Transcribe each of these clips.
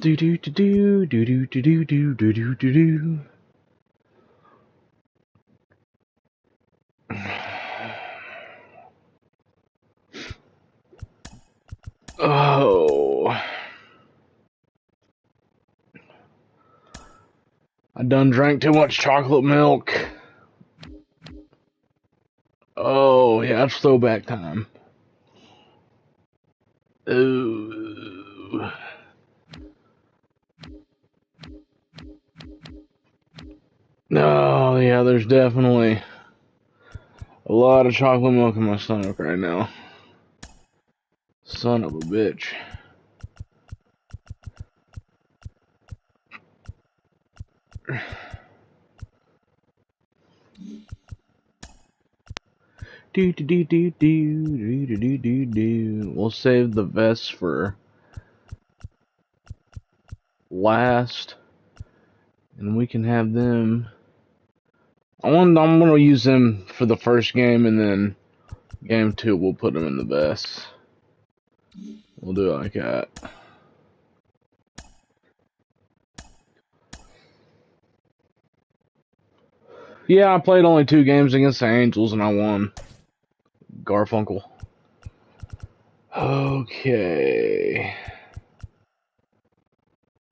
Do do do do do do do do do do do do. Oh, I done drank too much chocolate milk. Oh yeah, it's throwback time. Ooh. No, yeah, there's definitely a lot of chocolate milk in my stomach right now. Son of a bitch. Do do do do do do do do do. We'll save the vests for last, and we can have them. I'm gonna use them for the first game, and then game 2 we'll put them in the vests. We'll do it like that. Yeah, I played only 2 games against the Angels, and I won. Garfunkel. Okay.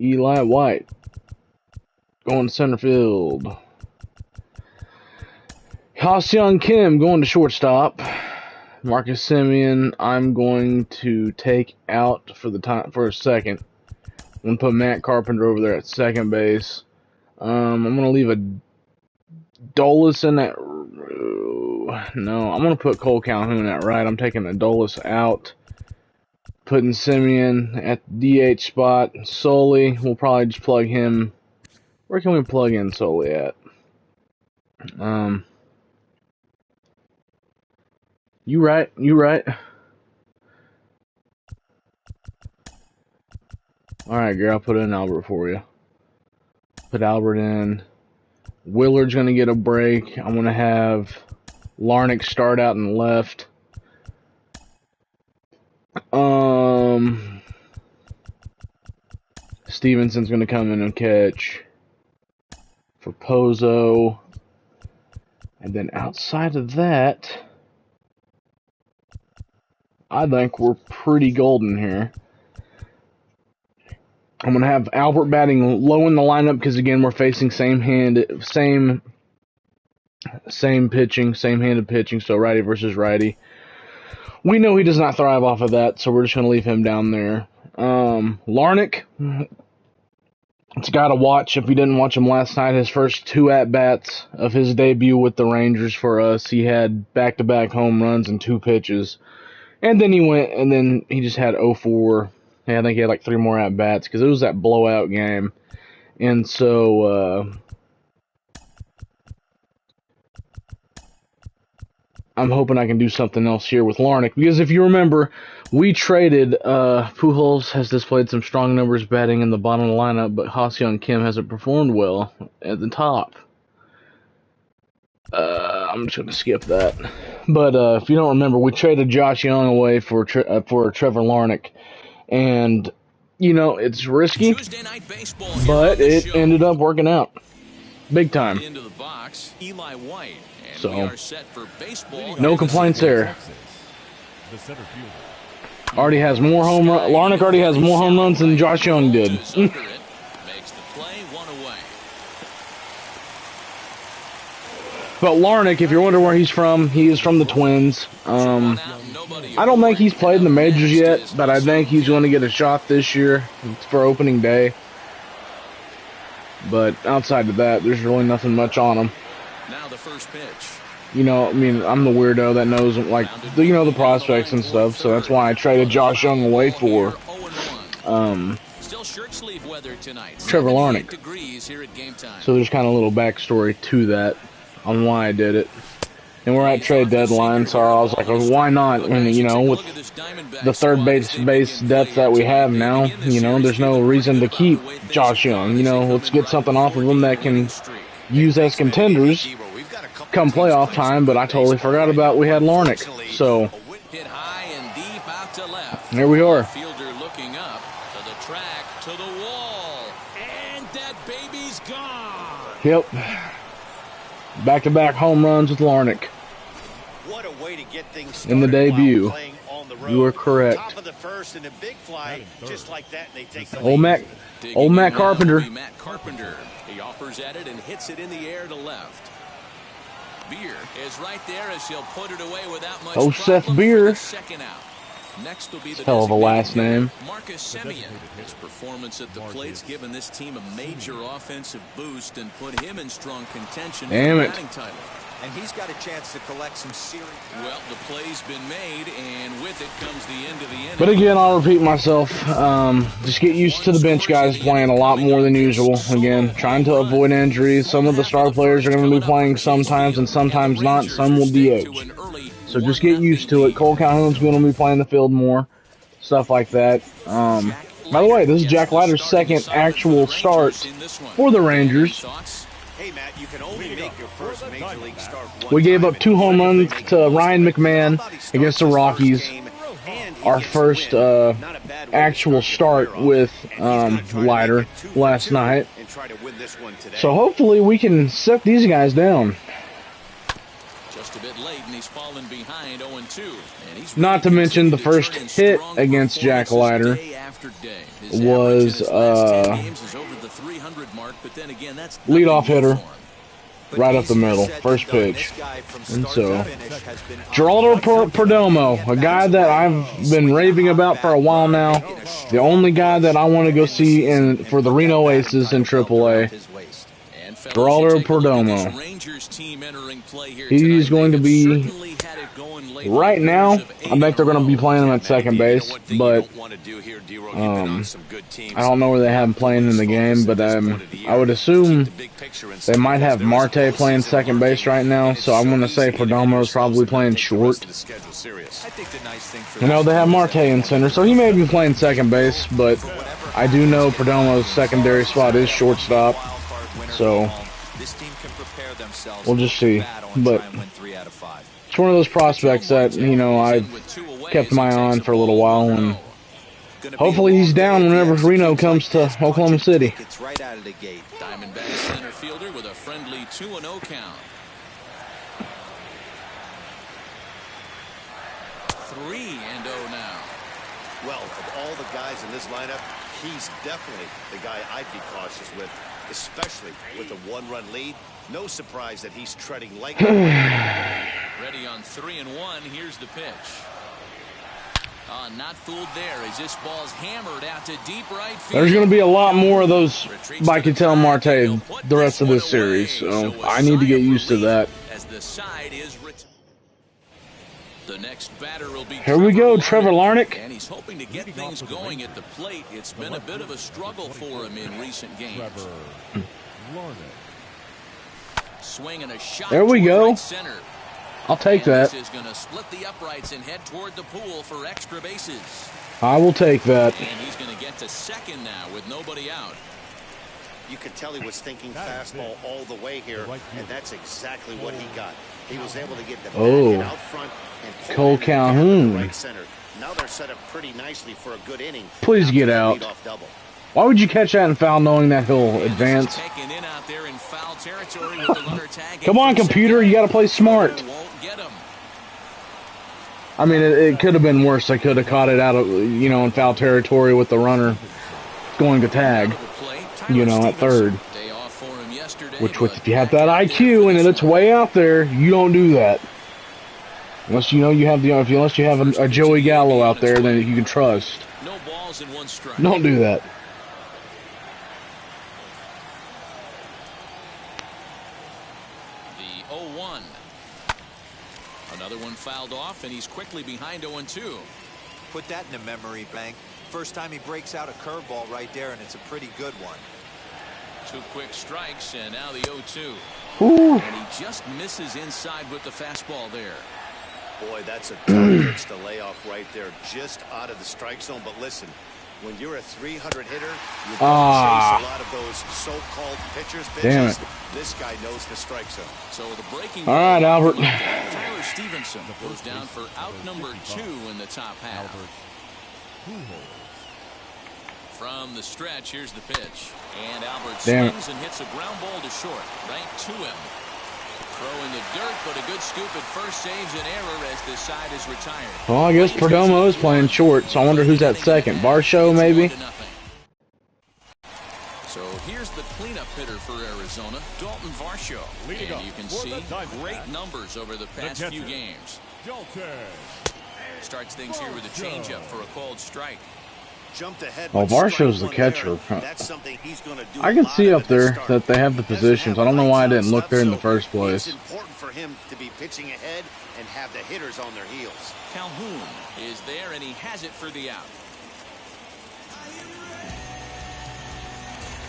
Eli White. Going to center field. Ha-Seong Kim going to shortstop. Marcus Simeon, I'm going to take out for a second. I'm going to put Matt Carpenter over there at second base. I'm going to leave a Dulles in that. No, I'm going to put Cole Calhoun at right. I'm taking a Dulles out. Putting Simeon at the DH spot. Solely, we'll probably just plug him. Where can we plug in Solely at? You right. Alright, girl, I'll put in Albert for you. Put Albert in. Willard's going to get a break. I'm going to have Larnick start out in left. Stevenson's going to come in and catch for Pozo. And then outside of that, I think we're pretty golden here. I'm going to have Albert batting low in the lineup because, again, we're facing same-handed pitching, so righty versus righty. We know he does not thrive off of that, so we're just going to leave him down there. Larnick, it's got to watch. If you didn't watch him last night, his first 2 at-bats of his debut with the Rangers for us, he had back-to-back home runs and 2 pitches. And then he just had 0-4. Yeah, I think he had like 3 more at-bats because it was that blowout game. And so, I'm hoping I can do something else here with Larnick. Because if you remember, we traded, Pujols has displayed some strong numbers batting in the bottom of the lineup, but Ha-Seong Kim hasn't performed well at the top. I'm just going to skip that. But if you don't remember, we traded Josh Young away for Trevor Larnick. And, you know, it's risky, but it ended up working out. Big time. Into the box, Eli White. And so, we are set for baseball. No complaints there. Already has more home runs. Larnick already has more home runs than Josh Young did. Makes the play, 1 away. But Larnick, if you're wondering where he's from, he is from the Twins. I don't think he's played in the majors yet, but I think he's going to get a shot this year for opening day. But outside of that, there's really nothing much on him. Now the first pitch. You know, I mean, I'm the weirdo that knows, like, the prospects and stuff, so that's why I traded Josh Young away for Trevor Larnick. So there's kind of a little backstory to that on why I did it. And we're at trade deadline, so I was like, well, why not? I mean, you know, with the third base depth that we have now, you know, there's no reason to keep Josh Young. You know, let's get something off of him that can use as contenders come playoff time, but I totally forgot about we had Larnick. So, Here we are. Fielder looking up to the track, to the wall, and that baby's gone. Yep. Back-to-back home runs with Larnick. What a way to get things started In the debut. playing on the road. You are correct. Top of the first and a big fly, just like that, and they take the Old lead. Matt Carpenter. Matt Carpenter. He offers at it and hits it in the air to left. Beer is right there as he'll put it away without much Oh, problem Seth for Beer. the second out. Next will be the Hell of a last designated name. hitter, Marcus Simeon. His performance at the plate's given this team a major offensive boost and put him in strong contention Damn for the it. batting title. And he's got a chance to collect some serious. Well, the play's been made, and with it comes the end of the inning. But again, I'll repeat myself. Just get used to the bench guys playing a lot more than usual. Again, trying to avoid injuries. Some of the star players are going to be playing sometimes and sometimes not. Some will DH. So just get used to it. Cole Calhoun's going to be playing the field more. Stuff like that. By the way, this is Jack Leiter's second actual start for the Rangers. Hey, Matt, you can only make your first major league start one We gave time up 2 home runs to Ryan McMahon against the Rockies. Our first actual start with Leiter last night. So hopefully we can set these guys down. Just a bit late, and he's fallen behind 0-2. Not to mention the first hit against Jack Leiter was leadoff hitter, right up the middle, first pitch. And so, Geraldo Perdomo, a guy that I've been raving about for a while now, the only guy that I want to go see for the Reno Aces in AAA. Geraldo Perdomo. He's going to be, right now, I think they're going to be playing him at second base, but I don't know where they have him playing in the game, but I would assume they might have Marte playing second base right now, so I'm going to say Perdomo is probably playing short. You know, they have Marte in center, so he may be playing second base, but I do know Perdomo's secondary spot is shortstop. So, we'll just see. But it's one of those prospects that, you know, I've kept my eye on for a little while, and hopefully he's down whenever Reno comes to Oklahoma City. Diamondback center fielder with a friendly 2-0 count. 3-0 now. Well, of all the guys in this lineup, he's definitely the guy I'd be cautious with, especially with a 1-run lead. No surprise that he's treading lightly. Ready on 3-1. Here's the pitch. Not fooled there as this ball's hammered out to deep right field. There's going to be a lot more of those by Ketel Marte the rest of this series, so I need to get used to that. As the side is the next batter will be Here we go, Trevor Larnick. And he's hoping to get things going at the plate. It's been a bit of a struggle for him in recent games. Swinging a shot. There we go. Right center. I'll take that. This is going to split the uprights and head toward the pool for extra bases. I will take that. And he's going to get to second now with nobody out. You could tell he was thinking fastball all the way here, and that's exactly what he got. He was able to get the bat out front and Cole Calhoun. right center. Now they're set up pretty nicely for a good inning. Please get out. Why would you catch that in foul knowing that he'll advance? Come on, computer, you got to play smart. I mean, it could have been worse. I could have caught it out of, you know, in foul territory with the runner going to tag, you know, at third. Which, if you have that IQ and it's way out there, you don't do that. Unless you know you have unless you have a Joey Gallo out there, then you can trust. No balls and 1 strike. Don't do that. The 0-1. Another one fouled off, and he's quickly behind 0-2. Put that in a memory bank. First time he breaks out a curveball right there, and it's a pretty good one. 2 quick strikes, and now the 0-2. Ooh. And he just misses inside with the fastball there. Boy, that's a tough pitch to lay off right there, just out of the strike zone. But listen, when you're a 300 hitter, you don't chase a lot of those so-called pitchers. Damn it. This guy knows the strike zone. So the breaking. All right, Albert. Tyler Stevenson goes down for out number 2 in the top half. From the stretch, here's the pitch. And Albert Damn. swings and hits a ground ball to short. Right to him. Throw in the dirt, but a good scoop at first saves an error as this side is retired. Well, I guess Perdomo is playing short, so I wonder who's at second. Varsho, maybe? So here's the cleanup hitter for Arizona, Dalton Varsho. And you can see great numbers over the past few games. Starts things here with a changeup for a called strike. Jumped ahead. Well, Varsho's the catcher. That's something he's going to do. I can see up there that they have the positions. I don't know why I didn't look there in the first place. It's important for him to be pitching ahead and have the hitters on their heels. Calhoun is there, and he has it for the out.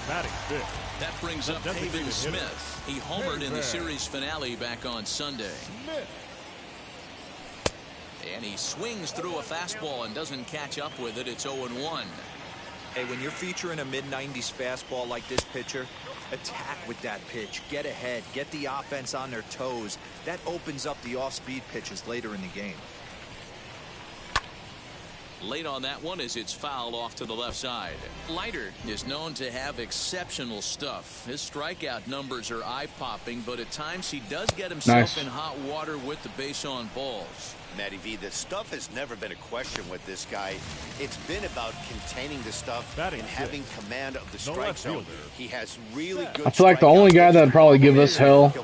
That brings up David Smith. He homered in the series finale back on Sunday. And he swings through a fastball and doesn't catch up with it. It's 0-1. Hey, when you're featuring a mid-90s fastball like this pitcher, attack with that pitch. Get ahead. Get the offense on their toes. That opens up the off-speed pitches later in the game. Late on that one as it's fouled off to the left side. Leiter is known to have exceptional stuff. His strikeout numbers are eye-popping, but at times he does get himself in hot water with the base on balls. Matty V, the stuff has never been a question with this guy. It's been about containing the stuff and having command of the strike zone. He has really good. I feel like the only guy that'd probably give us hell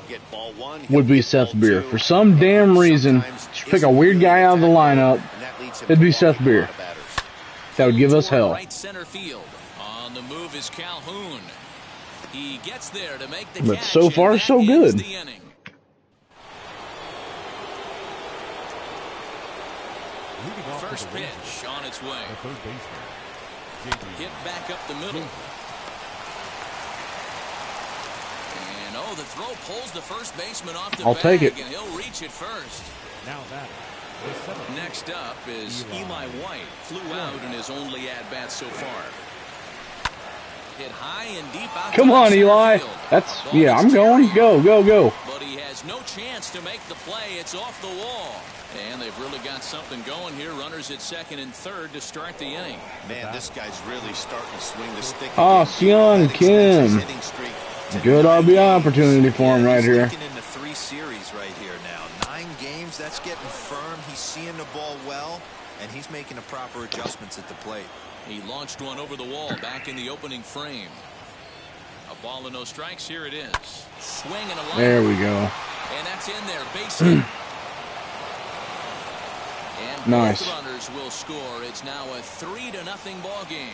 would be Seth Beer. For some damn reason, just pick a weird guy out of the lineup. It'd be Seth Beer. That would give us hell. Right center field. On the move is Calhoun. He gets there to make the But catch, so far, so good. the inning. First pitch on its way. Hit back up the middle. And oh, the throw pulls the first baseman off the I'll bag, take it. and he'll reach it first. Next up is Eli White. Flew out in his only at-bat so far. Hit high and deep out. Come on, Eli. That's, yeah, I'm going. Go, go, go. But he has no chance to make the play. It's off the wall. And they've really got something going here. Runners at second and third to start the inning. Man, this guy's really starting to swing the stick. Sean Kim. Good RBI opportunity for him right here. He's in the 3 series right here now. 9 games, that's getting firm. He's seeing the ball well, and he's making the proper adjustments at the plate. He launched one over the wall back in the opening frame. A ball and no strikes. Here it is. Swing and a line. There we go. And that's in there. Base hit. And nice. Both runners will score. It's now a 3-0 ball game.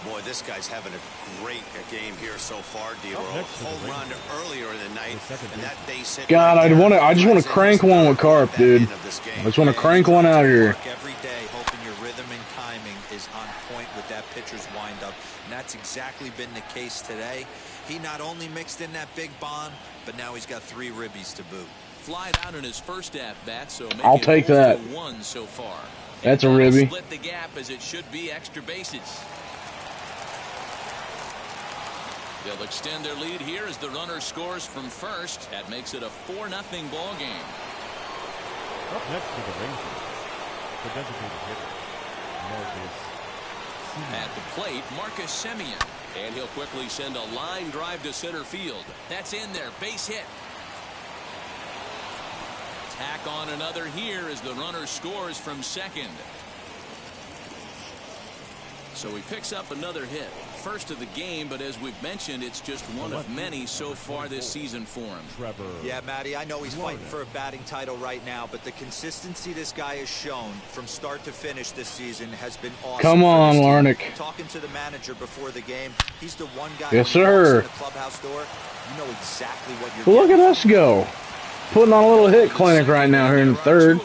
Boy, this guy's having a great game here so far, D-Roll. Home run earlier in the night, and that base hit. God, I just want to crank one with Carp, dude. I just want to crank one out here. Every day, hoping your rhythm and timing is on point with that pitcher's windup, and that's exactly been the case today. He not only mixed in that big bomb, but now he's got 3 ribbies to boot. Flied out in his first at-bat, so maybe I'll take that. 1 so far. That's a ribby. Split the gap as it should be extra bases. They'll extend their lead here as the runner scores from first. That makes it a 4-0 ball game. Up next to the Rangers, the designated hitter, Simeon. At the plate, Marcus Simeon. And he'll quickly send a line drive to center field. That's in there. Base hit. Tack on another here as the runner scores from second. So he picks up another hit. First of the game, but as we've mentioned, it's just one of many so far this season for him. Trevor. Yeah, Matty, I know he's fighting for a batting title right now, but the consistency this guy has shown from start to finish this season has been awesome. Come on, Larnick. Talking to the manager before the game, he's the one guy. Yes, when he walks sir. in the clubhouse door, you know exactly what you're Look at getting. us go. Putting on a little hit clinic right now here in the third.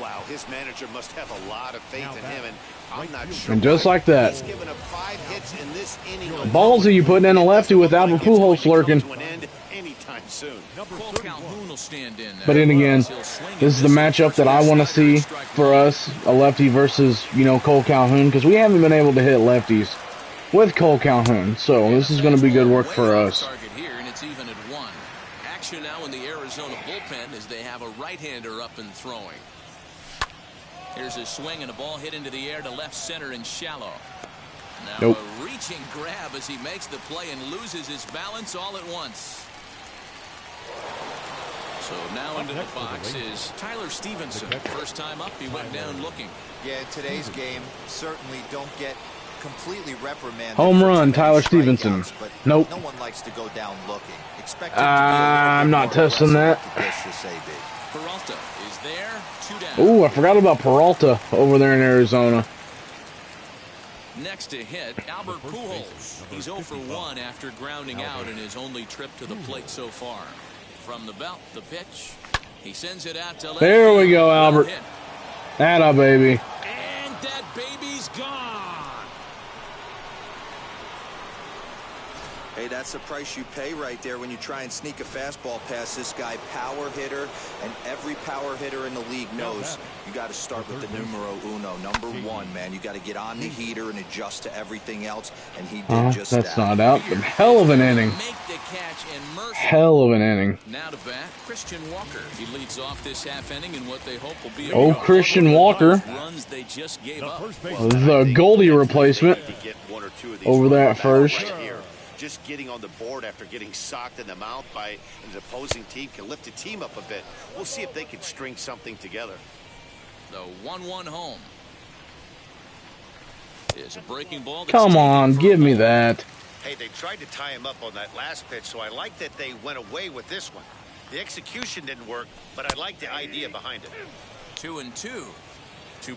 Wow, his manager must have a lot of faith in him, and I'm not sure. And just like that. He's given up 5 hits in this inning. Ballsy you putting in a lefty with Albert Pujols lurking. Anytime soon. But then again, this is the matchup that I want to see for us, a lefty versus, Cole Calhoun, because we haven't been able to hit lefties with Cole Calhoun. So this is going to be good work for us. Action now in the Arizona bullpen as they have a right-hander up and throwing. Here's a swing and a ball hit into the air to left center and shallow. Now nope. A reaching grab as he makes the play and loses his balance all at once. So now into the box is Tyler Stevenson. First time up, he went down looking. Yeah, in today's game, certainly don't get completely reprimanded. Home run, Tyler Stevenson. Nope. No one likes to go down looking. I'm not testing that. Peralta is there, 2 down. Ooh, I forgot about Peralta over there in Arizona. Next to hit, Albert Pujols. He's 0 for 1 after grounding out in his only trip to the plate so far. From the belt, the pitch. He sends it out to left. There we go, Albert. Atta baby. And that baby's gone. Hey, that's the price you pay right there when you try and sneak a fastball past this guy. Power hitter, and every power hitter in the league knows you got to start with the numero uno, number 1, man. You got to get on the heater and adjust to everything else, and he did just that. That's not out. But hell of an inning. Hell of an inning. Now to bat, Christian Walker. He leads off this half inning in what they hope will be a Christian Walker. Runs they just gave up. The Goldie replacement over there at first. Just getting on the board after getting socked in the mouth by an opposing team can lift the team up a bit. We'll see if they can string something together. The 1-1 home. Is a breaking ball. Come on, give me that. Hey, they tried to tie him up on that last pitch, so I like that they went away with this one. The execution didn't work, but I like the idea behind it. 2-2.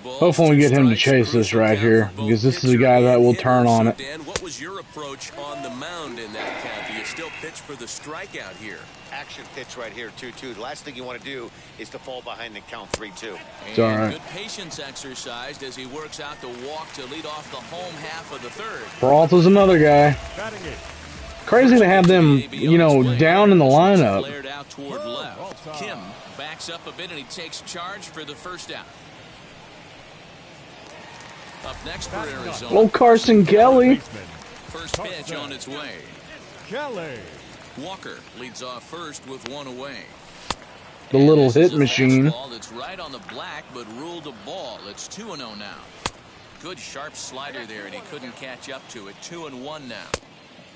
Hopefully we get him to chase this right here, because this is a guy that will turn on it. Dan, what was your approach on the mound in that count? Do you still pitch for the strikeout here? Action pitch right here, 2-2. The last thing you want to do is to fall behind the count 3-2. It's all right. Good patience exercised as he works out the walk to lead off the home half of the third. Peralta's another guy. Crazy to have them, you know, down in the lineup. Flared out toward left. Kim backs up a bit and he takes charge for the first out. Up next for Arizona. Oh, Carson Kelly. First pitch on its way. Kelly. Walker leads off first with 1 away. The little hit machine. It's right on the black, but ruled a ball. It's 2-0 now. Good sharp slider there, and he couldn't catch up to it. 2-1 now.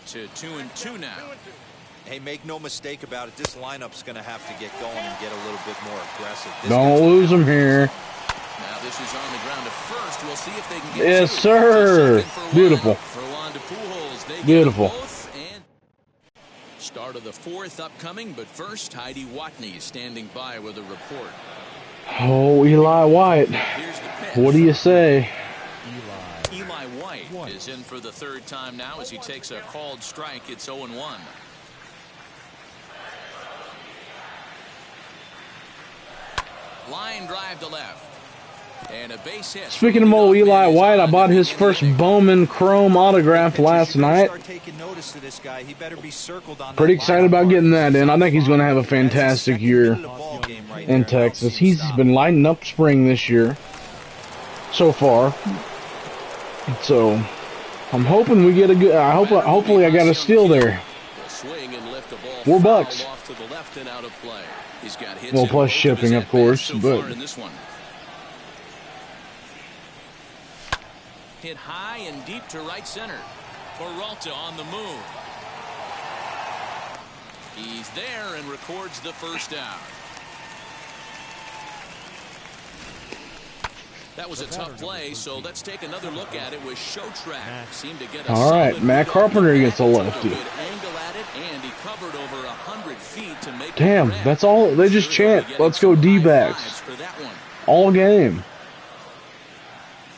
To 2-2 now. Hey, make no mistake about it. This lineup's going to have to get going and get a little bit more aggressive. Don't lose him here. Now this is on the ground to first. We'll see if they can get yes, sir. Beautiful. Throw on to Pujols. They beautiful. And start of the 4th upcoming, but first Heidi Watney standing by with a report. Oh, Eli White. What do you say? Eli White is in for the 3rd time now as he takes a called strike. It's 0-1. Line drive to left. And a base hit. Speaking of old Eli White, I bought his first Bowman Chrome autograph last night. Pretty excited about getting that in. I think he's going to have a fantastic year in Texas. He's been lighting up spring this year so far. So I'm hoping we get a good. Hopefully I got a steal there. 4 bucks. Well, plus shipping, of course, but. Hit high and deep to right center. Peralta on the move. He's there and records the first out. That was a tough play, so let's take another look at it with show track. Seemed to get a all right, Matt Carpenter gets a lefty. And he covered over 100 feet to make. Damn, that's all. They just chant, "Let's go D-backs." All game.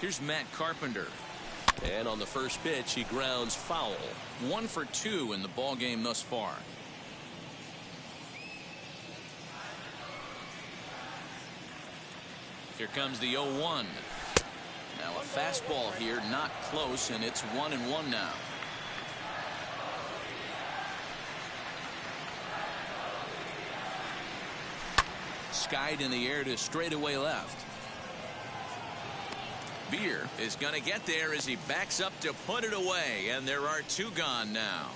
Here's Matt Carpenter. And on the first pitch, he grounds foul. 1 for 2 in the ball game thus far. Here comes the 0-1. Now a fastball here, not close, and it's 1-1 now. Skied in the air to straightaway left. Beer is going to get there as he backs up to put it away, and there are 2 gone now.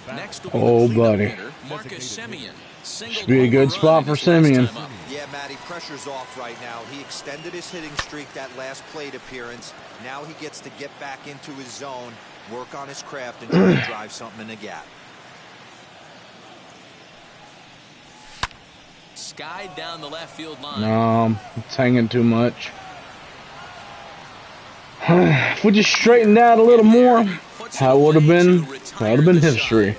Next will Oh, be the buddy. hitter, Marcus Simeon. Should be a good spot for Simeon. Yeah, Matty, pressure's off right now. He extended his hitting streak that last plate appearance. Now he gets to get back into his zone, work on his craft, and try to drive something in the gap. Skied down the left field line. No, it's hanging too much. If we just straightened out a little more, that would have been history.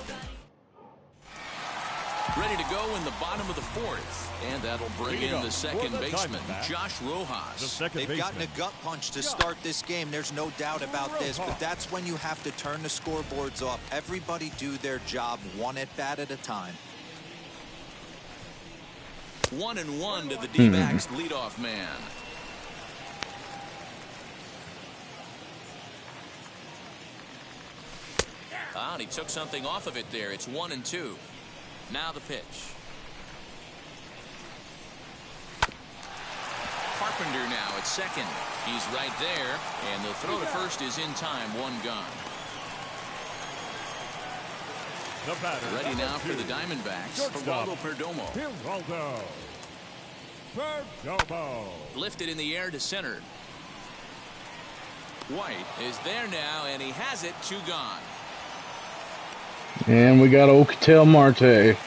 Ready to go in the bottom of the fourth, and that'll bring in the second baseman, Josh Rojas. They've gotten a gut punch to start this game. There's no doubt about this, but that's when you have to turn the scoreboards off. Everybody do their job one at bat at a time. 1-1 to the D-backs leadoff man. Ah, and he took something off of it there. It's 1-2. Now the pitch. Carpenter now at second. He's right there, and the throw to first is in time. One gone. Ready now for the Diamondbacks. Geraldo Perdomo. Lifted in the air to center. White is there now, and he has it. Two gone. And we got Oketel Marte.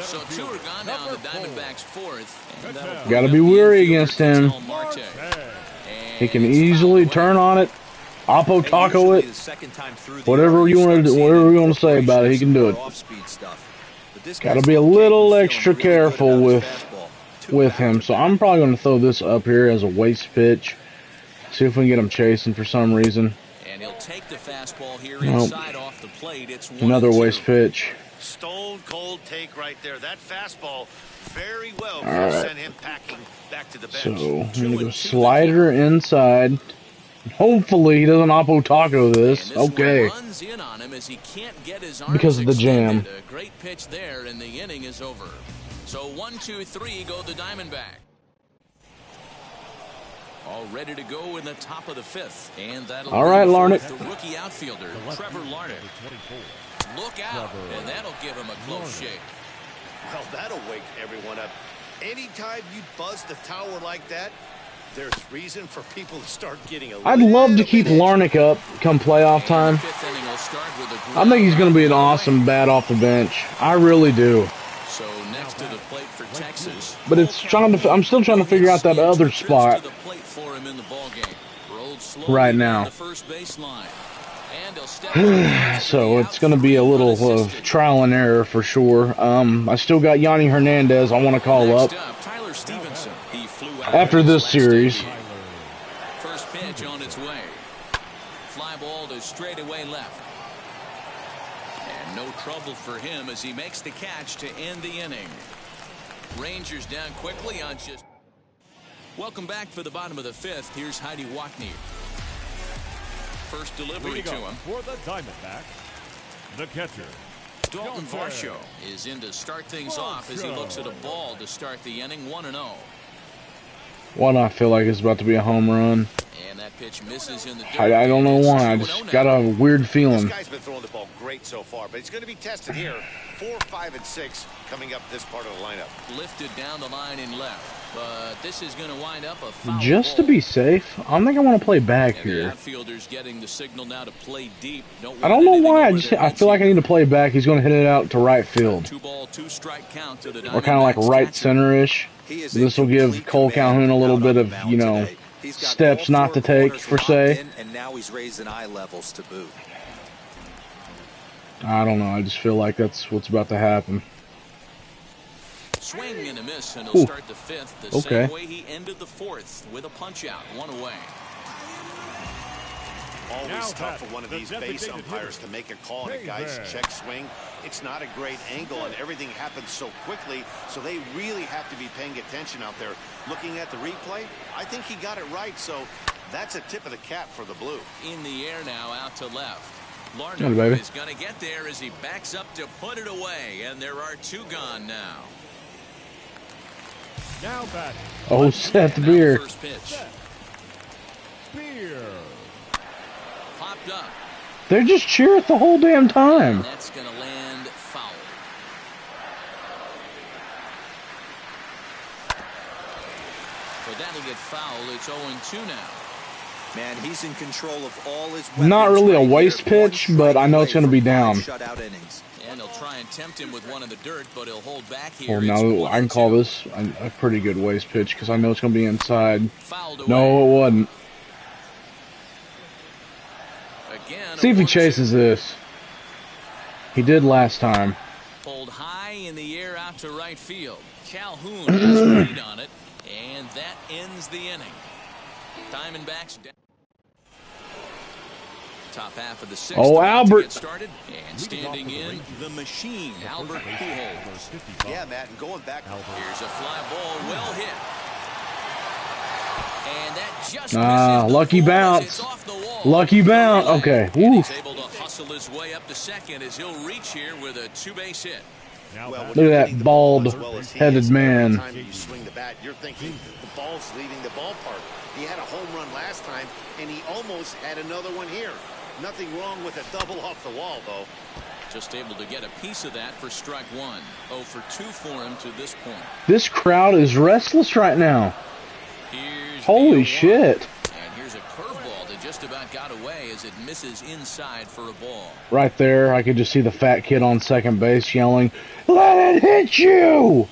So two are gone now. The Diamondbacks fourth. Got to be wary against him. He can easily turn on it, Oppo taco it, whatever you want to say about it. He can do it. Got to be a little extra careful with him. So I'm probably going to throw this up here as a waste pitch. See if we can get him chasing for some reason. And he'll take the fastball here inside off the plate. It's another waste pitch. Stone cold take right there. That fastball very well could send him packing back to the bench. So I'm gonna go slider inside. Hopefully he doesn't Oppo taco this. Okay. Runs in on him as he can't get his arms because of the jam. extended. A great pitch there, and the inning is over. So 1-2-3 go the Diamondbacks. All ready to go in the top of the fifth, and that'll all right, Larnick. The rookie outfielder, Trevor Larnick. Look out, and that'll give him a close shake. Well, that'll wake everyone up. Anytime you buzz the tower like that, there's reason for people to start getting a little. I'd love to keep Larnick up come playoff time. I think he's going to be an awesome bat off the bench. I really do. So next to the plate for Texas. But it's I'm still trying to figure out that other spot right now. So it's going to be a little of trial and error for sure. I still got Yanni Hernandez I want to call up after this series. First pitch on its way. Fly ball to straightaway left. And no trouble for him as he makes the catch to end the inning. Rangers down quickly on just. Welcome back for the bottom of the fifth. Here's Heidi Wackney. First delivery to him. For the Diamondbacks, the catcher, Dalton Varsho is in to start things off as he looks at a ball to start the inning. 1-0. One I feel like it's about to be a home run. And that pitch misses in the dirt. I don't know why. I just got a weird feeling. This guy's been throwing the ball great so far, but he's going to be tested here. 4, 5, and 6 coming up this part of the lineup. Lifted down the line in left, but this is going to wind up a foul just ball. to be safe, I think I want to play back And here. the outfielder's getting the signal now to play deep. I don't know why. I feel like I need to play back. He's going to hit it out to right field, 2-ball, 2-strike count to the or kind of like right center-ish. This will give Cole Calhoun a little bit of, you know, steps not to take, per se. And now he's raising eye levels to boot. I don't know. I just feel like that's what's about to happen. Swing and a miss, and he'll start the fifth the Okay. same way he ended the fourth with a punch out, one away. Always tough for one of these base umpires to make a call on a guy's check swing. It's not a great angle, and everything happens so quickly, so they really have to be paying attention out there. Looking at the replay, I think he got it right, so that's a tip of the cap for the Blue. In the air now, out to left. Hello, Larnick baby. is going to get there as he backs up to put it away, and there are two gone now. now batting, Oh, Seth Beer. First pitch. Beer. Popped up. They're just cheering the whole damn time. And that's going to land foul. But that'll get fouled. It's 0-2 now. Man, he's in control of all his weapons. Not really a right waste here. pitch, but I know it's going to be down. Shutout innings. And he'll try and tempt him with one in the dirt, but he'll hold back here. Well, It's now I can call 1-2. this a pretty good waste pitch because I know it's going to be inside. Fouled away. No, it wasn't. Again, See if he 1-2. chases this. He did last time. Pulled high in the air out to right field. Calhoun has a lead on it, and that ends the inning. Diamondbacks down. Top half of the sixth. Oh, about to Albert. get started, and standing in, the machine, Albert Pujols. Yeah, Matt, and going back. Here's a fly ball, well hit. And that just Ah, misses the lucky pool as bounce. it's off the wall. Lucky bounce. Okay. And Woo. he's able to hustle his way up to second as he'll reach here with a two-base hit. Now Well, batting when Look you're at hitting that the ball as bald well as he headed is, man. Every time you swing the bat, you're thinking the ball's leaving the ballpark. He had a home run last time, and he almost had another one here. Nothing wrong with a double off the wall, though. Just able to get a piece of that for strike one. 0 for 2 for him to this point. This crowd is restless right now. Here's Holy the 0-1. shit. And here's a curveball that just about got away as it misses inside for a ball. Right there, I could just see the fat kid on second base yelling, "Let it hit you!"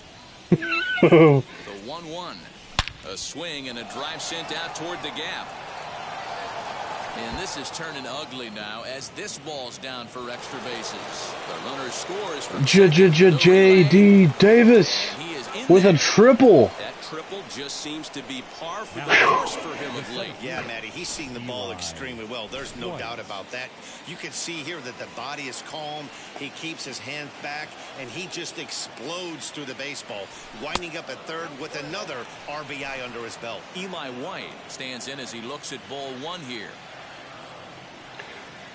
The 1-1. A swing and a drive sent out toward the gap. And this is turning ugly now as this ball's down for extra bases. The runner scores from J.D. Davis He is in with a there. triple. That triple just seems to be par for the course for him of late. Yeah, Matty, he's seeing the ball extremely well. There's no doubt about that. You can see here that the body is calm. He keeps his hands back, and he just explodes through the baseball, winding up at third with another RBI under his belt. Eli White stands in as he looks at ball one here.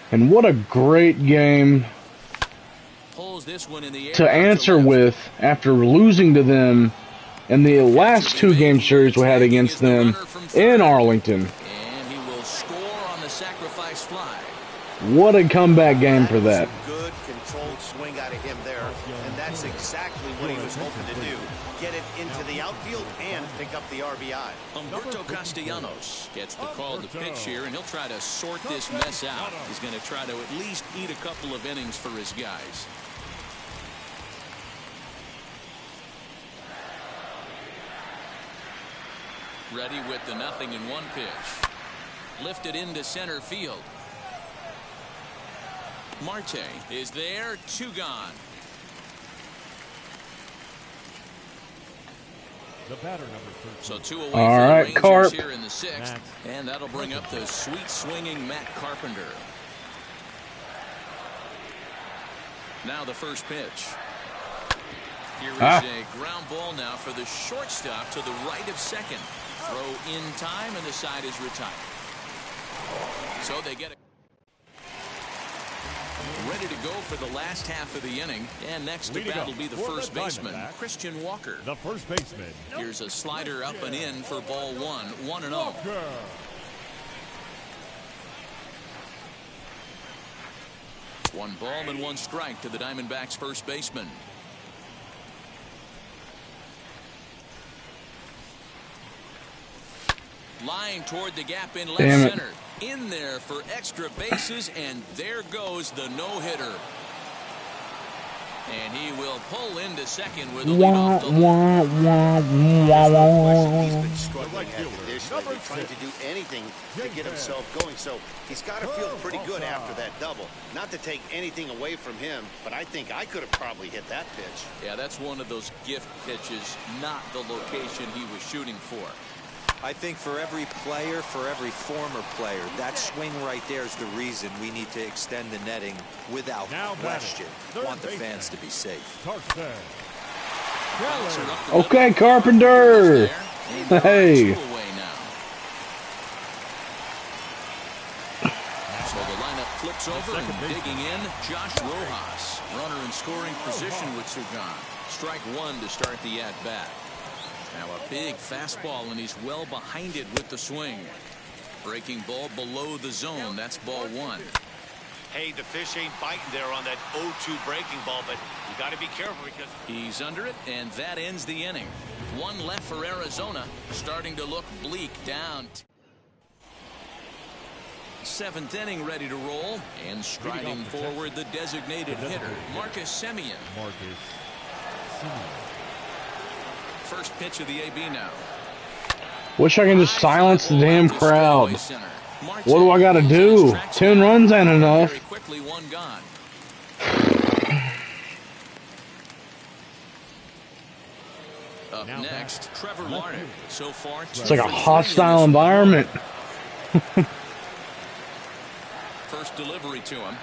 And what a great game Pulls this one in the air to out answer left. with after losing to them in the last two game series we had against them in Arlington. And he will score on the sacrifice fly. What a comeback game for that. Good controlled swing out of him there, and that's exactly what he was hoping to do. Get it into the outfield and pick up the RBI. Humberto Castellanos gets the call to pitch here, and he'll try to sort this mess out. He's going to try to at least eat a couple of innings for his guys. Ready with the 0-1 pitch. Lifted into center field. Marte is there, 2 gone. The batter number 13. So 2 away All for right, the Rangers Carp. here in the 6th, and that'll bring up the sweet swinging Matt Carpenter. Now the first pitch. Here is a ground ball now for the shortstop to the right of second. Throw in time, and the side is retired. So they get it. Ready to go for the last half of the inning, and next to Leading bat up will be the for first the baseman, Diamondbacks, Christian Walker. The first baseman. Here's a slider up and in for ball 1-0. Walker. One ball and 1 strike to the Diamondbacks first baseman. Lying toward the gap in left Damn it. center. In there for extra bases, and there goes the no-hitter. And he will pull into second with a lead Wah, off the wah, wah, wah, wah, He's wah. been struggling at fielder, condition, number trying to 6. do anything to get himself going. So he's got to feel pretty good after that double. Not to take anything away from him, but I think I could have probably hit that pitch. Yeah, that's one of those gift pitches, not the location he was shooting for. I think for every player, for every former player, that swing right there is the reason we need to extend the netting without Now batting, question. third Want the baseman. fans to be safe. Carson. Bouncer Keller. up the middle. Okay, Carpenter. Hey. Two away now. So the lineup flips over and digging in, Josh Rojas. Runner in scoring position with 2 gone. Strike 1 to start the at-bat. Now a big fastball, and he's well behind it with the swing. Breaking ball below the zone. That's ball 1. Hey, the fish ain't biting there on that 0-2 breaking ball, but you got to be careful because he's under it, and that ends the inning. One left for Arizona, starting to look bleak down. Seventh inning ready to roll, and striding forward the designated hitter, Marcus Simeon. First pitch of the AB now. Wish I could just silence the damn crowd. What do I gotta do? 10 runs ain't enough. Very quickly, one gone. Up next, Trevor Larnick. So far, It's like a hostile environment. First delivery to him.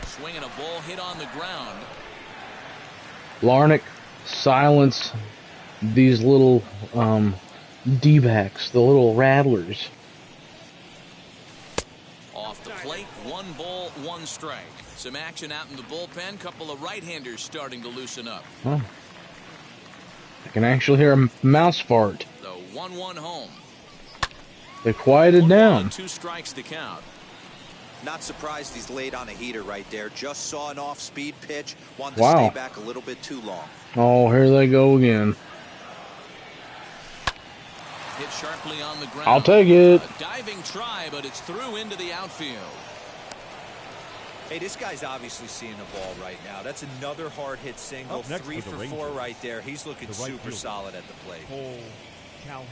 Swinging a ball hit on the ground. Larnick, silence these little D-backs, the little rattlers. Off the plate, 1 ball, 1 strike. Some action out in the bullpen. Couple of right-handers starting to loosen up. Oh. I can actually hear a mouse fart. The 1-1 home. They quieted down. 2 strikes to count. Not surprised he's laid on a heater right there. Just saw an off-speed pitch. Wanted to Wow. stay back a little bit too long. Oh, here they go again. Hit sharply on the ground. I'll take it. A diving try, but it's through into the outfield. Hey, this guy's obviously seeing the ball right now. That's another hard-hit single. Up next 3 for the for 4 Rangers, right there. He's looking the right super fielder, solid at the plate. Calhoun.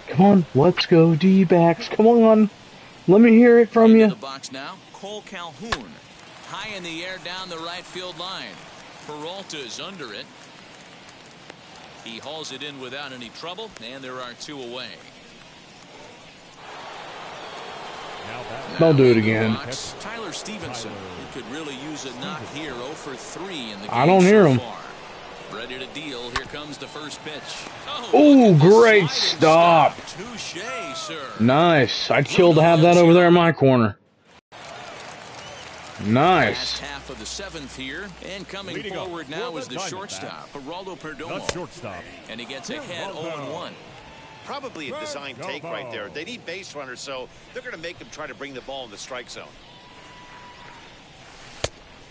Come on, let's go D-backs. Come on. Let me hear it from Into you. the box now, Cole Calhoun. High in the air down the right field line. Peralta's under it. He hauls it in without any trouble, and there are 2 away. Don't do it again. Tyler Stevenson. He could really use a knock here. 0 for 3 in the game. I don't hear him. Ready to deal. Here comes the first pitch. Oh, great stop. Touche, sir. Nice. I'd kill to have that over there in my corner. Nice. Last half of the 7th here, and coming forward now is the shortstop, Geraldo Perdomo. Shortstop. And he gets ahead 0-1. probably a design take right there. They need base runners, so they're going to make them try to bring the ball in the strike zone.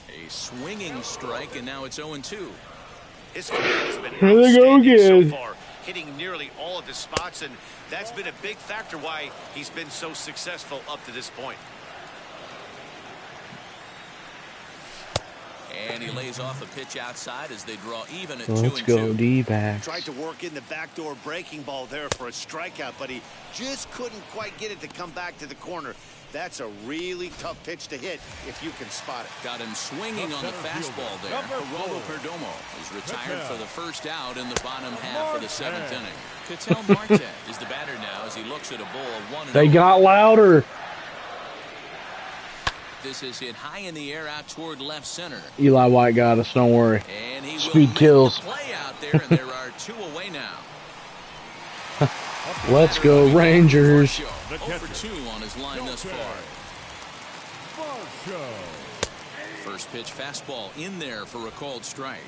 A swinging strike, and now it's 0-2. His command has been Here they go again. so far, hitting nearly all of his spots, and that's been a big factor why he's been so successful up to this point. And he lays off a pitch outside as they draw even at 2-2. Let's go D-backs. Tried to work in the backdoor breaking ball there for a strikeout, but he just couldn't quite get it to come back to the corner. That's a really tough pitch to hit if you can spot it. Got him swinging on the fastball there. Geraldo Perdomo is retired for the first out in the bottom half of the 7th inning. Ketel Marte is the batter now as he looks at a ball of 1-0. They got louder. This is hit high in the air out toward left center. Eli White got us, don't worry. And he Speed will kills. make the play out there, and there are 2 away now. Let's go Rangers. 0 for 2 on his line thus far. First pitch fastball in there for a called strike.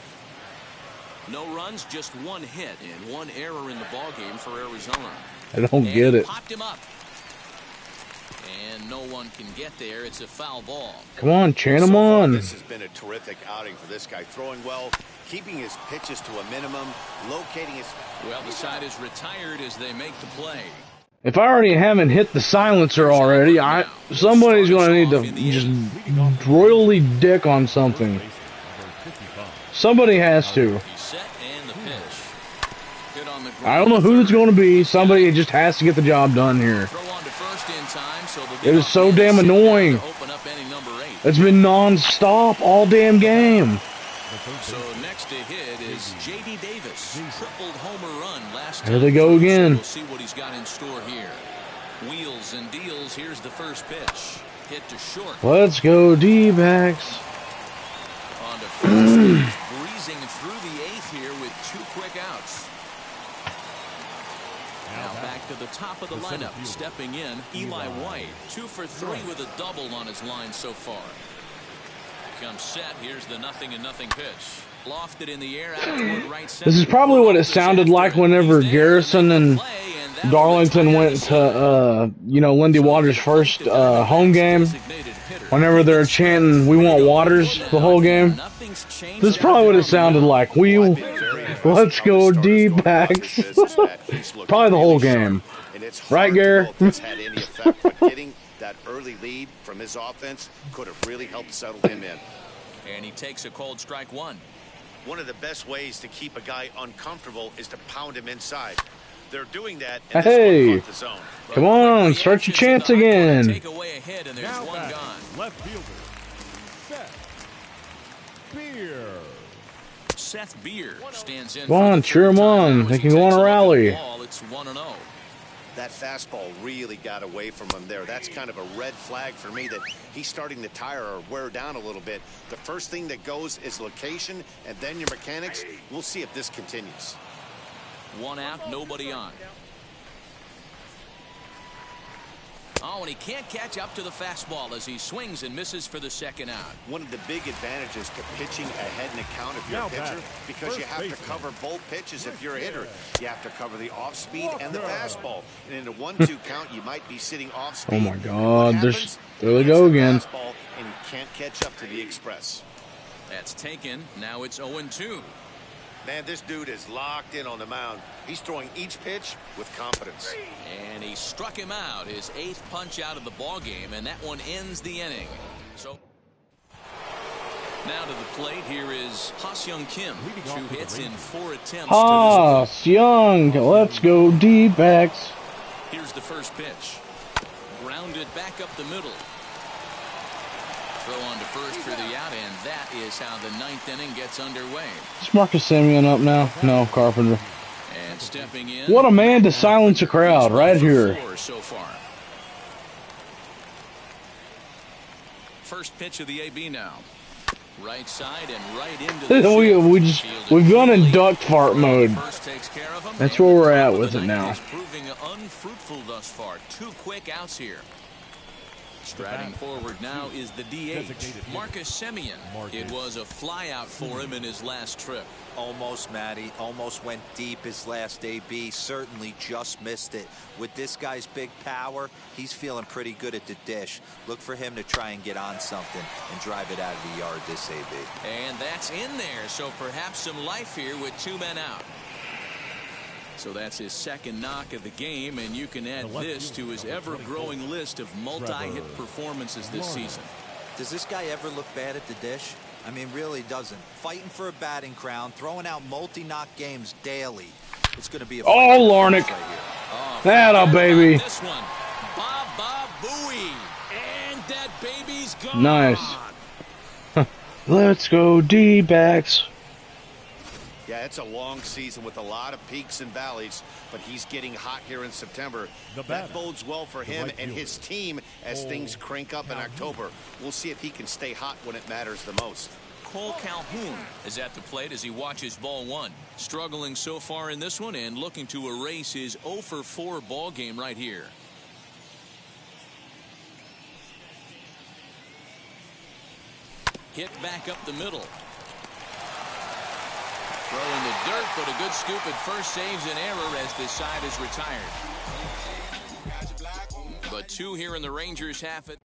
No runs, just 1 hit and 1 error in the ballgame for Arizona. I don't get it. Popped him up. And no one can get there. It's a foul ball. Come on, chan him So far, on. This has been a terrific outing for this guy. Throwing well, keeping his pitches to a minimum, locating his... Well, the side is retired as they make the play. If I already haven't hit the silencer already, somebody's going to need to just royally dick on something. Somebody has to. He's set and the pitch. Hit on the ground. I don't know who it's going to be. Somebody just has to get the job done here. Throw on to first in time, so they'll be It is so off damn the annoying. to open up inning number 8. It's been non-stop all damn game. So next to hit is J.D. Davis. Tripled homer run last Here time they go through, again. So we'll see what he's got in store here. Wheels and deals. Here's the first pitch. Hit to short. Let's go D-backs. On to first. He's breezing through the 8th here with 2 quick outs. Now back to the top of the lineup. Stepping in, Eli White. 2 for 3 with a double on his line so far. Comes set. Here's the 0-0 pitch. Lofted in the air out toward right center. This is probably what it sounded like whenever Garrison and Darlington went to, you know, Lindy Waters' first home game. Whenever they're chanting, "We want Waters," the whole game. This is probably what it sounded like. Let's go D-backs. Probably the whole game. Right, Gare? Getting that early lead from his offense could have really helped settle him in. And he takes a cold strike one. One of the best ways to keep a guy uncomfortable is to pound him inside. They're doing that. And hey, the zone. Come on, start your chance again. Take away ahead and there's one gone. Left fielder, Seth Beer. Seth Beer stands in. Come on, cheer him on. They can go on a rally. It's 1-0. That fastball really got away from him there. That's kind of a red flag for me that he's starting to tire or wear down a little bit. The first thing that goes is location and then your mechanics. We'll see if this continues. One out, nobody on. Oh, and he can't catch up to the fastball as he swings and misses for the second out. One of the big advantages to pitching ahead in the count if you're a pitcher, because you have to cover both pitches if you're a hitter. You have to cover the off speed and the fastball. And in a 1-2 count, you might be sitting off speed. Oh my God! There they go again. And you can't catch up to the express. That's taken. Now it's 0-2. Man, this dude is locked in on the mound. He's throwing each pitch with confidence. And he struck him out, his 8th punch out of the ball game, and that one ends the inning. So now to the plate, here is Ha-Seong Kim, 2 hits in 4 attempts. Ha-Seong, let's go D-backs. Here's the first pitch. Grounded back up the middle. Throw on to first for the out, and that is how the 9th inning gets underway. Is Marcus Simeon up now? No, Carpenter. And stepping in. What a man to silence a crowd right here. So far. First pitch of the AB now. Right side and right into the we've gone in duck fart mode. That's where we're at with it now. Proving unfruitful thus far. 2 quick outs here. Striding forward now is the DH, Marcus Simeon. It was a flyout for him in his last trip. Almost, Matty. Almost went deep his last AB. Certainly just missed it. With this guy's big power, he's feeling pretty good at the dish. Look for him to try and get on something and drive it out of the yard this AB. And that's in there, so perhaps some life here with 2 men out. So that's his 2nd knock of the game, and you can add this to his ever-growing list of multi-hit performances this season. Does this guy ever look bad at the dish? I mean, really doesn't. Fighting for a batting crown, throwing out multi-knock games daily. It's going to be a Larnick. That baby. This one. Bob Bowie. And that baby's gone. Nice. Let's go D-backs. Yeah, it's a long season with a lot of peaks and valleys, but he's getting hot here in September. That bodes well for him and his team as things crank up in October. We'll see if he can stay hot when it matters the most. Willie Calhoun is at the plate as he watches ball 1. Struggling so far in this one and looking to erase his 0-for-4 ball game right here. Hit back up the middle. Throw in the dirt, but a good scoop at first saves an error as this side is retired. But 2 here in the Rangers half it.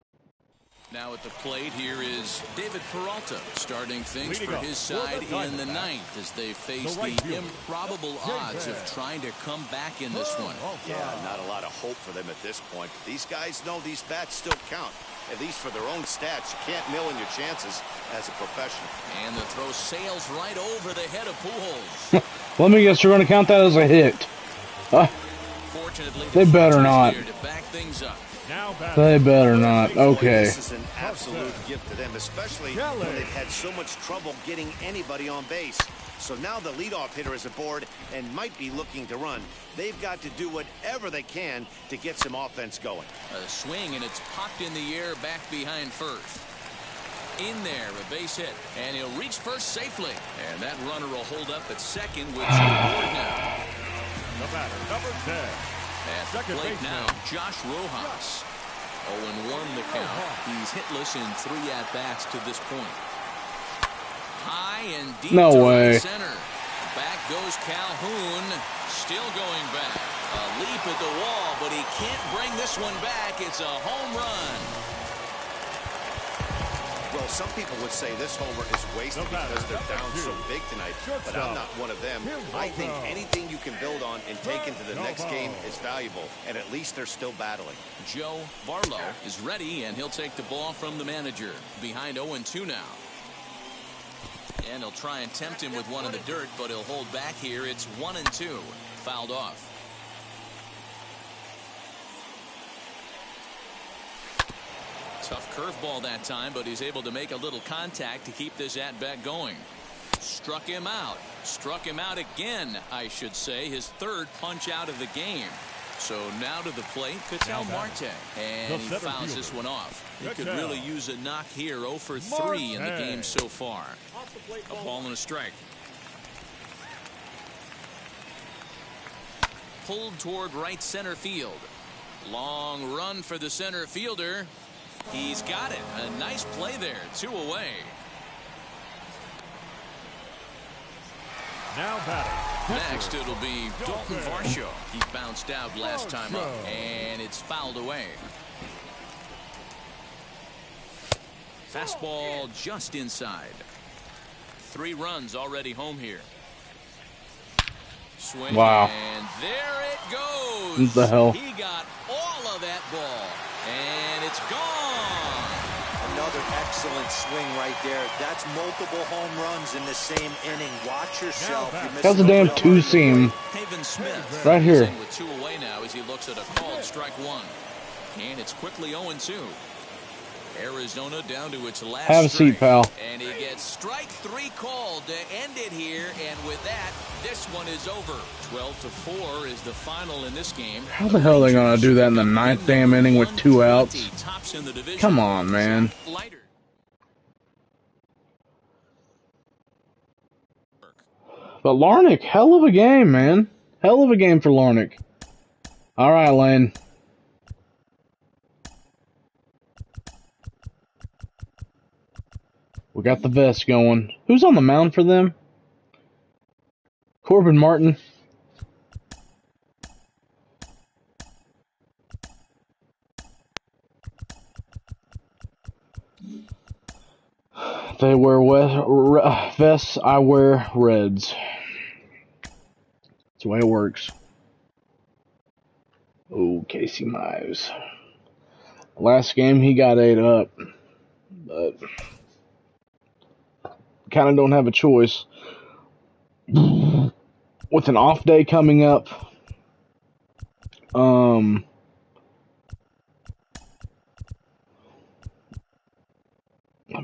Now at the plate, here is David Peralta starting things for his side in the 9th as they face the improbable odds of trying to come back in this one. Yeah, not a lot of hope for them at this point. These guys know these bats still count. At least for their own stats, you can't mill in your chances as a professional. And the throw sails right over the head of Pujols. Let me guess, you're going to count that as a hit. Fortunately, they better not. To back things up. They better not. Okay. This is an absolute gift to them, especially when they've had so much trouble getting anybody on base. So now the leadoff hitter is aboard and might be looking to run. They've got to do whatever they can to get some offense going. A swing, and it's popped in the air back behind first. In there, a base hit, and he'll reach first safely. And that runner will hold up at second with two aboard now. The batter, number 10. At the plate now, Josh Rojas. 0-1 the count. He's hitless in 3 at-bats to this point. High and deep to right center. Back goes Calhoun. Still going back. A leap at the wall, but he can't bring this one back. It's a home run. Well, some people would say this homer is wasted because they're down so big tonight, but I'm not one of them. I think anything you can build on and take into the next game is valuable, and at least they're still battling. Joe Barlow is ready, and he'll take the ball from the manager. Behind 0-2 now. And he'll try and tempt him with one in the dirt, but he'll hold back here. It's 1-2. Fouled off. Tough curveball that time, but he's able to make a little contact to keep this at-bat going. Struck him out. Struck him out again, I should say. His third punch out of the game. So now to the plate, Ketel Marte. And he fouls this one off. He could really use a knock here. 0 for 3 in the game so far. A ball and a strike. Pulled toward right center field. Long run for the center fielder. He's got it. A nice play there. 2 away. Now batting. Next it'll be Dalton Varsho. He bounced out last time up, and it's fouled away. Fastball just inside. 3 runs already home here. Swing. Wow. And there it goes. What the hell? He got all of that ball, and it's gone. Another excellent swing right there. That's multiple home runs in the same inning. Watch yourself. That's a damn two-seam. Haven Smith right here. in with 2 away now as he looks at a called strike 1. And it's quickly 0-2. Arizona down to its last. Have a seat, pal. And he gets strike 3 called to end it here. And with that, this one is over. 12-4 is the final in this game. How the hell are they going to do that in the 9th damn inning with 2 outs? Come on, man. But Larnick, hell of a game, man. Hell of a game for Larnick. All right, Lane. We got the vest going. Who's on the mound for them? Corbin Martin. They wear vests, I wear reds. That's the way it works. Oh, Casey Mize. Last game he got 8 up. But kind of don't have a choice. With an off day coming up, let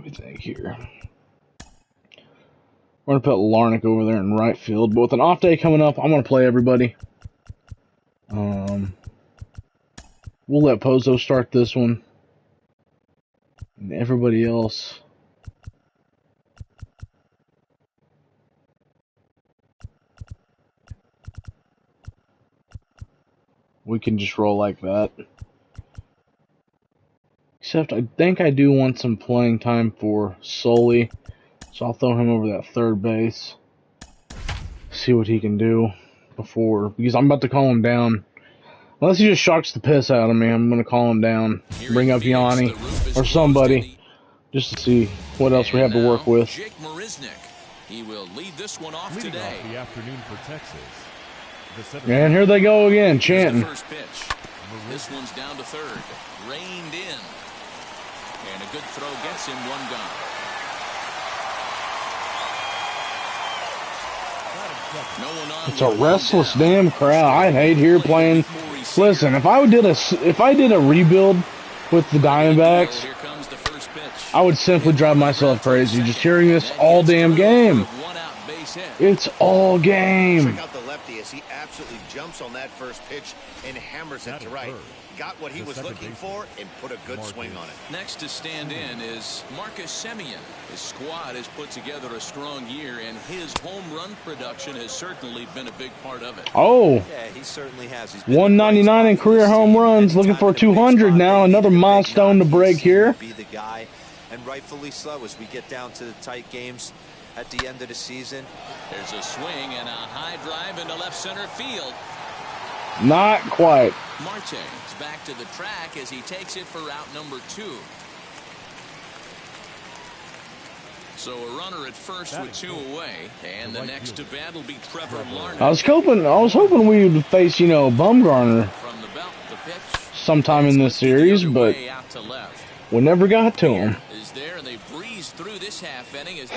me think here. We're going to put Larnick over there in right field, but with an off day coming up, I'm going to play everybody. We'll let Pozo start this one. And everybody else, we can just roll like that. Except I think I do want some playing time for Sully. So I'll throw him over that third base. See what he can do before. Because I'm about to call him down. Unless he just shocks the piss out of me, I'm going to call him down. Bring up Yanni or somebody. Just to see what else we have to work with. Jake Marisnick. He will lead this one off today. The afternoon for Texas. And here they go again, chanting. First pitch. This one's down to third. Reined in. And a good throw gets him 1 gone. No one on. It's a restless damn crowd. I hate here playing. Listen, if I did a rebuild with the Diamondbacks, Here comes the first pitch. I would simply drive myself crazy just hearing this all damn game. One out base hit. It's all game. Check out the lefty as he absolutely jumps on that first pitch and hammers it to right. Got what he was looking for and put a good swing on it. Next to stand in is Marcus Simeon. His squad has put together a strong year, and his home run production has certainly been a big part of it. Oh, Yeah, he certainly has. 199 in career home runs. Looking for 200 now. Another milestone to break here. Be the guy, and rightfully so as we get down to the tight games at the end of the season. There's a swing and a high drive into left center field. Not quite. Marte is back to the track as he takes it for route number 2. So a runner at first with 2 away, and the next to bat will be Trevor Larnick. I was hoping we would face, you know, Bumgarner From the belt, the pitch. sometime in this series, but we never got to him. Is there, and they breeze through this half inning as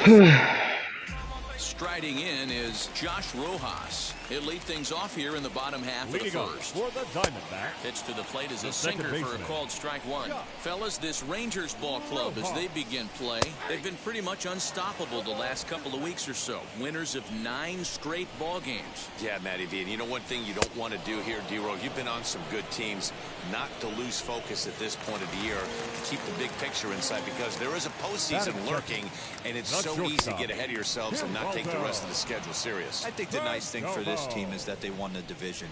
striding in is Josh Rojas. He'll lead things off here in the bottom half of the first. For the Diamondbacks. Pitch to the plate is a sinker for a called strike 1. Fellas, this Rangers ball club, as they begin play, they've been pretty much unstoppable the last couple of weeks or so. Winners of 9 straight ball games. Yeah, Matty V, and you know one thing you don't want to do here, D-Row, you've been on some good teams, not to lose focus at this point of the year, to keep the big picture inside, because there is a postseason lurking, and it's so easy to get ahead of yourselves and not take the rest of the schedule serious. I think the nice thing for this team is that they won the division.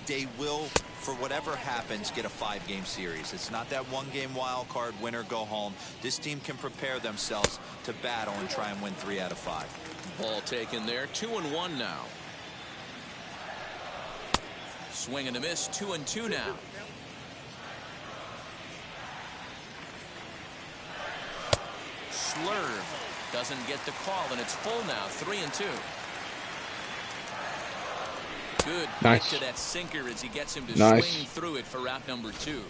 They will, for whatever happens, get a 5-game series. It's not that 1-game wild card, win or go home. This team can prepare themselves to battle and try and win 3 out of 5. Ball taken there, 2-1 now. Swing and a miss, 2-2 now. Slurve doesn't get the call, and it's full now, 3-2. Good nice to that sinker as he gets him to swing through it for route number 2.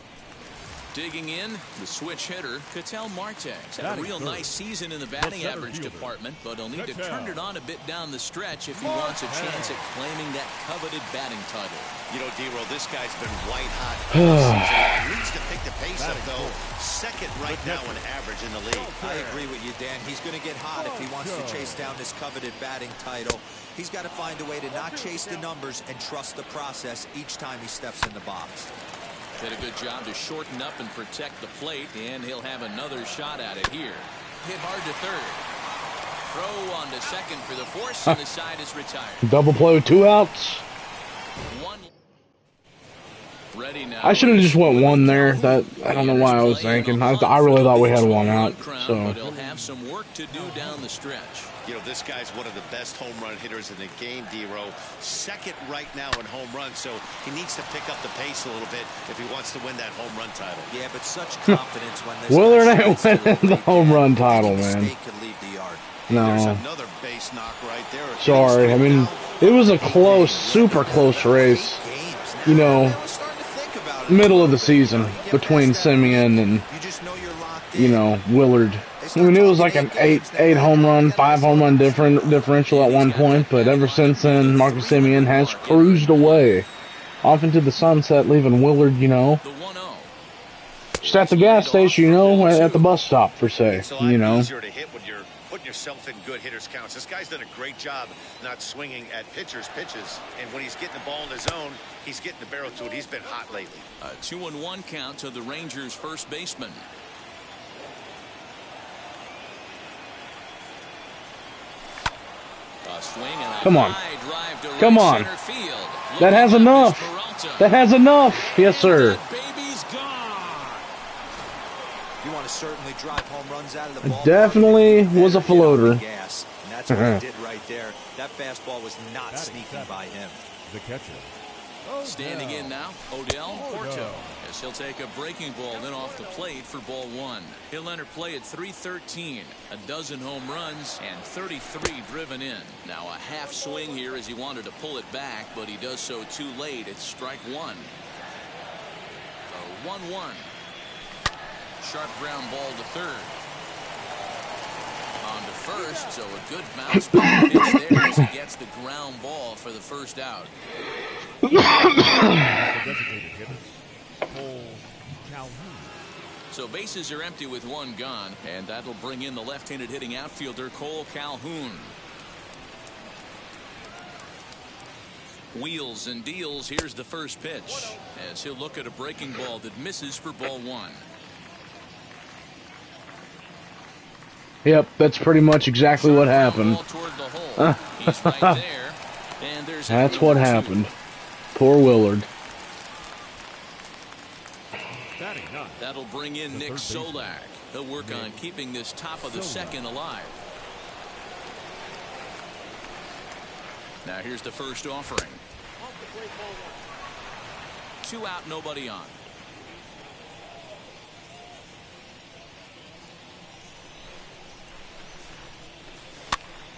Digging in, the switch hitter, Ketel Marte. He's had a real nice season in the batting average department, but he'll need to turn it on a bit down the stretch if he wants a chance at claiming that coveted batting title. You know, D-Row, this guy's been white hot all season. Needs to pick the pace up, though. Second right now in average in the league. I agree with you, Dan. He's going to get hot if he wants to chase down this coveted batting title. He's got to find a way to not chase the numbers and trust the process each time he steps in the box. Did a good job to shorten up and protect the plate, and he'll have another shot at it here. Hit hard to third. Throw on to second for the force, and the side is retired. Double play with 2 outs. One. Ready now. I should have just went 1 there. That I don't know why I was thinking. I really thought we had 1 out. So. But he'll have some work to do down the stretch. You know, this guy's one of the best home run hitters in the game, D-Row. Second right now in home runs, so he needs to pick up the pace a little bit if he wants to win that home run title. Yeah, but such confidence when this Willard ain't winning the home run title, man. No. There's another base knock right there. Sorry. I mean, it was a close, super close race. You know, middle of the season between Simeon and, you know, Willard. I mean, it was like an 8 home run, 5 home run differential at one point, but ever since then, Marcus Simeon has cruised away off into the sunset, leaving Willard, you know, just at the gas station, you know, at the bus stop, per se, you know. It's a lot easier to hit when you're putting yourself in good hitters' counts. This guy's done a great job not swinging at pitchers' pitches, and when he's getting the ball in his zone, he's getting the barrel to it. He's been hot lately. A 2-1 count to the Rangers' first baseman. Come on. Come on. That has enough. That has enough. Yes, sir. You want to certainly drive home runs out of the ball. Definitely was a floater. And that's what he did right there. That fastball was not sneaking by him. The catcher. Standing in now, Odell Porto, as he'll take a breaking ball then off the plate for ball 1. He'll enter play at .313, a dozen home runs and 33 driven in. Now a half swing here as he wanted to pull it back, but he does so too late. It's strike 1. A 1-1. Sharp ground ball to third. On to first, so a good bounce back pitch there as he gets the ground ball for the first out. So bases are empty with 1 gone, and that'll bring in the left-handed hitting outfielder Cole Calhoun. Wheels and deals. Here's the first pitch as he'll look at a breaking ball that misses for ball 1. Yep, that's pretty much exactly what happened. That's what happened. Poor Willard. That'll bring in Nick Solak. He'll work on keeping this top of the second alive. Now here's the first offering. 2 out, nobody on.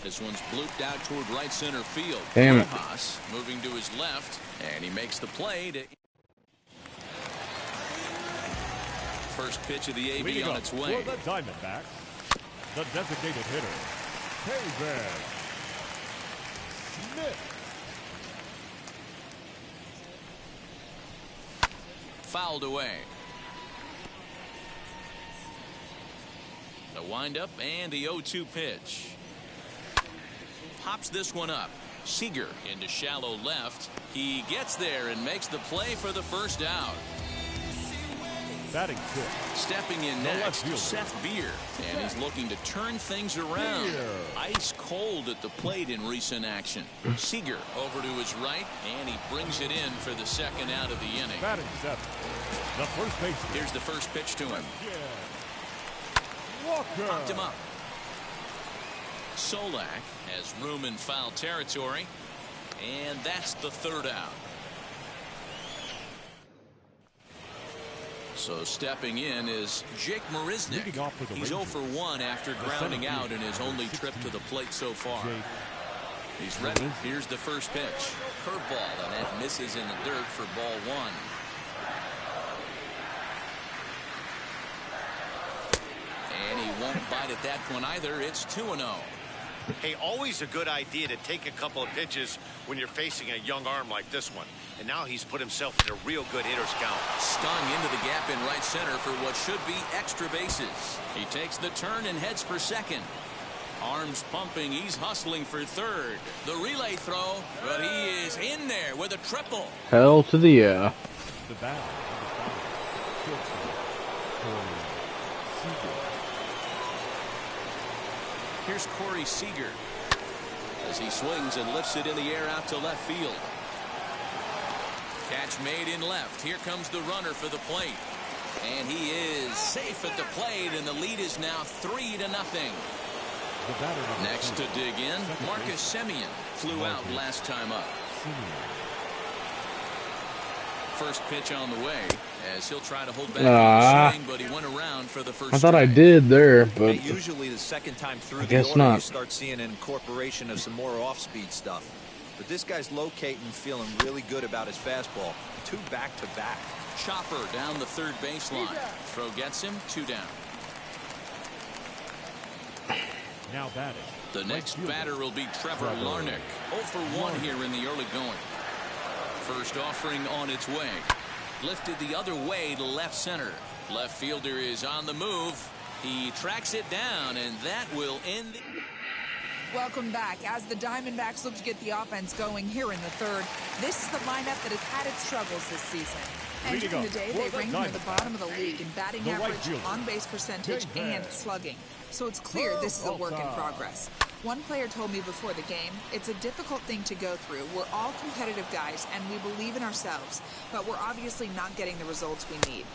This one's blooped out toward right center field. Damn it. Rojas moving to his left, and he makes the play to first pitch of the AB Leading on up its way. for the Diamondbacks, the designated hitter, David Smith. Fouled away. The windup and the 0-2 pitch. Pops this one up. Seager into shallow left. He gets there and makes the play for the first out. Batting fifth. Stepping in next, Seth Beer, and he's looking to turn things around. Ice cold at the plate in recent action. Seager over to his right, and he brings it in for the second out of the inning. Batting seventh. The first baseman. Here's the first pitch to him. Walker. Popped him up. Solak has room in foul territory, and that's the third out. So stepping in is Jake Marisnick. He's 0 for 1 after grounding out in his only trip to the plate so far. He's ready. Here's the first pitch. Curveball, and that misses in the dirt for ball 1. And he won't bite at that one either. It's 2-0. Hey, always a good idea to take a couple of pitches when you're facing a young arm like this one. And now he's put himself in a real good hitter's count. Stung into the gap in right center for what should be extra bases. He takes the turn and heads for second. Arms pumping. He's hustling for third. The relay throw, but he is in there with a triple. Hell to the yeah. The bat. Here's Corey Seager as he swings and lifts it in the air out to left field. Catch made in left. Here comes the runner for the plate. And he is safe at the plate, and the lead is now 3-0. Next to dig in, Marcus Simeon flew out last time up. First pitch on the way as he'll try to hold back on the swing, but he went around for the first I thought strike. I did there, but usually the second time through I the guess order not. you start seeing an incorporation of some more off-speed stuff. But this guy's locating, feeling really good about his fastball. 2 back-to-back. Chopper down the third baseline. Throw gets him, 2 down. Now batting. The next batter will be Trevor Larnick. 0 for 1 here in the early going. First offering on its way. Lifted the other way to left center. Left fielder is on the move. He tracks it down, and that will end. Welcome back. As the Diamondbacks look to get the offense going here in the third, this is the lineup that has had its struggles this season. Entering the day, they rank near the bottom of the league in batting average, on-base percentage, and slugging. So it's clear this is a work in progress. One player told me before the game, it's a difficult thing to go through. We're all competitive guys, and we believe in ourselves, but we're obviously not getting the results we need.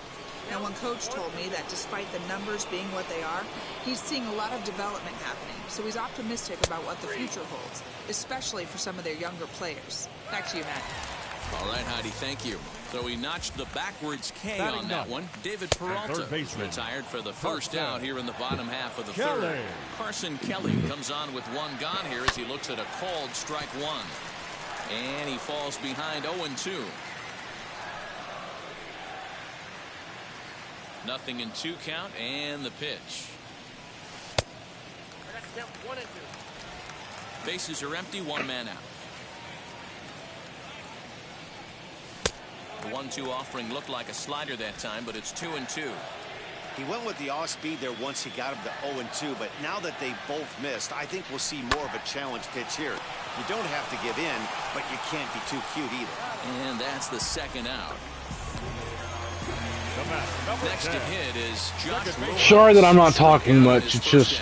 Now, one coach told me that despite the numbers being what they are, he's seeing a lot of development happening, so he's optimistic about what the future holds, especially for some of their younger players. Back to you, Matt. All right, Heidi, thank you. So he notched the backwards K on that one. David Peralta retired for the first out here in the bottom half of the third. Carson Kelly comes on with 1 gone here as he looks at a called strike 1. And he falls behind 0-2. Nothing in 2 count, and the pitch. Bases are empty, 1 man out. The 1-2 offering looked like a slider that time, but it's 2-2. He went with the off-speed there once he got him to 0-2, but now that they both missed, I think we'll see more of a challenge pitch here. You don't have to give in, but you can't be too cute either. And that's the second out. Next to hit is Josh Rojas. sorry that I'm not talking much. It's just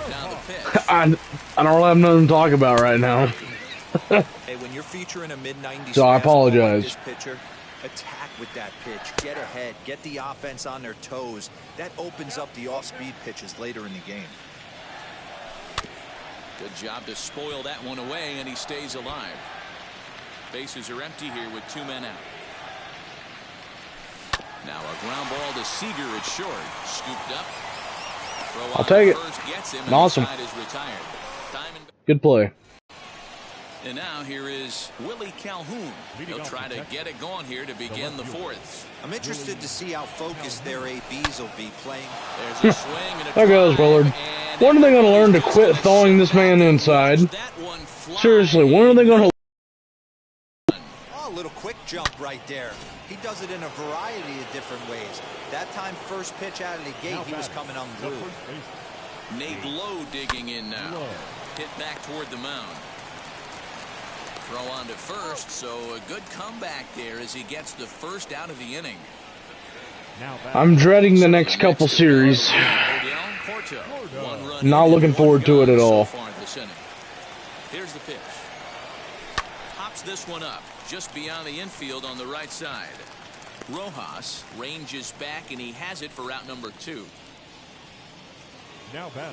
Now the pitch. I don't really have nothing to talk about right now. Hey, when you're featuring a mid-90s So I fastball apologize. like this pitcher, attack with that pitch. Get ahead. Get the offense on their toes. That opens up the off-speed pitches later in the game. Good job to spoil that one away, and he stays alive. Bases are empty here with 2 men out. Now a ground ball to Seager at short. Scooped up. I'll take it. Gets him, Awesome. is retired. Good play. And now here is Willie Calhoun. He'll try to get it going here to begin the fourth. I'm interested to see how focused their ABs will be playing. There's a swing and a There goes Willard. When are they going to learn to quit throwing this man inside? Seriously, when are they going to... Oh, a little quick jump right there. He does it in a variety of different ways. That time, first pitch out of the gate, he was coming unglued. Nate Lowe digging in now. Hit back toward the mound. Throw on to first, so a good comeback there as he gets the first out of the inning. I'm dreading the next couple series. Not looking forward to it at all. Here's the pitch. Pops this one up just beyond the infield on the right side. Rojas ranges back, and he has it for out number 2.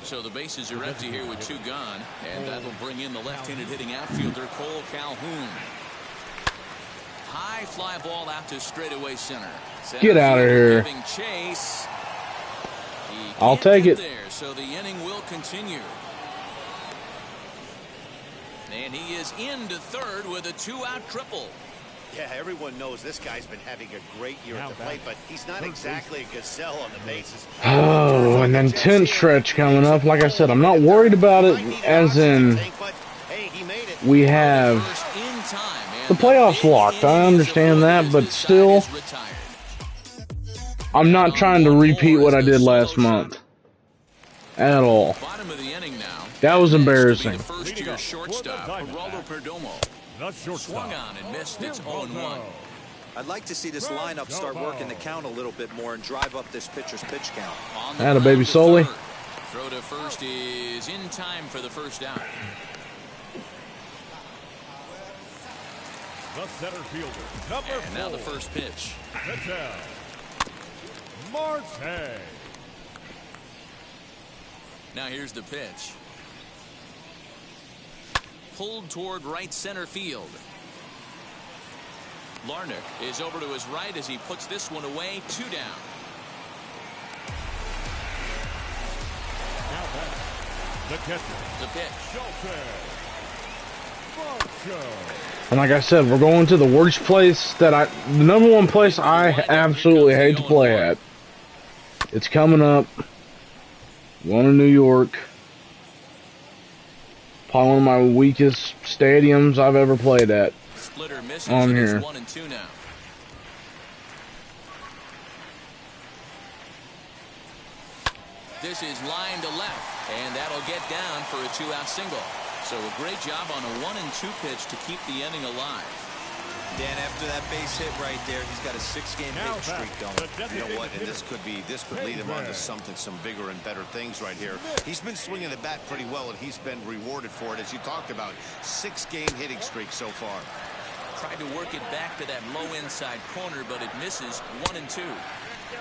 So the bases are empty here with 2 gone, and that'll bring in the left-handed hitting outfielder Cole Calhoun. High fly ball out to straightaway center. Get out of here. Chase. I'll take it. There, so the inning will continue. And he is into third with a 2-out triple. Yeah, everyone knows this guy's been having a great year at the plate, but he's not exactly a gazelle on the bases. Oh, and then 10th stretch coming up. Like I said, I'm not worried about it, as in we have the playoffs locked. I understand that, but still, I'm not trying to repeat what I did last month at all. That was embarrassing. First-year shortstop, Geraldo Perdomo. Swung on and missed. It's 0-1. I'd like to see this lineup start working the count a little bit more and drive up this pitcher's pitch count. Atta baby Soley. Throw to first is in time for the first out. The center fielder, number 4. And now the first pitch. Marte. Now here's the pitch. Pulled toward right center field. Larnick is over to his right as he puts this one away. 2 down. Now back. The catcher. The pitch. And like I said, we're going to the worst place that the number 1 place I absolutely hate to play at. It's coming up. Going to New York. Probably one of my weakest stadiums I've ever played at. Splitter misses. On here. 1-2 now. This is line to left, and that'll get down for a 2-out single. So a great job on a 1-2 pitch to keep the inning alive. Dan, after that base hit right there, he's got a 6-game hitting streak going. You know what? And this could lead him on to some bigger and better things right here. He's been swinging the bat pretty well, and he's been rewarded for it, as you talked about. 6-game hitting streak so far. Tried to work it back to that low inside corner, but it misses. 1-2.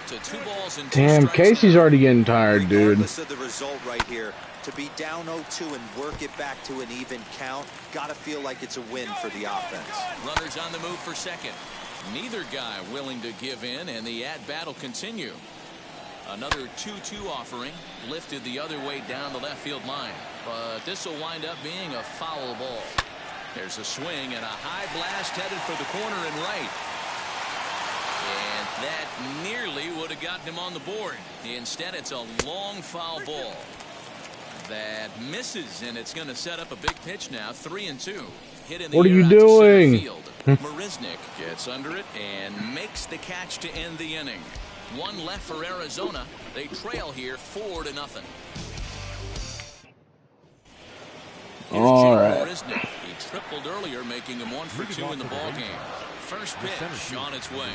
To 2 balls and 2 Damn, strikes. Casey's already getting tired, dude. Regardless of the result right here, to be down 0-2 and work it back to an even count, gotta feel like it's a win for the offense. Runners on the move for second. Neither guy willing to give in, and the at-bat will continue. Another 2-2 offering lifted the other way down the left field line, but this will wind up being a foul ball. There's a swing and a high blast headed for the corner and right. And that nearly would have gotten him on the board. Instead, it's a long foul ball that misses, and it's going to set up a big pitch now. 3-2. Hit in the What are air you out to center doing? field. Marisnick gets under it and makes the catch to end the inning. 1 left for Arizona. They trail here 4-0. All right. Marisnick. He tripled earlier, making him 1 for 2 in the ball game. First pitch on its way.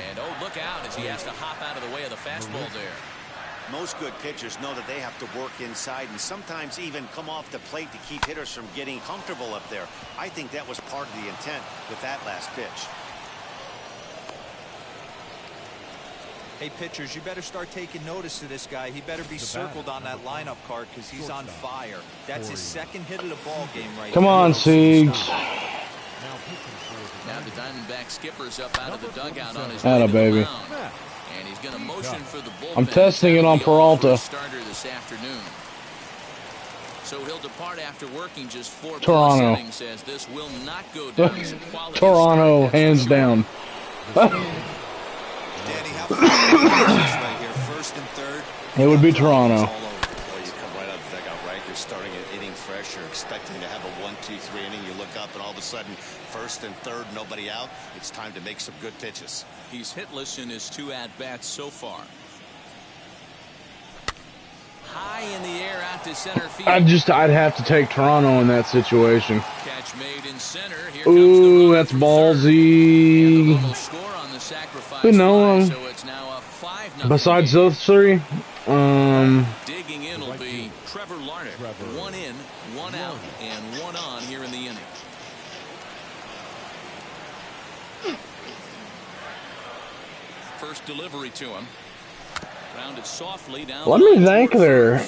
And oh, look out as he has to hop out of the way of the fastball there. Most good pitchers know that they have to work inside and sometimes even come off the plate to keep hitters from getting comfortable up there. I think that was part of the intent with that last pitch. Hey, pitchers, you better start taking notice of this guy. He better be circled on that lineup card because he's on fire. That's his 2nd hit of the ball game right Come on, Siegs. Now the Diamondback skipper's up out of the dugout on his Atta way to baby. the mound. going to motion for the bullpen. I'm testing it on Peralta. Starter this afternoon. So he'll depart after working just 4+ Toronto. innings, as this will not go down as a quality Toronto, start, hands down. Danny, how right here, first and third. It would be Toronto. Well, you come right out of the dugout, right? You're starting an inning fresh. You're expecting to have a 1-2-3 inning. You look up, and all of a sudden, first and third, nobody out. It's time to make some good pitches. He's hitless in his 2 at-bats so far. High in the air out to center field. I'd have to take Toronto in that situation. Catch made in center. Here Ooh, comes that's ballsy. score on the sacrifice But no, fly, so it's now a 5-0 besides game. those three, Digging in will be Trevor Larnick. 1 in, 1 out, and 1 on here in the inning. First delivery to him. Rounded softly down. let me think there.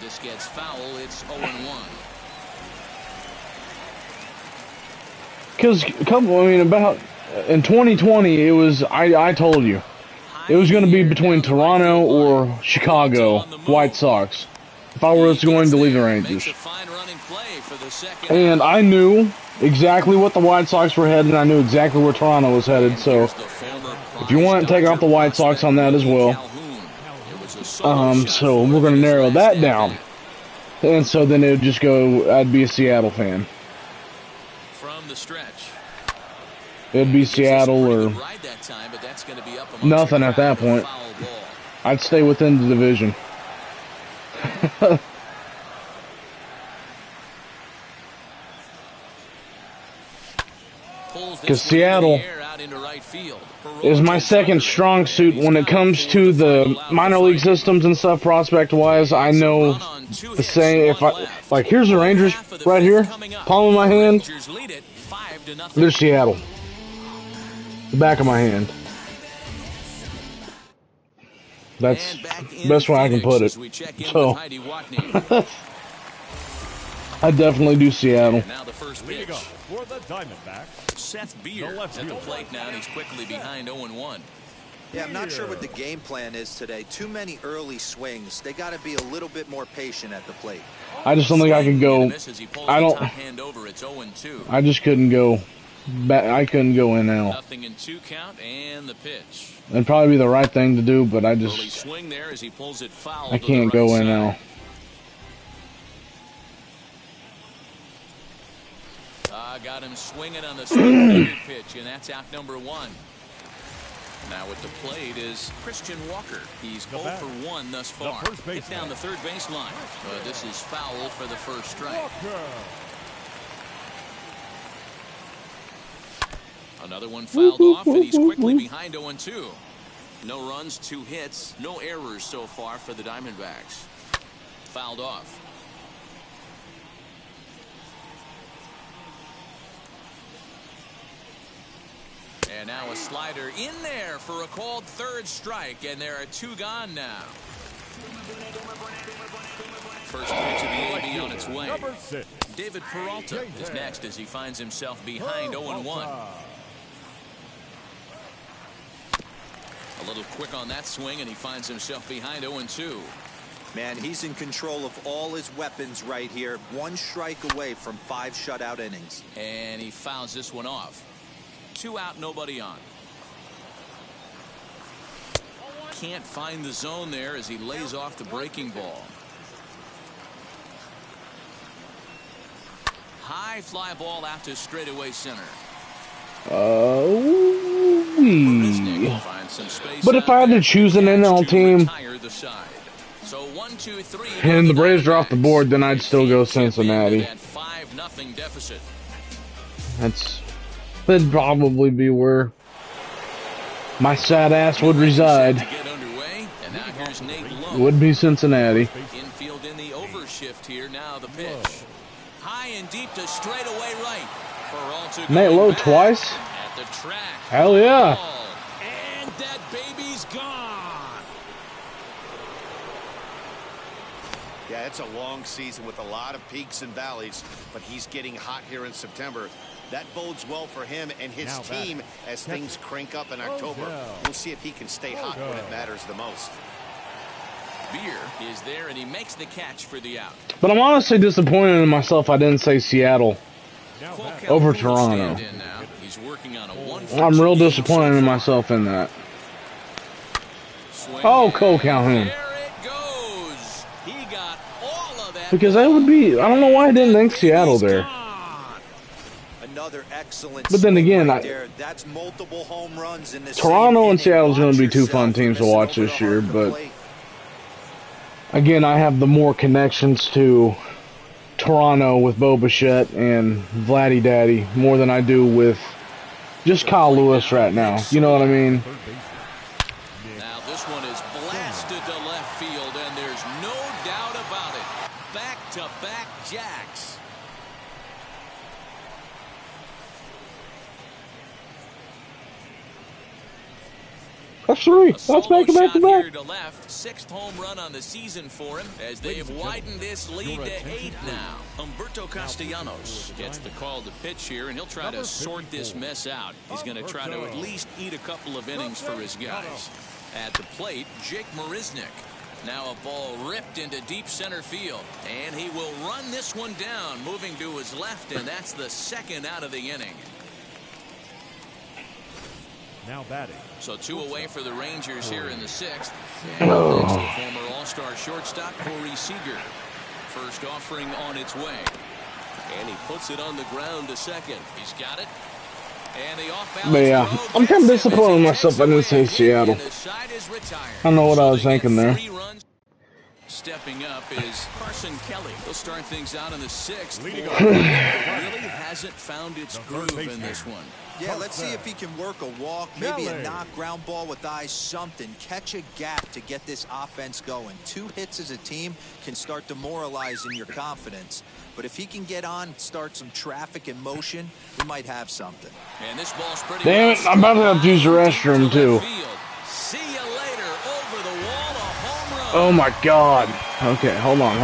This gets foul. It's 0-1. Because about in 2020, it was I told you it was going to be between Toronto or Chicago White Sox if I was going to leave the Rangers. And I knew exactly what the White Sox were headed, and I knew exactly where Toronto was headed. So if you want to take off the White Sox on that as well, so we're going to narrow that down. And so then it would just go, I'd be a Seattle fan. From the stretch. It'd be Seattle or nothing at that point. I'd stay within the division. Because Seattle is my second strong suit when it comes to the minor league systems and stuff, prospect-wise. I know the same. If I like, here's the Rangers right here, palm of my hand. There's Seattle, the back of my hand. That's the best way I can put it. So I definitely do Seattle. Now the first pitch for the Diamondbacks. Seth Beer at the plate now, and he's quickly behind 0-1. Yeah, I'm not sure what the game plan is today. Too many early swings. They got to be a little bit more patient at the plate. I just don't think I could go. I don't. I just couldn't go. I couldn't go in now. Nothing in 2 count, and the pitch. It'd probably be the right thing to do, but I just. Swing there as he pulls it foul. I can't go in now. Got him swinging on the swing pitch, and that's out number 1. Now at the plate is Christian Walker. He's 0 for 1 thus far. Hit down the third baseline. This is foul for the first strike. Another one fouled off, and he's quickly behind 0-2. No runs, 2 hits, no errors so far for the Diamondbacks. Fouled off. And now a slider in there for a called third strike, and there are 2 gone now. First pitch of the AB on its way. David Peralta is next as he finds himself behind 0-1. A little quick on that swing, and he finds himself behind 0-2. Man, he's in control of all his weapons right here. 1 strike away from 5 shutout innings. And he fouls this one off. 2 out, nobody on. Can't find the zone there as he lays off the breaking ball. High fly ball out to straightaway center. But if I had to choose an NL team, so 1, 2, 3, and the Braves are off the board, then I'd still go Cincinnati. That'd probably be where my sad ass would reside. Would be Cincinnati. Infield in the overshift here. Now the pitch. High and deep to straightaway right. Nate Lowe twice? At the track. Hell yeah. And that baby's gone. Yeah, it's a long season with a lot of peaks and valleys, but he's getting hot here in September. That bodes well for him and his team as things crank up in October. We'll see if he can stay hot when it matters the most. Beer is there, and he makes the catch for the out. But I'm honestly disappointed in myself I didn't say Seattle over Toronto. He's working on a I'm real disappointed in myself in that. Oh, Cole Calhoun. There it goes. He got all of that. Because that would be, I don't know why I didn't think Seattle there. Another excellent. But then again, that's multiple home runs in this. Toronto and Seattle's going to be two fun teams to watch this year, but again, I have the more connections to Toronto with Bo Bichette and Vladdy Daddy more than I do with just Kyle Lewis right now. You know what I mean? Now this one is blasted to left field, and there's no doubt about it. Back-to-back jacks. That's three. That's back to back to back. To left, 6th home run on the season for him as they have widened this lead to 8 now. Humberto Castellanos gets the call to pitch here, and he'll try to sort this mess out. He's going to try to at least eat a couple of innings for his guys. At the plate, Jake Marisnick. Now a ball ripped into deep center field, and he will run this one down, moving to his left, and that's the 2nd out of the inning. Now batting. So 2 away for the Rangers here in the 6th. And next, the former All-Star shortstop, Corey Seager. First offering on its way. And he puts it on the ground to second. He's got it. And the off-balance But yeah, I'm kind of disappointed in myself I didn't say Seattle. I don't know what I was thinking there. Stepping up is Carson Kelly. He'll start things out in the 6th. Really hasn't found its groove in this one. Yeah, let's see if he can work a walk, maybe a knock, ground ball with eyes, something. Catch a gap to get this offense going. 2 hits as a team can start demoralizing your confidence. But if he can get on, start some traffic in motion, we might have something. And this ball's pretty. Damn it, I'm about to have to use the restroom too. See you later, over the wall, a home run. Oh my God. Okay, hold on.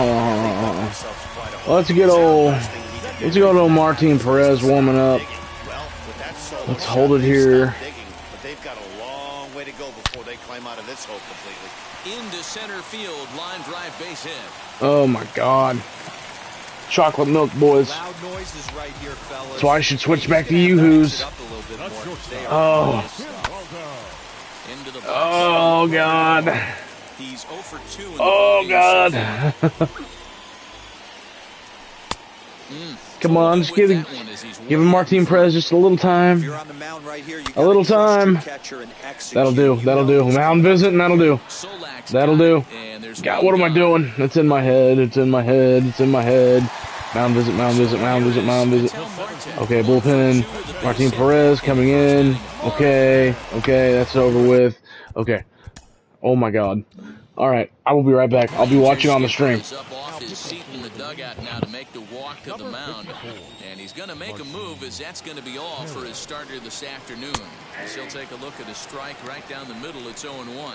Let's get old Martin Perez warming up. Let's hold it here. But they've got a long way to go before they climb out of this hole completely. Into center field, line drive base hit. Oh my God. Chocolate milk, boys. Loud noises right here, fellas. That's why I should switch back to Yoo-Hoos. Oh. Oh God. He's 0 for 2. Oh God. Come on, just give him Martin Perez just a little time. A little time. That'll do. Mound visit, and that'll do. God, what am I doing? It's in my head. Mound visit. Okay, bullpen. Martin Perez coming in. Okay, that's over with. Okay. Oh my God. All right, I will be right back. I'll be watching on the stream. His seat in the dugout now to make the walk to the mound, and he's going to make a move, as that's going to be all for his starter this afternoon. As he'll take a look at a strike right down the middle. It's 0-1.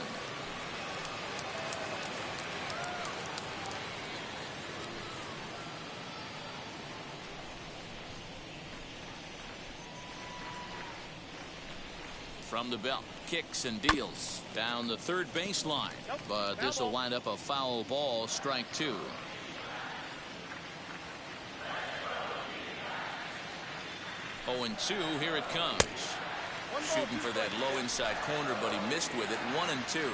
From the belt, kicks and deals down the third baseline, but this will wind up a foul ball, strike 2. 0-2, here it comes. Shooting for that low inside corner, but he missed with it. 1-2.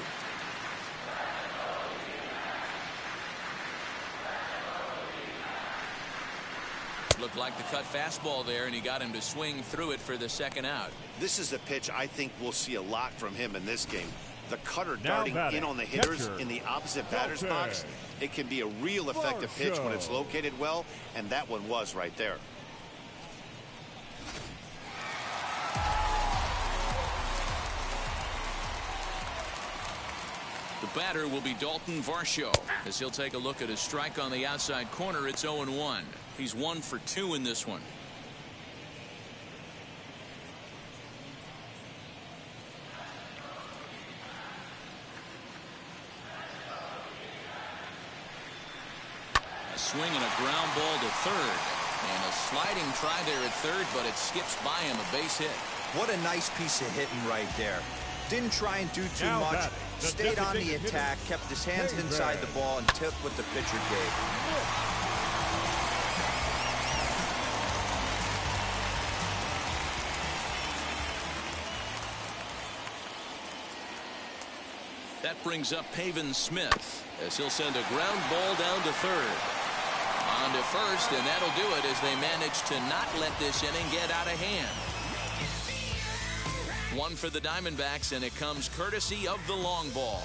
Looked like the cut fastball there, and he got him to swing through it for the 2nd out. This is a pitch I think we'll see a lot from him in this game. The cutter darting in on the hitters in the opposite batter's box. It can be a real effective pitch when it's located well, and that one was right there. The batter will be Dalton Varsho, as he'll take a look at a strike on the outside corner. It's 0-1. He's 1 for 2 in this one. swing and a ground ball to third. And a sliding try there at third, but it skips by him, a base hit. What a nice piece of hitting right there. Didn't try and do too much. Stayed on the attack, kept his hands inside the ball, and took what the pitcher gave. That brings up Pavin Smith as he'll send a ground ball down to third. On to first, and that'll do it as they manage to not let this inning get out of hand. One for the Diamondbacks, and it comes courtesy of the long ball.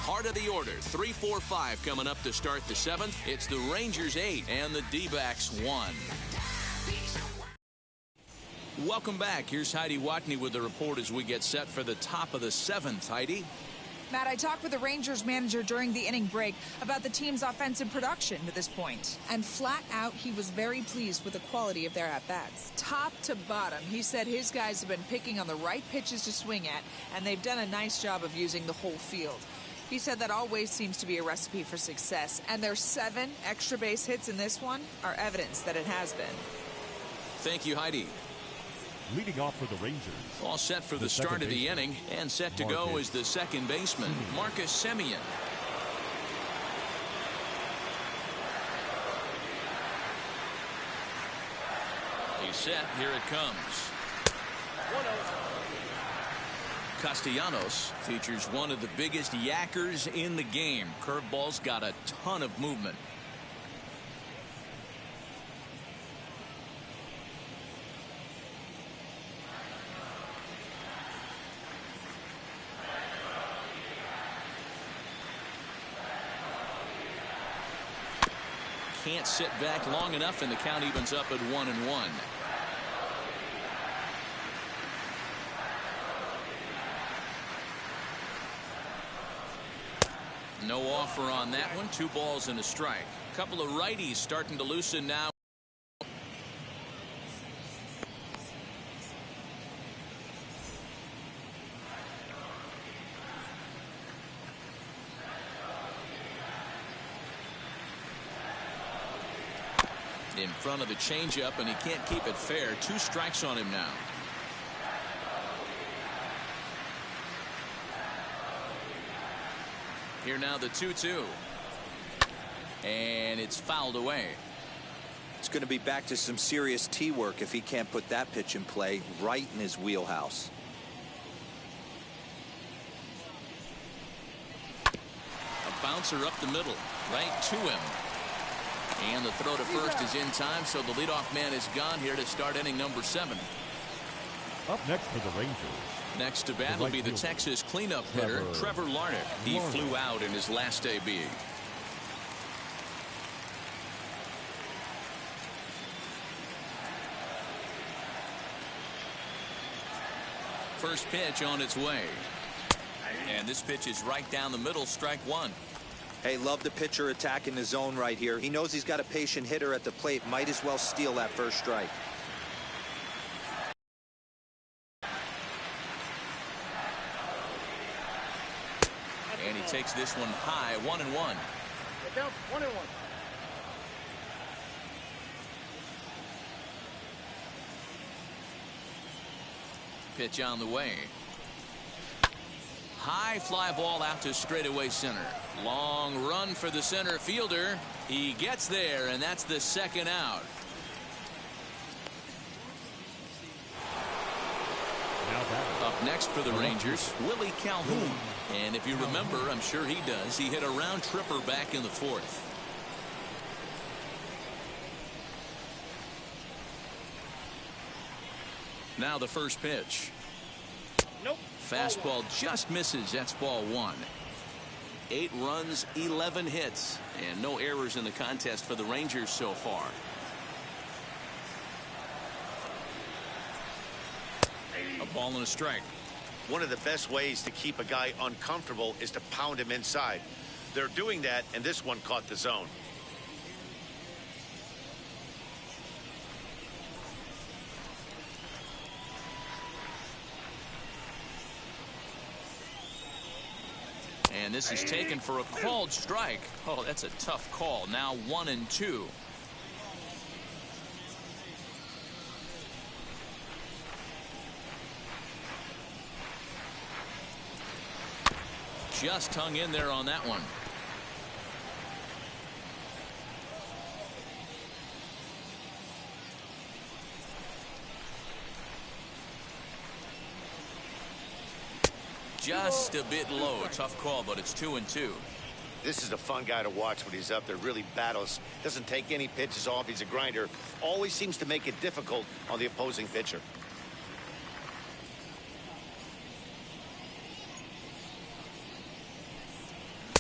Heart of the order, 3-4-5 coming up to start the seventh. It's the Rangers 8 and the D-backs 1. Welcome back. Here's Heidi Watney with the report as we get set for the top of the seventh. Heidi? Matt, I talked with the Rangers manager during the inning break about the team's offensive production to this point. And flat out, he was very pleased with the quality of their at-bats. Top to bottom, he said his guys have been picking on the right pitches to swing at, and they've done a nice job of using the whole field. He said that always seems to be a recipe for success, and their 7 extra base hits in this one are evidence that it has been. Thank you, Heidi. Leading off for the Rangers. All set for the start of the inning, and set to go is the second baseman, Marcus Simeon. He's set. Here it comes. Castellanos features one of the biggest yackers in the game. Curveball's got a ton of movement. Can't sit back long enough, and the count evens up at 1-1. No offer on that one. 2 balls and a strike. A couple of righties starting to loosen now. In front of the changeup, and he can't keep it fair. 2 strikes on him now. Here now the 2-2. And it's fouled away. It's going to be back to some serious tee work if he can't put that pitch in play right in his wheelhouse. A bouncer up the middle, right to him. And the throw to first is in time, so the leadoff man is gone here to start inning number 7. Up next for the Rangers. Next to bat will be the Texas cleanup hitter, Trevor Larnick. He flew out in his last AB. First pitch on its way. And this pitch is right down the middle, strike 1. Hey, love the pitcher attacking the zone right here. He knows he's got a patient hitter at the plate. Might as well steal that first strike. And he takes this one high, 1-1. 1-1. Pitch on the way. High fly ball out to straightaway center. Long run for the center fielder. He gets there, and that's the second out. Up next for the Rangers, Willie Calhoun. And if you remember, I'm sure he does, he hit a round tripper back in the 4th. Now the first pitch. Nope. Fastball just misses. That's ball 1. 8 runs, 11 hits, and no errors in the contest for the Rangers so far. A ball and a strike. One of the best ways to keep a guy uncomfortable is to pound him inside. They're doing that, and this one caught the zone. And this is taken for a called strike. Oh, that's a tough call. Now 1-2. Just hung in there on that one. Just a bit low. Tough call, but it's 2-2. This is a fun guy to watch when he's up there. Really battles. Doesn't take any pitches off. He's a grinder. Always seems to make it difficult on the opposing pitcher.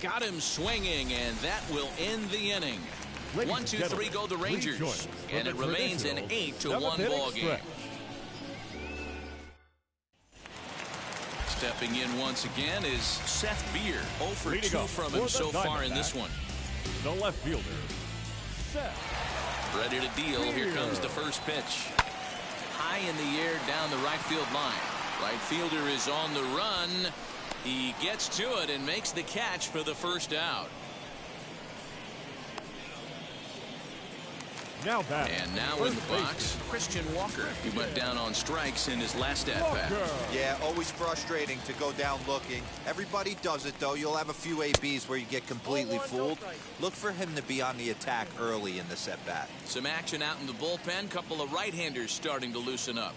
Got him swinging, and that will end the inning. 1-2-3 go the Rangers, and it remains an 8-1 ball game. Stepping in once again is Seth Beer. 0 for 2 from him so far in this one. The left fielder, Seth. Ready to deal. Here comes the first pitch. High in the air down the right field line. Right fielder is on the run. He gets to it and makes the catch for the first out. Now back. And now in the box, Christian Walker. He went down on strikes in his last at-bat. Yeah, always frustrating to go down looking. Everybody does it, though. You'll have a few ABs where you get completely fooled. Look for him to be on the attack early in this at-bat. Some action out in the bullpen. Couple of right-handers starting to loosen up.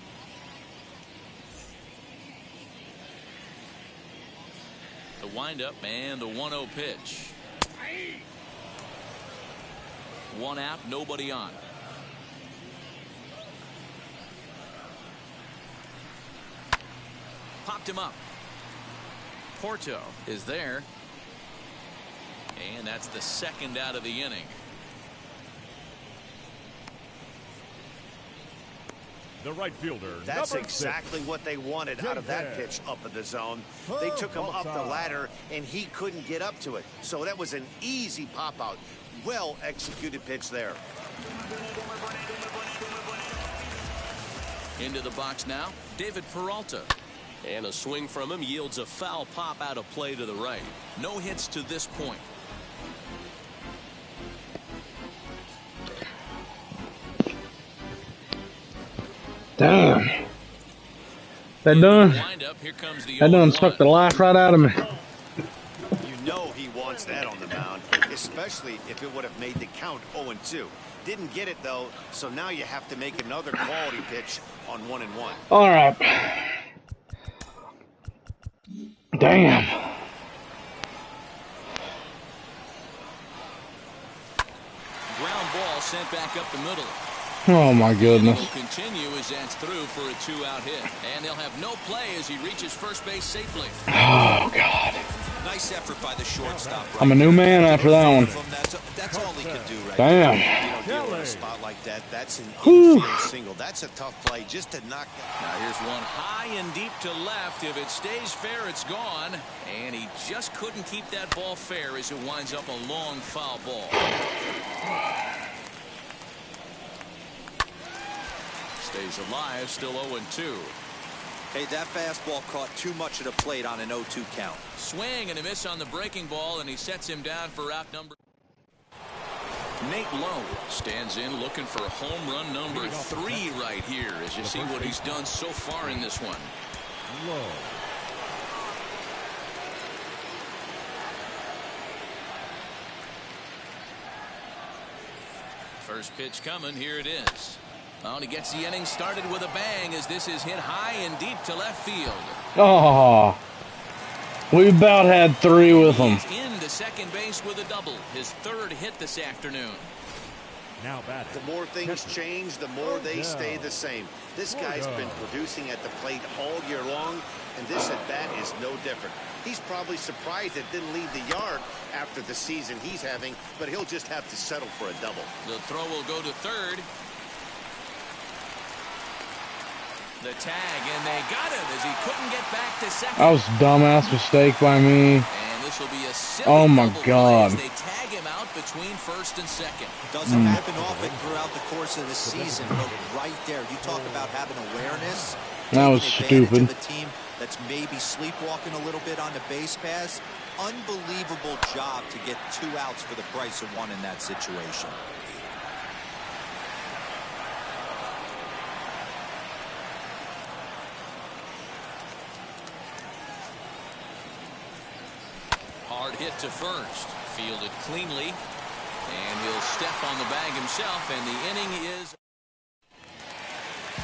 The windup and the 1-0 pitch. One out, nobody on. Popped him up. Porto is there. And that's the second out of the inning. The right fielder. That's exactly what they wanted out of that pitch up in the zone. They took him up the ladder, and he couldn't get up to it. So that was an easy pop-out. Well executed pitch there. Into the box now, David Peralta. And a swing from him yields a foul pop out of play to the right. No hits to this point. Damn. That done. That done sucked the life right out of me. You know he wants that on the mound, especially if it would have made the count 0-2. Didn't get it, though, so now you have to make another quality pitch on 1-1. All right. Damn. Ground ball sent back up the middle. Oh my goodness. Will continue as that's through for a 2-out hit, and they'll have no play as he reaches first base safely. Oh God. Nice effort by the shortstop. Right? I'm a new man after that one. That's all he can do right Damn. You don't deal in a spot like that. That's an infield single. That's a tough play just to knock that. Now here's one high and deep to left. If it stays fair, it's gone. And he just couldn't keep that ball fair as it winds up a long foul ball. Stays alive, still 0-2. Hey, that fastball caught too much of the plate on an 0-2 count. Swing and a miss on the breaking ball, and he sets him down for out number. Nate Lowe stands in looking for home run number 3 right here as you see what he's done so far in this one. Lowe. First pitch coming, here it is. Oh, and he gets the inning started with a bang as this is hit high and deep to left field. Oh, we about had 3 with him. He's into second base with a double, his 3rd hit this afternoon. Now batting. The more things change, the more they stay the same. This guy's been producing at the plate all year long, and this at bat is no different. He's probably surprised it didn't leave the yard after the season he's having, but he'll just have to settle for a double. The throw will go to third. The tag, and they got him as he couldn't get back to second. That was a dumbass mistake by me. And this will be a silly oh my double God. play as they tag him out between first and second. Doesn't happen often throughout the course of the season, but right there, you talk about having awareness. That was stupid. Of a team that's maybe sleepwalking a little bit on the base pass. unbelievable job to get 2 outs for the price of 1 in that situation. Hard hit to first. Fielded cleanly. And he'll step on the bag himself, and the inning is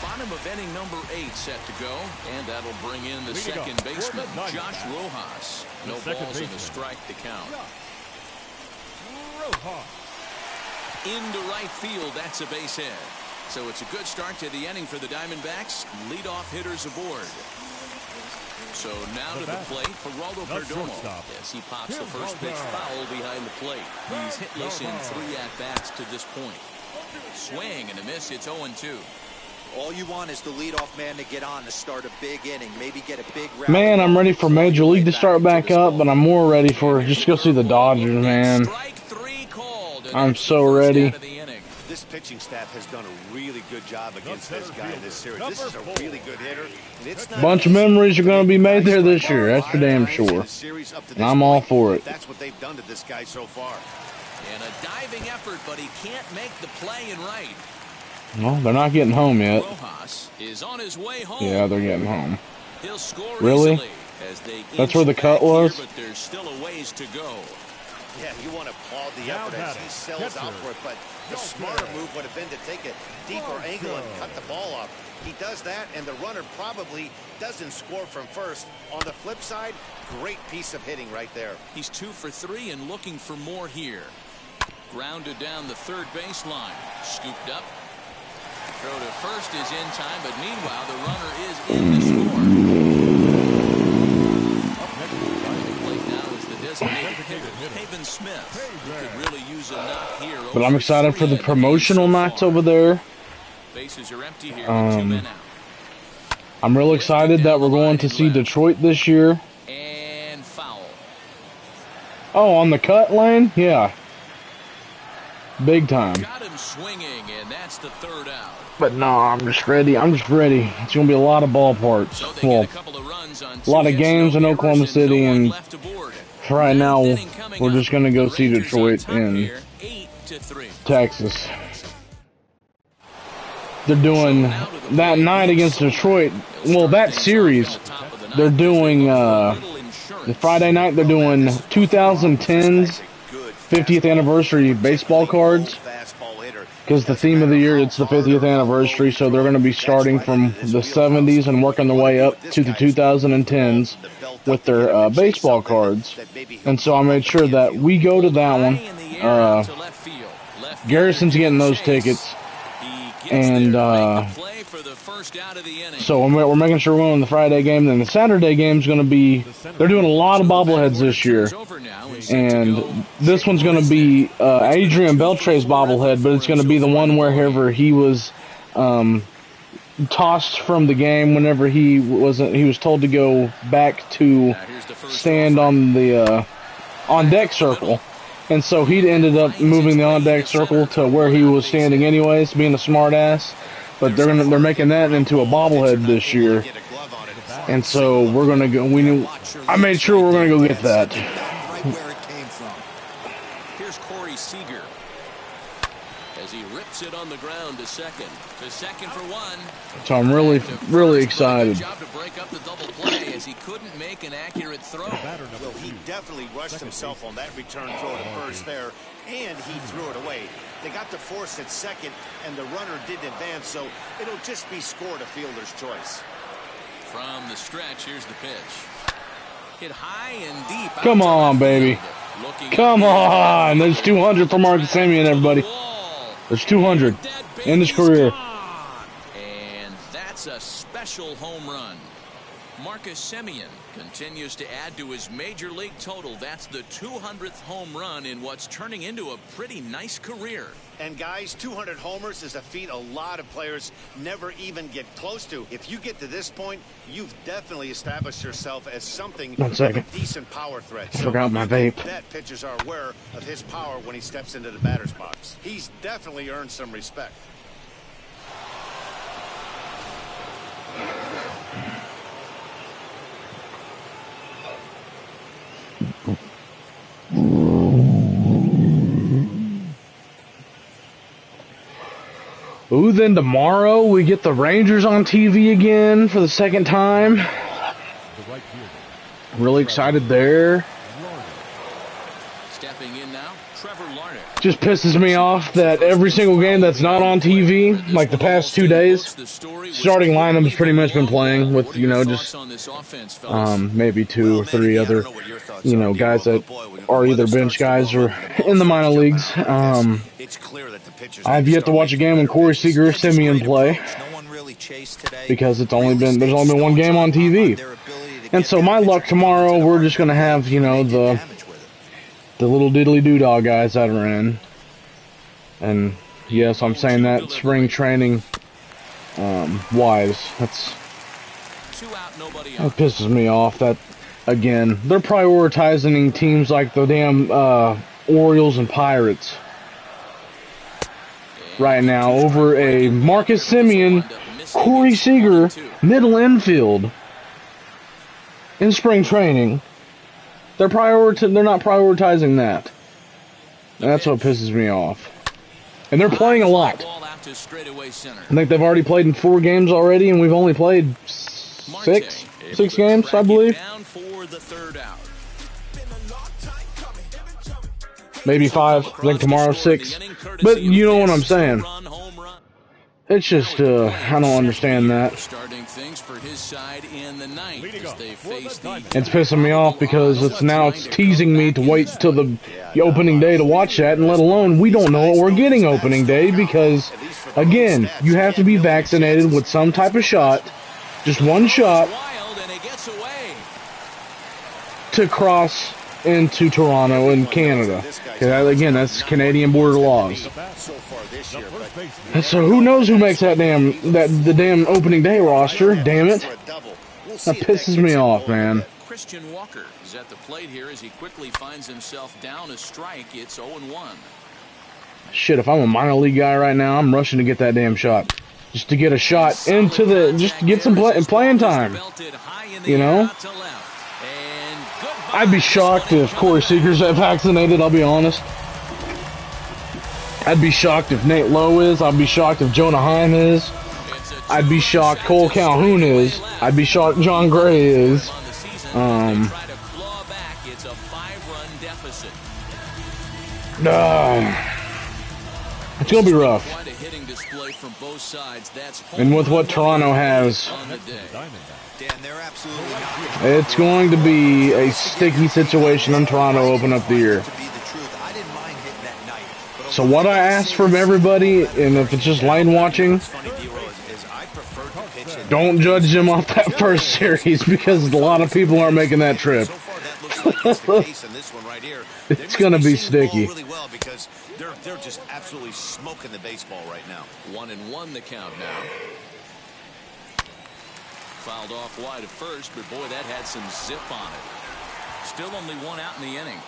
bottom of inning number 8 set to go, and that'll bring in the second baseman, Josh Rojas. No balls and a strike to count. Into right field, that's a base hit. So it's a good start to the inning for the Diamondbacks. Leadoff hitters aboard. So now to the plate, Geraldo Perdomo. As he pops the first pitch foul behind the plate. He's hitless in 3 at-bats to this point. Swing and a miss, it's 0-2. All you want is the leadoff man to get on to start a big inning, maybe get a big round. Man, I'm ready for Major League to start back up, but I'm more ready for just go see the Dodgers, man. I'm so ready. This pitching staff has done a really good job against this guy in this series. This is a really good hitter. And it's not bunch of memories are going to be made there this year. That's for damn sure. And I'm all for it. That's what they've done to this guy so far. And a diving effort, but he can't make the play in right. Well, they're not getting home yet. Rojas is on his way home. Yeah, they're getting home. He'll score really? As they that's where the cut was? Here, but there's still a ways to go. Yeah, you want to applaud the effort as he sells out for it, but the smarter move would have been to take a deeper angle and cut the ball off. He does that, and the runner probably doesn't score from first. On the flip side, great piece of hitting right there. He's 2 for 3 and looking for more here. Grounded down the third baseline. Scooped up. Throw to first is in time, but meanwhile the runner is in to score. Plate now is the designated hitter, Haven Smith. He could really use a knock here. But I'm excited for the promotional nights over there. Bases are empty here with 2 men out. I'm real excited that we're going to see Detroit this year. And foul. Oh, on the cut lane? Yeah. Big time. Got him swinging, and that's the 3rd out. But no, I'm just ready. It's going to be a lot of ballparks. So well, a lot of games in Oklahoma City, and for right now, we're just going to go see Detroit in Texas. They're doing that night against Detroit. Well, that series, they're doing the Friday night. They're doing 2010's 50th anniversary baseball cards. Because the theme of the year, it's the 50th anniversary, so they're going to be starting from the 70s and working their way up to the 2010s with their baseball cards. And so I made sure that we go to that one. Garrison's getting those tickets. And so we're making sure we're going on the Friday game. Then the Saturday game is going to be, they're doing a lot of bobbleheads this year. And this one's going to be Adrian Beltre's bobblehead, but it's going to be the one wherever he was tossed from the game whenever he was told to go back to stand on the on deck circle. And so he ended up moving the on deck circle to where he was standing anyways, being a smart ass. But they're making that into a bobblehead this year. And so we're gonna go. I made sure we're gonna go get that. Where it came from. Here's Corey Seager as he rips it on the ground to second. To second for 1. So I'm really excited. Job to break up the double play as he couldn't make an accurate throw. Well, he definitely rushed himself on that return throw to first there, and he threw it away. They got to force at second, and the runner didn't advance, so it'll just be scored a fielder's choice. From the stretch, here's the pitch. Hit high and deep. Come on, baby. Come on. There's 200 for Marcus Simeon, everybody. There's 200 in his career. And that's a special home run. Marcus Simeon continues to add to his major league total. That's the 200th home run in what's turning into a pretty nice career. And guys, 200 homers is a feat a lot of players never even get close to. If you get to this point, you've definitely established yourself as something of a decent power threat. I forgot my vape. That pitchers are aware of his power when he steps into the batter's box. He's definitely earned some respect. Cool. Ooh, then tomorrow we get the Rangers on TV again for the second time. Really excited there. Stepping in now, Trevor Larnick. Just pisses me off that every single game that's not on TV, like the past 2 days, starting lineup's pretty much been playing with, you know, just maybe 2 or 3 other, you know, guys that are either bench guys or in the minor leagues. I've yet to watch a game when Corey Seager or Simeon play because there's only been one game on TV. And so my luck tomorrow, we're just gonna have, you know, the little diddly doo-dah guys that are in. And yes, I'm saying that spring training wise. That pisses me off that, again, they're prioritizing teams like the damn Orioles and Pirates right now over a Marcus Simeon, Corey Seager middle infield in spring training. They're not prioritizing that. And that's what pisses me off. And they're playing a lot. I think they've already played in 4 games already, and we've only played 6 games, I believe. Maybe 5. I think tomorrow's 6. But you know what I'm saying. It's just, I don't understand that. It's pissing me off because it's teasing me to wait till the opening day to watch that, and let alone we don't know what we're getting opening day because, again, you have to be vaccinated with some type of shot, just one shot, to cross into Toronto and Canada. Again, that's Canadian border laws. And so who knows who makes the damn opening day roster? Damn it! That pisses me off, man. Christian Walker is at the plate here as he quickly finds himself down a strike. It's 0-1. Shit, if I'm a minor league guy right now, I'm rushing to get that damn shot, just to get a shot into just to get some playing time. You know. I'd be shocked if Corey Seager's vaccinated, I'll be honest. I'd be shocked if Nate Lowe is. I'd be shocked if Jonah Heim is. I'd be shocked Willie Calhoun is. I'd be shocked John Gray is. It's going to be rough. And with what Toronto has, it's going to be a sticky situation in Toronto open up the year. So what I ask from everybody, and if it's just line watching, don't judge them off that first series because a lot of people aren't making that trip. It's going to be sticky. They're just absolutely smoking the baseball right now. 1-1 the count now. Fouled off wide at first, but boy, that had some zip on it. Still only 1 out in the inning.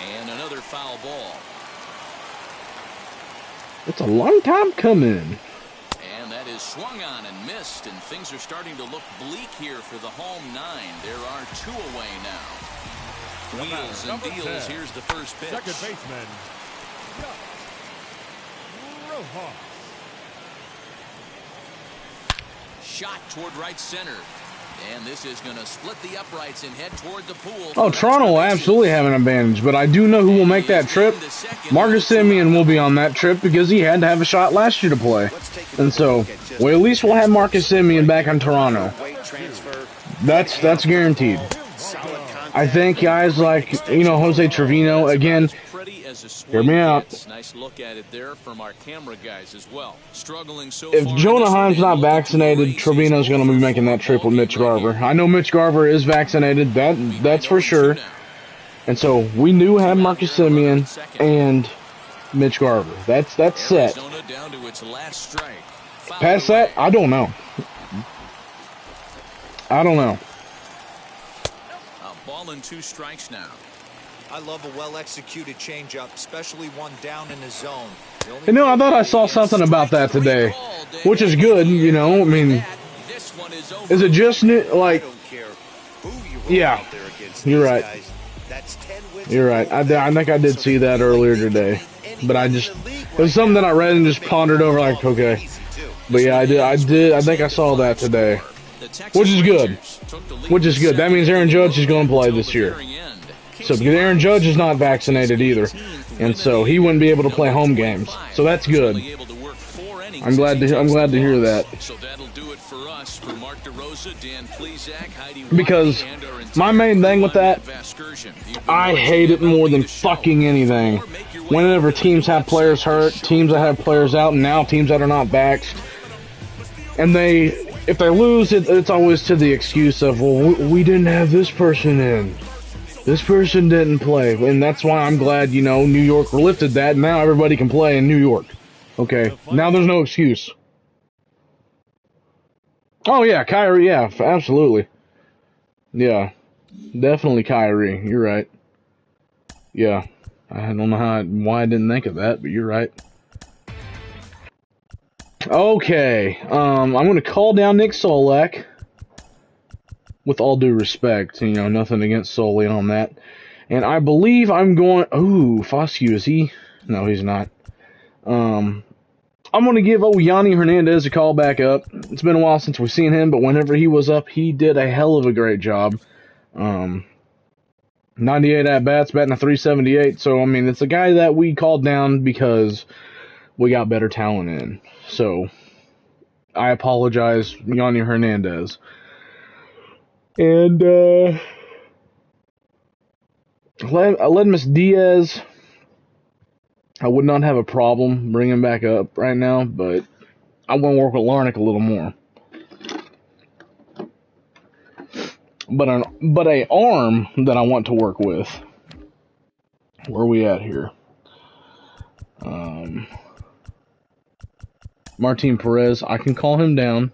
And another foul ball. It's a long time coming. And that is swung on and missed, and things are starting to look bleak here for the home 9. There are 2 away now. Wheels and deals. Here's the first pitch. Second baseman. Shot toward right center. And this is going to split the uprights and head toward the pool. Oh, Toronto will absolutely have an advantage, but I do know who will make that trip. Marcus Simeon will be on that trip because he had to have a shot last year to play. And so, well, at least we'll have Marcus Simeon back in Toronto. That's guaranteed. I think guys like, you know, Jose Trevino, again, hear me out. Nice look at it there from our camera guys as well. Struggling so if Jonah Heim's not vaccinated, Trevino's going to be making that trip with Mitch Garver. I know Mitch Garver is vaccinated, that's for sure. And so we knew have Marcus Simeon and Mitch Garver. That's set. Past that, I don't know. Ball and 2 strikes now. I love a well-executed changeup, especially one down in the zone. You know, I thought I saw something about that today, which is good, you know. I mean, is it just like, yeah, you're right. You're right. I think I did see that earlier today, but I just, It was something that I read and just pondered over, like, okay. But yeah, I did. I think I saw that today, which is good. Which is good. That means Aaron Judge is going to play this year. So because Aaron Judge is not vaccinated either, and so he wouldn't be able to play home games. So that's good. I'm glad to hear that. Because my main thing with that, I hate it more than fucking anything. Whenever teams have players hurt, teams that have players out, and now teams that are not vaxxed, and if they lose, it's always to the excuse of, well, we didn't have this person in. This person didn't play. And that's why I'm glad, you know, New York lifted that, and now everybody can play in New York. Okay, now there's no excuse. Oh, yeah, Kyrie, yeah, absolutely. Yeah, definitely Kyrie, you're right. Yeah, I don't know why I didn't think of that, but you're right. Okay, I'm going to call down Nick Solak. With all due respect, you know, nothing against Sully on that. And I believe I'm going... Ooh, Foscue, is he? No, he's not. I'm going to give Yanni Hernandez a call back up. It's been a while since we've seen him, but whenever he was up, he did a hell of a great job. 98 at-bats, batting a .378. So, I mean, it's a guy that we called down because we got better talent in. So, I apologize, Yanni Hernandez. And, Aledmus Diaz, I would not have a problem bringing back up right now, but I want to work with Larnick a little more. But a arm that I want to work with. Where are we at here? Martin Perez, I can call him down.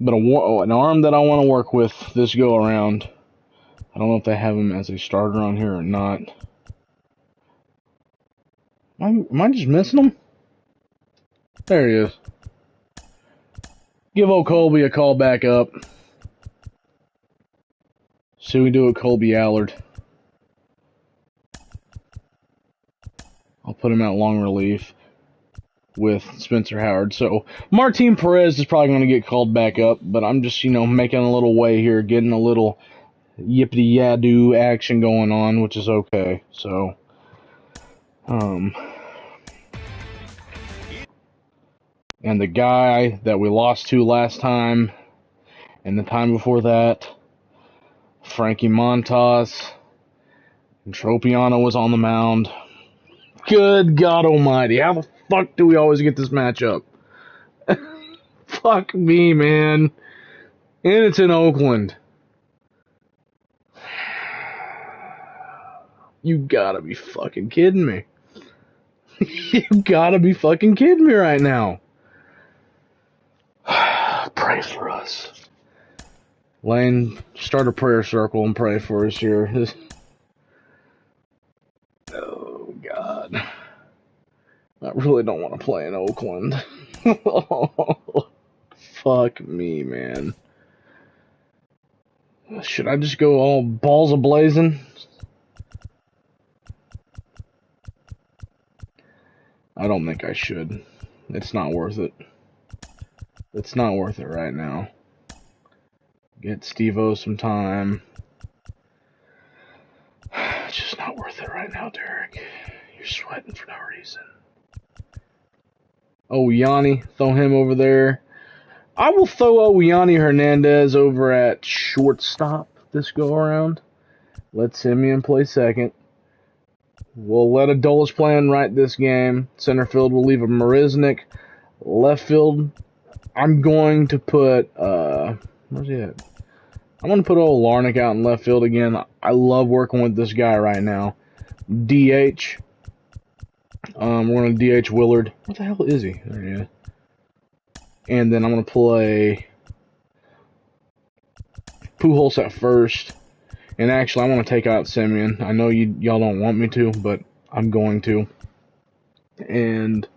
But an arm that I want to work with this go around. I don't know if they have him as a starter on here or not. Am I just missing him? There he is. Give old Colby a call back up. See what we do with Colby Allard. I'll put him out long relief with Spencer Howard. So, Martin Perez is probably going to get called back up, but I'm just, you know, making a little way here, getting a little yippity-yadoo action going on, which is okay. So, and the guy that we lost to last time, and the time before that, Frankie Montas, and Tropiano was on the mound. Good God Almighty, how the fuck do we always get this matchup? Fuck me, man. And it's in Oakland. You gotta be fucking kidding me. You gotta be fucking kidding me right now. Pray for us. Lane, start a prayer circle and pray for us here. Oh, God. I really don't want to play in Oakland. Fuck me, man. Should I just go all balls a-blazing? I don't think I should. It's not worth it. It's not worth it right now. Get Steve-O some time. It's just not worth it right now, Derek. You're sweating for no reason. Oh, Yanni, throw him over there. I will throw Yanni Hernandez over at shortstop this go around. Let Simeon play second. We'll let Adolis play in right this game. Center field, we'll leave a Marisnik. Left field, I'm going to put, where's he at? I'm going to put old Larnick out in left field again. I love working with this guy right now. DH. We're going to DH Willard. What the hell is he? There he is. And then I'm going to play Pujols at first. And actually, I want to take out Simeon. I know y'all don't want me to, but I'm going to. And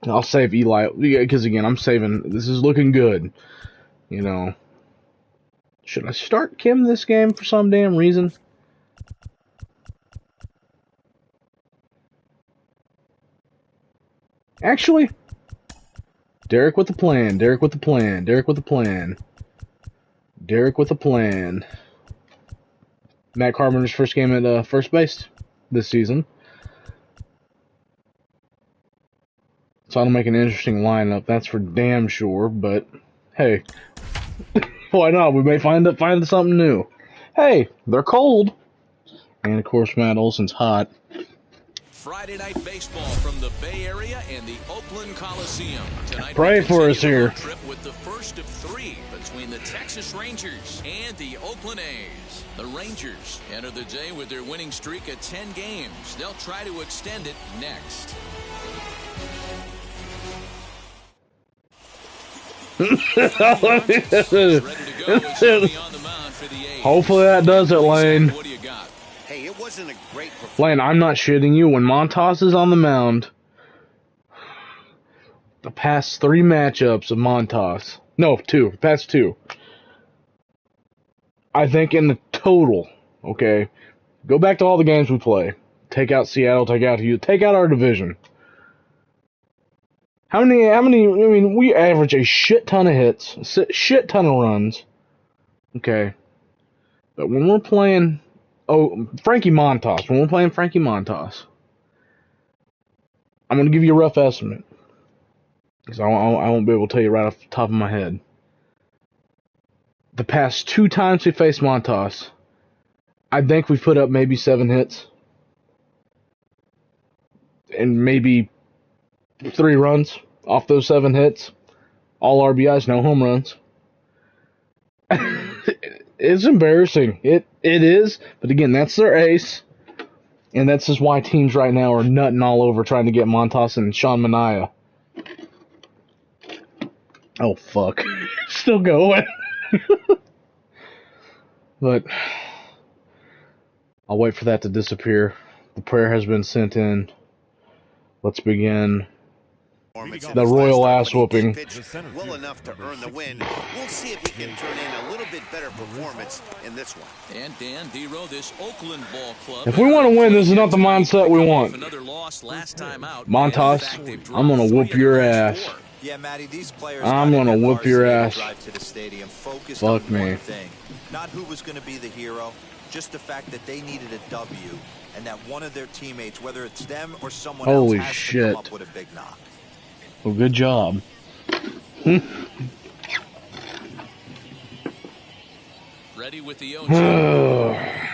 I'll save Eli, because again, I'm saving. This is looking good, you know. Should I start Kim this game for some damn reason? Actually, Derek with the plan. Derek with the plan. Derek with the plan. Derek with the plan. Matt Carpenter's first game at first base this season. So that'll make an interesting lineup, that's for damn sure, but hey, why not? We may find something new. Hey, they're cold. And of course, Matt Olson's hot. Friday night baseball from the Bay Area and the Oakland Coliseum. Tonight, pray for us here. Trip with the first of 3 between the Texas Rangers and the Oakland A's. The Rangers enter the day with their winning streak at 10 games. They'll try to extend it next. Hopefully that does it, Lane. What do you got? Hey, it wasn't a great performance. Lane, I'm not shitting you. When Montas is on the mound, the past 3 matchups of Montas, no, 2, past 2, I think in the total, okay, go back to all the games we play. Take out Seattle, take out you, take out our division. How many, I mean, we average a shit ton of hits, shit ton of runs, okay, but when we're playing, Frankie Montas, when we're playing Frankie Montas, I'm going to give you a rough estimate, because I won't be able to tell you right off the top of my head. The past 2 times we faced Montas, I think we've put up maybe 7 hits, and maybe 3 runs off those 7 hits. All RBIs, no home runs. It's embarrassing. It is. But again, that's their ace. And that's just why teams right now are nutting all over trying to get Montas and Sean Manaea. Oh, fuck. Still going. But I'll wait for that to disappear. The prayer has been sent in. Let's begin the royal ass whooping. Well enough to earn the win. We'll see if he can turn in a little bit better performance in this one. And Dan Dero, this Oakland ball club. If we want to win, this is not the mindset we want. Another loss last time out. Montas, I'm gonna whoop your ass. Yeah, Matty, these players I'm gonna whoop your ass. To the stadium, fuck on me. one thing. Not who was going to be the hero, just the fact that they needed a W, and that one of their teammates, whether it's them or someone Holy else, has shit. to come up with a big knock. Well, good job. Ready with the 0-2.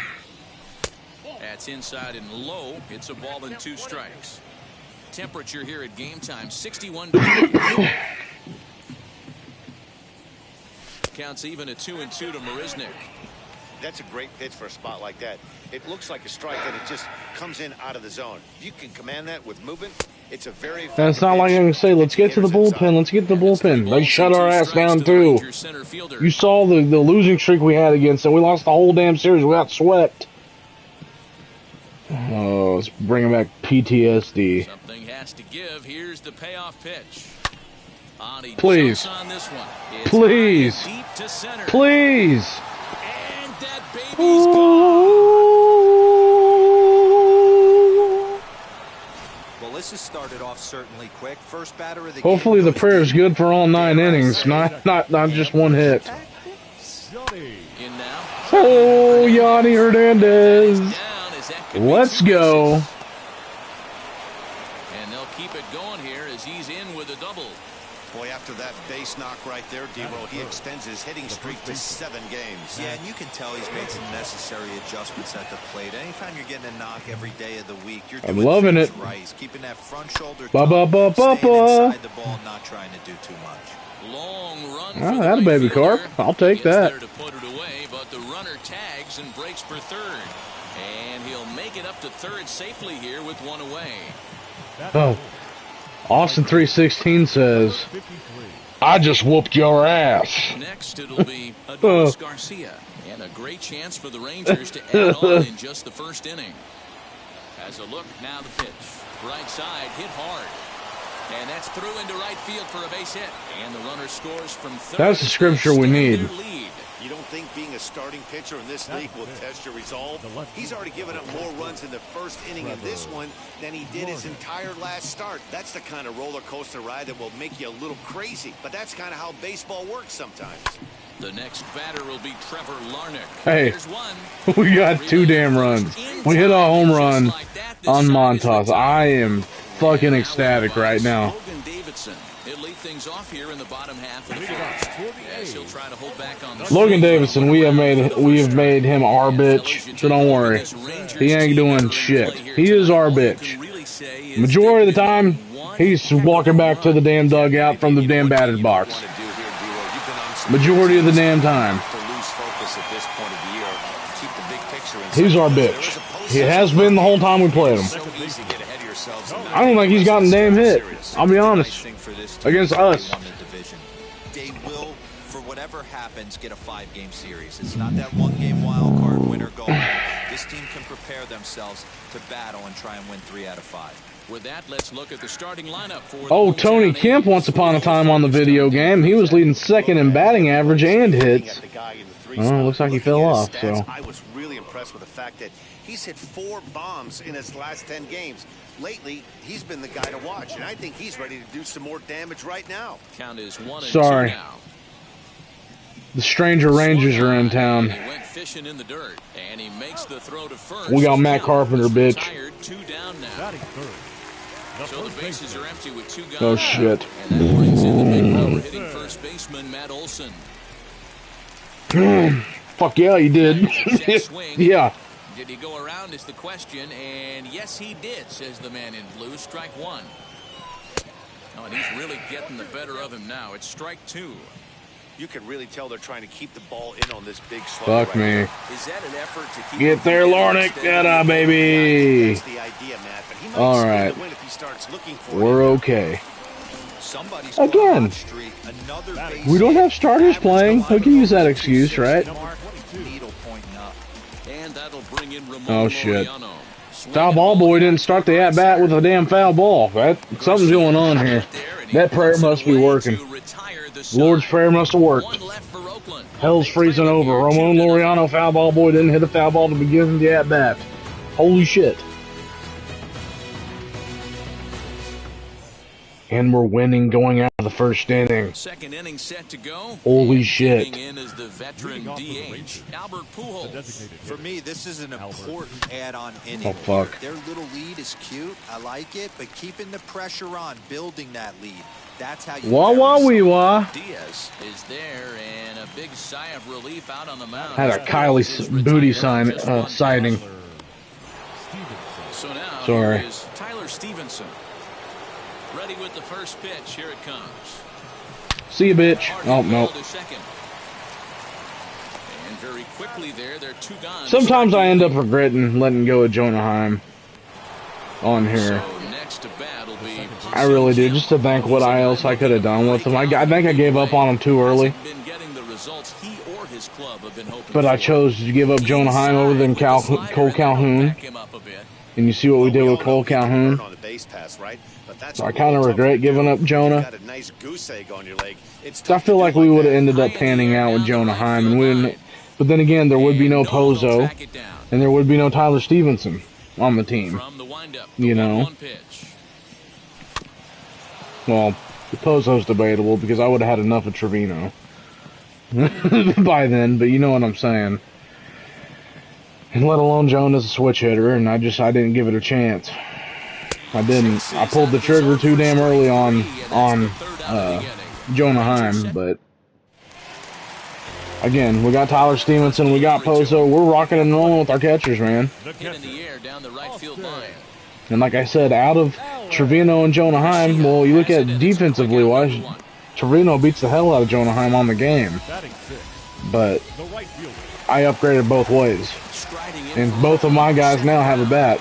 That's inside and low. It's a ball and 2 strikes. Temperature here at game time, 61 degrees. Counts even at 2-2 to Marisnik. That's a great pitch for a spot like that. It looks like a strike and it just comes in out of the zone. If you can command that with movement, it's a very... And it's not like I can say, let's get to the bullpen, let's get to the bullpen. They shut our ass down too. You saw the losing streak we had against them. We lost the whole damn series. We got swept. Oh, it's bringing back PTSD. Something has to give. Here's the payoff pitch. Please. On this one. Please. Deep to center. Please. And that baby's gone. Well, this has started off certainly quick. First batter of the Hopefully game the prayer is good for all 9 innings, not just 1 hit. In now. Oh, Yanni Hernandez. Let's go. And they'll keep it going here as he's in with a double. Boy, after that base knock right there, Dero, he extends his hitting streak to 7 games. Yeah, and you can tell he's made some necessary adjustments at the plate. Anytime you're getting a knock every day of the week, you're doing loving things it. right. He's keeping that front shoulder Ba ba ba ba staying inside ba. the ball, not trying to do too much. Long run Oh, for the that a baby fielder. carp. I'll take Gets that. there to put it away, but the runner tags and breaks for third. And he'll make it up to third safely here with 1 away. Oh, Austin 316 says, I just whooped your ass. Next, it'll be Adolis Garcia. And a great chance for the Rangers to add on in just the first inning. Has a look, now the pitch. Right side, hit hard. And that's through into right field for a base hit. And the runner scores from third. That's the scripture we need. Lead. You don't think being a starting pitcher in this league will test your resolve? He's already given up more runs in the first inning of this one than he did his entire last start. That's the kind of roller coaster ride that will make you a little crazy. But that's kind of how baseball works sometimes. The next batter will be Trevor Larnick. Hey, we got 2 damn runs. We hit a home run on Montas. I am fucking ecstatic right now. He'll lead things off here in the bottom half of the first. Yes, he'll try to hold back on the Logan Davidson, we have made him our bitch, so don't worry. He ain't doing shit. He is our bitch. Majority of the time, he's walking back to the damn dugout from the damn batter's box. Majority of the damn time. He's our bitch. He has been the whole time we played him. I don't think he's gotten a damn hit. I'll be honest. Against us. They will, for whatever happens, get a 5-game series. It's not that 1-game wild card winner go home. This team can prepare themselves to battle and try and win 3 out of 5. With that, let's look at the starting lineup for Oh, Tony Kemp, once upon a time on the video game, he was leading second in batting average and hits. Oh, looks like he fell off, so. I was really impressed with the fact that he's hit 4 bombs in his last 10 games. Lately, he's been the guy to watch, and I think he's ready to do some more damage right now. Count is 1 and 2 Sorry. now. The Stranger Rangers are in town. He went fishing in the dirt, and he makes the throw to first. We got Matt Carpenter, bitch. Retired, 2 down now. So the bases are empty with 2 guys. Oh, shit. And that brings in the big power hitting first baseman, Matt Olson. Fuck yeah, you did. Yeah. Did he go around is the question, and yes, he did, says the man in blue. Strike 1. Oh, and he's really getting the better of him now. It's strike 2. You can really tell they're trying to keep the ball in on this big slug. Fuck me. Is that an effort to keep Get there, Larnick. Get up, baby. That's the idea, Matt, but he might all right. win if he starts looking for We're okay. Somebody's again. We don't have starters playing. We can use that excuse, right? Oh shit. Foul ball boy didn't start the at-bat with a damn foul ball. Something's going on here. That prayer must be working. Lord's prayer must have worked. Hell's freezing over. Ramon Laureano, foul ball boy, didn't hit a foul ball to begin the at-bat. Holy shit. And we're winning going out of the first inning. Second inning set to go. Holy shit. In is the veteran DH, Albert Pujols. For me, this is an important add-on inning. Oh, fuck. Their little lead is cute. I like it, but keeping the pressure on, building that lead. That's how you wah. Diaz is there, and a big sigh of relief out on the mound. Had a Kylie's booty sighting. So now Sorry. Here is Tyler Stevenson. Ready with the first pitch. Here it comes. See you, bitch. Oh, no. And very quickly there, they're 2 gone. Sometimes I end up regretting letting go of Jonah Heim on here. So next to bat will be I really do, just to think what else I could have done with him. I think I gave up on him too early. But I chose to give up Jonah Heim over than Cole Calhoun. And you see what we did with Cole Calhoun? So I kind of regret giving up Jonah. So I feel like we would have ended up panning out with Jonah Heim. And we didn't, but then again, there would be no Pozo. And there would be no Tyler Stevenson on the team. You know? Well, the Pozo's debatable because I would have had enough of Trevino by then, but you know what I'm saying. And let alone Jonah's a switch hitter, and I didn't give it a chance. I didn't. I pulled the trigger too damn early on Jonah Heim, but again, we got Tyler Stevenson, we got Pozo. We're rocking and rolling with our catchers, man. And like I said, out of Trevino and Jonah Heim, well, you look at defensively wise, Trevino beats the hell out of Jonah Heim on the game. But I upgraded both ways. And both of my guys now have a bat.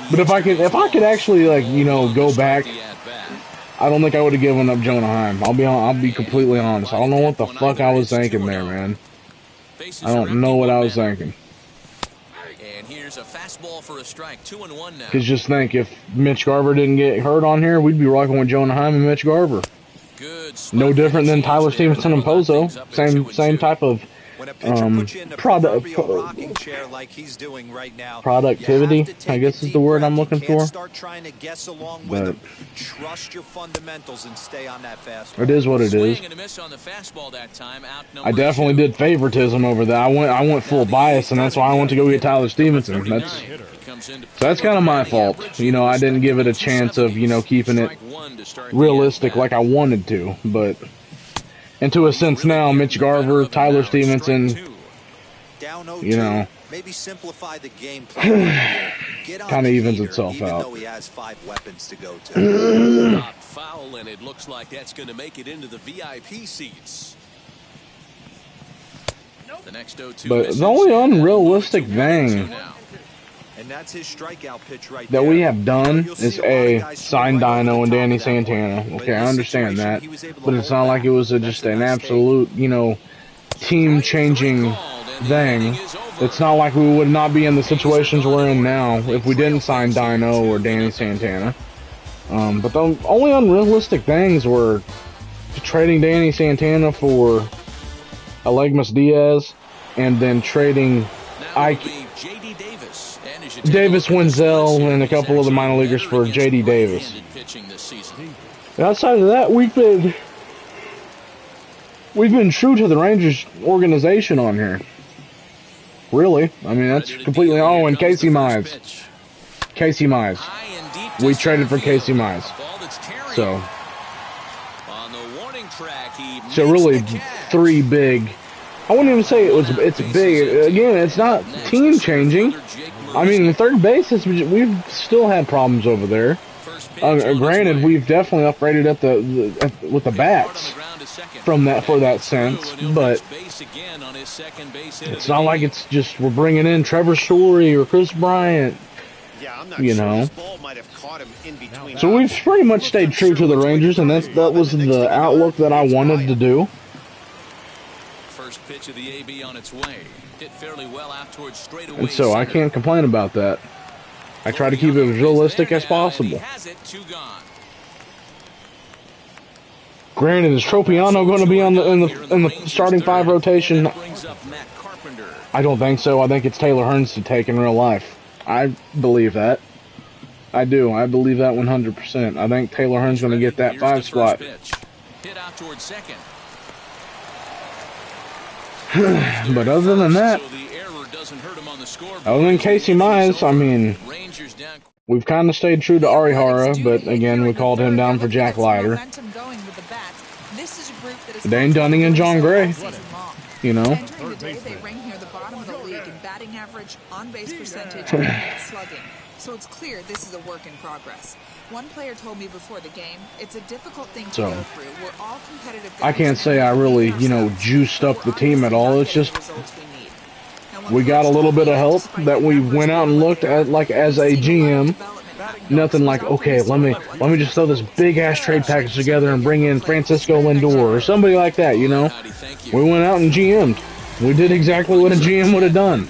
But if I could actually, like, you know, go back, I don't think I would have given up Jonah Heim. I'll be completely honest. I don't know what the fuck I was thinking there, man. I don't know what I was thinking. And here's a fastball for a strike. 2-1 now. Because just think, if Mitch Garver didn't get hurt on here, we'd be rocking with Jonah Heim and Mitch Garver. No different than Tyler Stevenson and Pozo. Same type of when a pitcher puts you in the proverbial rocking chair like he's doing right now, productivity, I guess is the word I'm looking for. Start trying to guess along with him. Trust your fundamentals and stay on that fastball. It is what it is. I definitely did favoritism over that. I went full bias, and that's why I went to go get Tyler Stevenson. That's kind of my fault. You know, I didn't give it a chance of, you know, keeping it realistic like I wanted to, but and to a sense now, Mitch Garver, Tyler Stevenson, you know, maybe simplify the game plan. Kind of evens itself out. Though he has 5 weapons to go to. Foul, and it looks like that's going to make it into the VIP seats. The next 0-2 but the only unrealistic thing and that's his strikeout pitch right that we have done is sign Dino and Danny Santana. Okay, I understand that, but it's not like it was just an absolute, you know, team-changing thing. It's not like we would not be in the situations we're in now if we didn't sign Dino or Danny Santana. But the only unrealistic things were trading Danny Santana for Alegmas Diaz, and then trading Davis Wenzel and a couple of the minor leaguers for J.D. Davis. And outside of that, we've been true to the Rangers organization on here. Really, I mean, that's completely all. And Casey Mize, we traded for Casey Mize. So really, 3 big. I wouldn't even say it's big. Again, it's not team changing. I mean, the third base we've still had problems over there. Granted, we've definitely upgraded at with the bats for that sense, but it's not like it's just we're bringing in Trevor Story or Chris Bryant. You know, so we've pretty much stayed true to the Rangers, and that was the outlook that I wanted to do. First pitch of the AB on its way. Hit fairly well out towards straightaway. And so I can't complain about that. I try to keep it as realistic as possible. Granted, is Tropiano going to be on in the starting 5 rotation? I don't think so. I think it's Taylor Hearns to take in real life. I believe that. I do. I believe that 100%. I think Taylor Hearns going to get that 5 spot. Hit out towards second. But other than that, other than Casey Mize, I mean, we've kind of stayed true to Arihara, but again, we called him down for Jack Leiter. Dane Dunning and John Gray, you know. Entering the day, they rank near the bottom of the league in batting average, on-base percentage, and slugging. So it's clear this is a work in progress. One player told me before the game, it's a difficult thing to go through. We're all competitive. I can't say I really, you know, juiced up the team at all. It's just we got a little bit of help that we went out and looked at, like as a GM. Nothing like, okay, let me just throw this big ass trade package together and bring in Francisco Lindor or somebody like that, you know. We went out and GM'd. We did exactly what a GM would have done.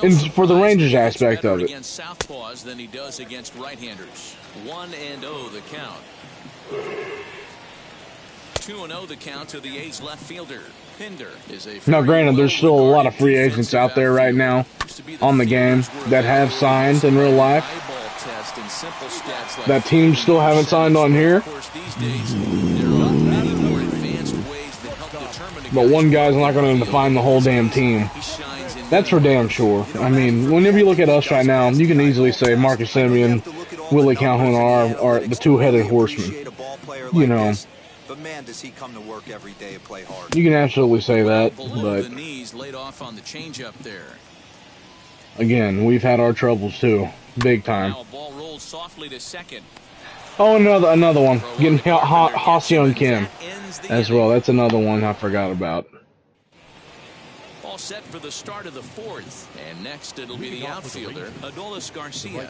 And for the Rangers aspect of it. Against southpaws than he does against right-handers. 1-0 the count. 2-0 the count to the A's left fielder. Pinder is a. Now, granted, there's still a lot of free agents out there right now on the game that have signed in real life. That teams still haven't signed on here. But one guy's not going to define the whole damn team. That's for damn sure. I mean, whenever you look at us right now, you can easily say Marcus Simeon, Willie Calhoun are the 2-headed horsemen. You know. But man, does he come to work every day and play hard. You can absolutely say that, but again, we've had our troubles too, big time. Oh, another one. Getting Ha-Seong Kim as well. That's another one I forgot about. All set for the start of the 4th, and next it'll be the outfielder, Adolis Garcia.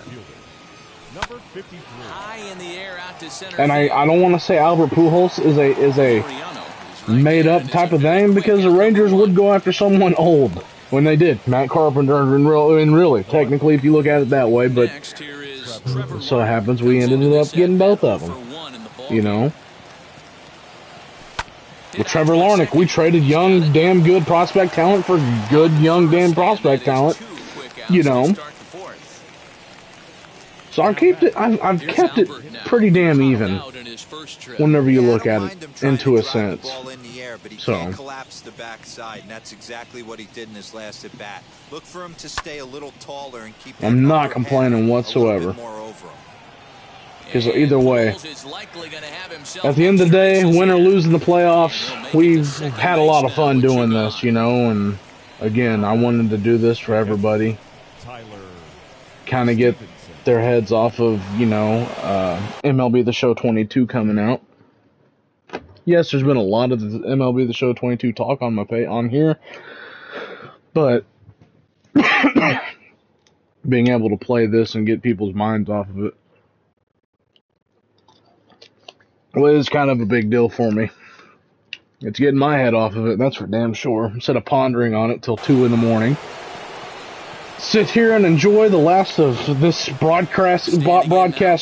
Number 53. High in the air out to center. And I don't want to say Albert Pujols is a made up type of thing, because the Rangers would go after someone old when they did. Matt Carpenter, and really, technically, if you look at it that way, but so it happens we ended up getting both of them. you know. With Trevor Larnick, we traded young, damn good prospect talent for good, young, damn prospect talent, you know. So I've kept it pretty damn even whenever you look at it into a sense. So collapse the backside, and that's exactly what he did in his last at bat. Look for him to stay a little taller and keep. I'm not complaining whatsoever. Because either way, at the end of the day, win or lose in the playoffs, we've had a lot of fun doing this, you know, and again, I wanted to do this for everybody. Kind of get their heads off of, you know, MLB The Show 22 coming out. Yes, there's been a lot of the MLB The Show 22 talk on on here, but being able to play this and get people's minds off of it, well, it's kind of a big deal for me. It's getting my head off of it, that's for damn sure. Instead of pondering on it till 2 in the morning. Sit here and enjoy the last of this broadcast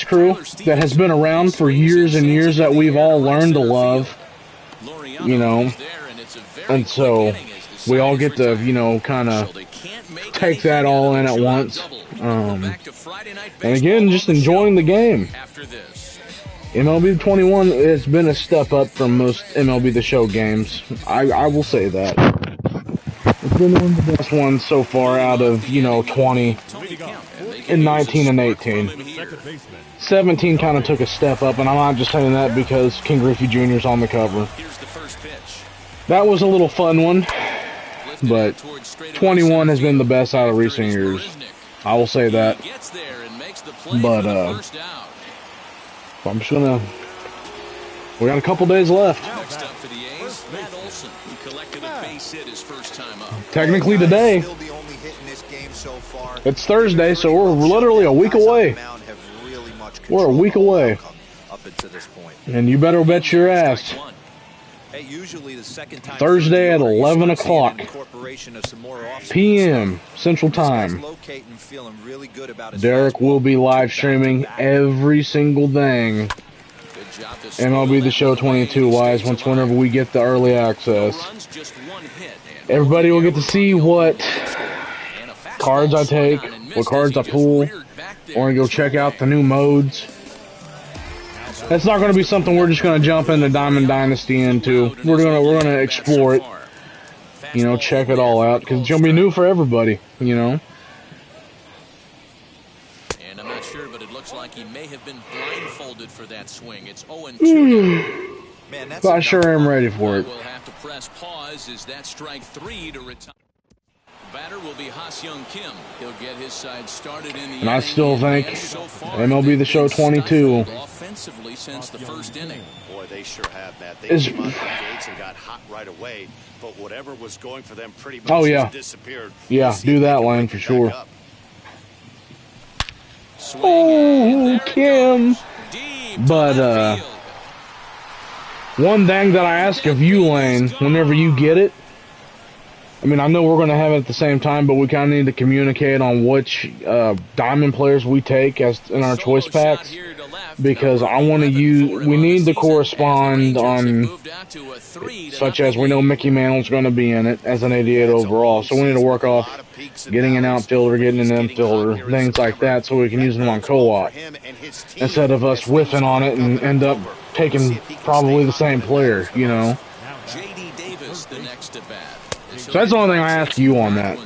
crew that has been around for years and years that we've all learned to love. You know, and so we all get to, you know, kind of take that all in at once. And again, just enjoying the game. MLB 21 has been a step up from most MLB The Show games. I will say that. It's been one of the best ones so far out of, you know, 20 and 19 and 18. 17 kind of took a step up, and I'm not just saying that because King Griffey Jr.'s on the cover. That was a little fun one, but 21 has been the best out of recent years. I will say that. But, I'm just gonna. We got a couple days left. Technically today. It's Thursday, so we're literally a week away. We're a week away. And you better bet your ass. Thursday at 11 o'clock p.m. Central Time. Derek will be live streaming every single thing MLB The Show 22 wise whenever we get the early access. Everybody will get to see what cards I take, what cards I pull, or go check out the new modes. That's not going to be something we're just going to jump into Diamond Dynasty into. We're going to explore it. You know, check it all out because it's going to be new for everybody, you know. And I'm not sure, but it looks like he may have been blindfolded for that swing. It's 0-2. Man, that's I sure am ready for it. We'll have to press pause as that strike 3 to retire. Batter will be Ha-Seong Kim. He'll get his side started in the and I still think MLB The Show 22 offensively since the first inning. Boy, they sure have, Matt. They came out of the gates and got hot right away, but whatever was going for them pretty much just disappeared. Yeah, do that line for sure. Oh, Kim. But one thing that I ask of you, Lane, whenever you get it, I mean, I know we're going to have it at the same time, but we kind of need to communicate on which diamond players we take as in our choice packs, because I want to use. We need to correspond on, such as we know Mickey Mantle's going to be in it as an 88 overall, so we need to work off getting an outfielder, getting an infielder, things like that, so we can use them on co-op instead of us whiffing on it and end up taking probably the same player, you know. So that's the only thing I ask you on that.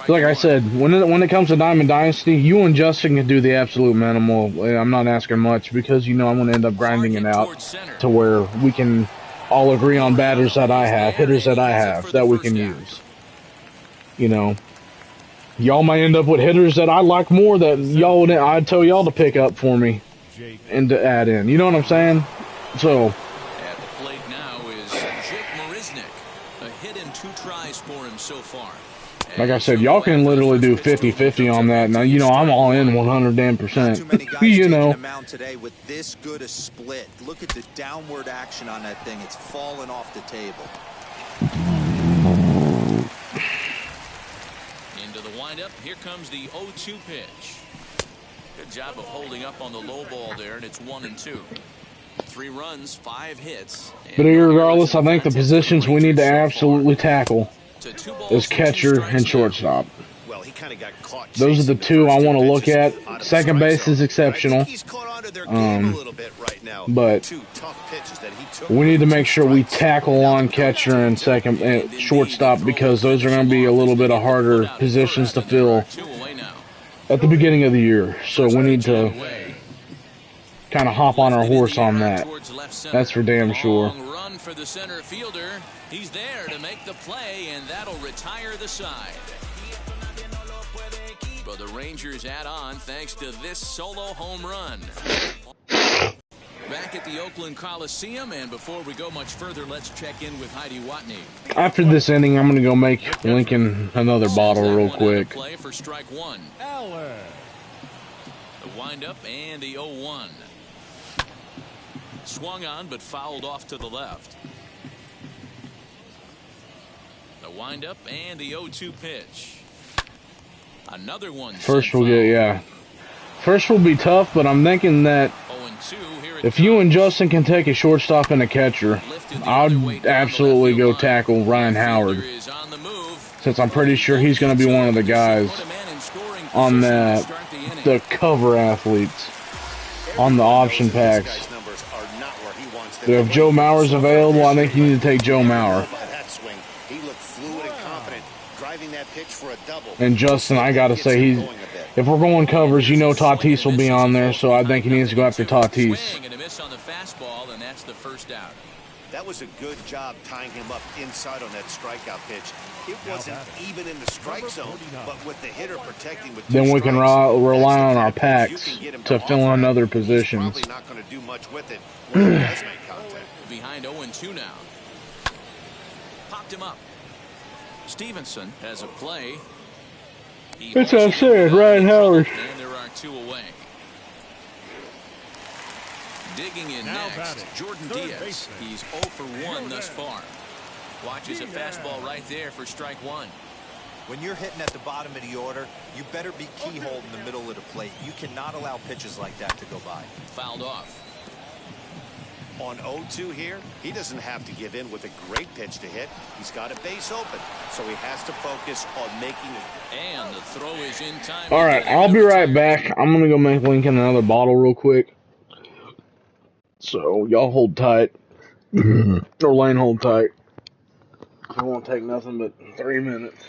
Like I said, when it comes to Diamond Dynasty, you and Justin can do the absolute minimal. I'm not asking much because, you know, I'm going to end up grinding it out to where we can all agree on batters that I have, hitters that I have, that we can use. You know, y'all might end up with hitters that I like more that I'd tell y'all to pick up for me and to add in. You know what I'm saying? So... so far. Like I said, y'all can literally do 50-50 on that. Now, you know, I'm all in 100%. You know. Today with this good a split. Look at the downward action on that thing. It's fallen off the table. Into the windup. Here comes the 0-2 pitch. Good job of holding up on the low ball there, and it's 1-2. 3 runs, 5 hits. But regardless, I think the positions we need to absolutely tackle is catcher and shortstop. Well, he kind of got caught. Those are the two I want to look at. Second base is exceptional. But we need to make sure we tackle on catcher and second and shortstop, because those are going to be a little bit of harder positions to fill at the beginning of the year. So we need to kind of hop on our horse on that. That's for damn sure. Run for the center fielder. He's there to make the play, and that'll retire the side. But the Rangers add on thanks to this solo home run. Back at the Oakland Coliseum, and before we go much further, let's check in with Heidi Watney. After this inning, I'm going to go make Lincoln another bottle real quick. Play for strike 1. The windup and the 0-1. Swung on, but fouled off to the left. The windup and the 0-2 pitch. Another one. First will get, yeah. First will be tough, but I'm thinking that if you and Justin can take a shortstop and a catcher, I'd absolutely go tackle Ryan Howard, since I'm pretty sure he's going to be one of the guys on the cover athletes on the option packs. If Joe Mauer's available, I think you need to take Joe Mauer. And Justin, I gotta say, if we're going covers, you know Tatis will be on there, so I think he needs to go after Tatis. That was a good job tying him up inside on that strikeout pitch. It wasn't even in the strike zone, but with the hitter protecting with then we can rely on our packs to fill in other positions. Probably not going to do much with it when he does make contact. Behind 0-2 now. Popped him up. Stevenson has a play. That's what I said, Ryan Howard. And there are 2 away. Digging in next, Jordan Diaz. He's 0 for 1 thus far. Watches a fastball right there for strike 1. When you're hitting at the bottom of the order, you better be keyhole in the middle of the plate. You cannot allow pitches like that to go by. Fouled off. On 0-2 here, he doesn't have to give in with a great pitch to hit. He's got a base open, so he has to focus on making it. And the throw is in time. All right, I'll be right back. I'm going to go make Lincoln another bottle real quick. So, y'all hold tight. Or Lane, hold tight. It won't take nothing but 3 minutes.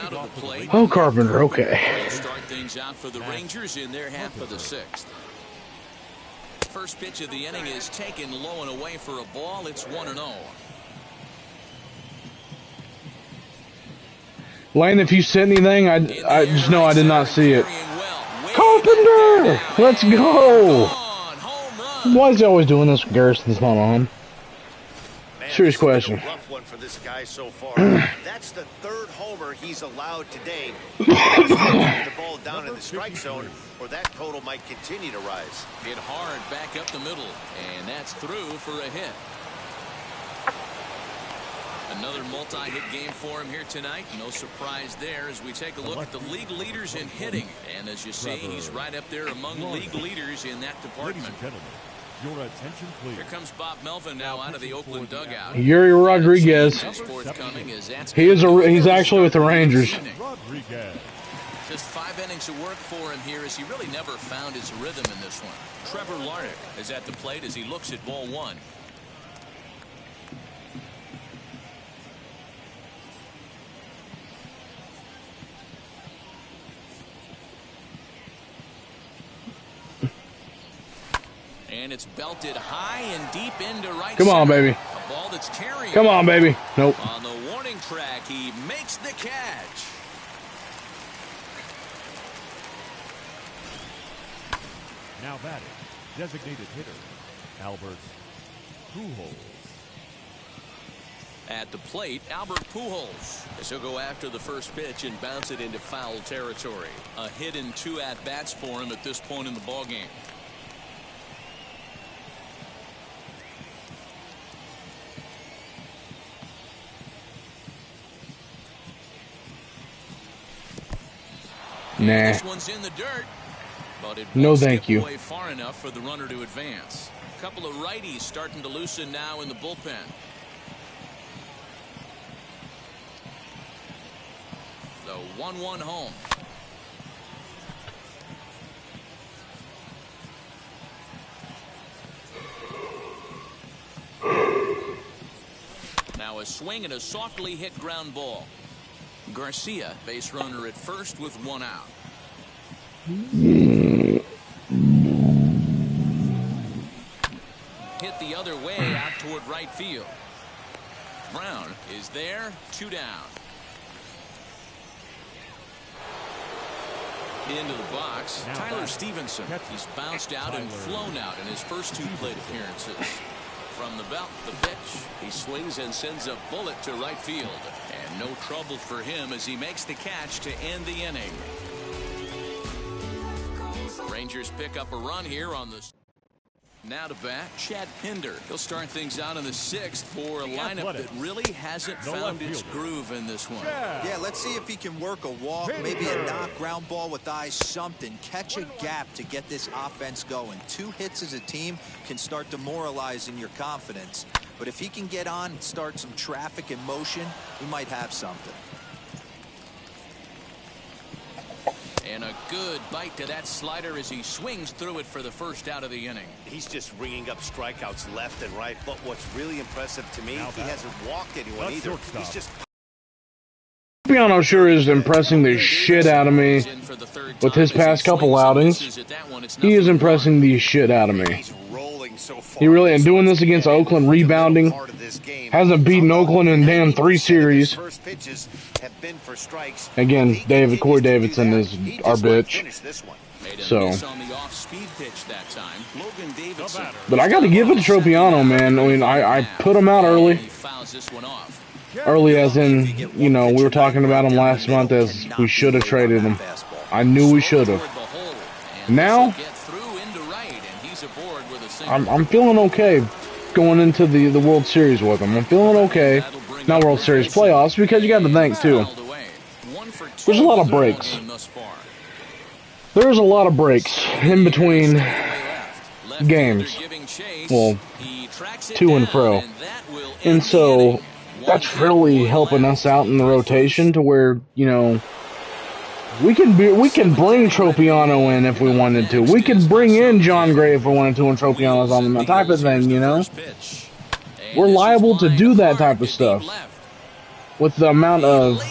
Now to the plate. Oh, Carpenter, okay. They'll start things out for the Rangers in their half of the sixth. First pitch of the inning is taken low and away for a ball. It's 1-0. Lane, if you said anything, I just know I did not see it. Carpenter! Let's go! Why is he always doing this when Garrison's not on? Serious question. Rough one for this guy so far. That's the third homer he's allowed today. The ball down in the strike zone, or that total might continue to rise. Hit hard back up the middle, and that's through for a hit. Another multi-hit game for him here tonight. No surprise there as we take a look at the league leaders in hitting. And as you see, he's right up there among league leaders in that department. Your attention, please. Here comes Bob Melvin now out of the Oakland dugout. Yuri Rodriguez. He's actually with the Rangers. Rodriguez. Just 5 innings of work for him here as he really never found his rhythm in this one. Trevor Larnick is at the plate as he looks at ball one. And it's belted high and deep into right Come on, center. baby. A ball that's carrying. Come on, baby. Nope. On the warning track, he makes the catch. Now batting, designated hitter, Albert Pujols. At the plate, Albert Pujols. As he'll go after the first pitch and bounce it into foul territory. A hit and 2 at-bats for him at this point in the ballgame. Nah. This one's in the dirt, but it No, won't thank skip you. away far enough for the runner to advance. A couple of righties starting to loosen now in the bullpen. The 1-1 home. Now a swing and a softly hit ground ball. Garcia, base runner at first with 1 out. Hit the other way out toward right field. Brown is there, 2 down. Into the box, Tyler Stevenson. He's bounced out and flown out in his first 2 plate appearances. From the belt, the pitch. He swings and sends a bullet to right field. And no trouble for him as he makes the catch to end the inning. Rangers pick up a run here on the... Now to bat, Chad Pinder. He'll start things out in the 6th for a lineup that really hasn't found its groove in this one. Yeah, let's see if he can work a walk, maybe a knock, ground ball with eyes, something. Catch a gap to get this offense going. 2 hits as a team can start demoralizing your confidence. But if he can get on and start some traffic in motion, we might have something. And a good bite to that slider as he swings through it for the first out of the inning. He's just ringing up strikeouts left and right. But what's really impressive to me, he hasn't walked anyone either. He's just... Piano sure is impressing the shit out of me with his past couple outings. He is impressing the shit out of me. He really, and doing this against Oakland, rebounding, hasn't beaten Oakland in damn 3 series. Again, Corey Davidson is our bitch. So, but I got to give it to Tropiano, man. I mean, I put him out early. Early as in, you know, we were talking about him last month as we should have traded him. I knew we should have. Now, I'm feeling okay going into the World Series with him. I'm feeling okay. Not World Series, playoffs, because you got to think, too. There's a lot of breaks. There's a lot of breaks in between games. Well, to and fro. And so, that's really helping us out in the rotation to where, you know, we can bring Tropiano in if we wanted to. We can bring in John Gray if we wanted to, and Tropiano's on the type of thing, you know. We're liable to do that type of stuff with the amount of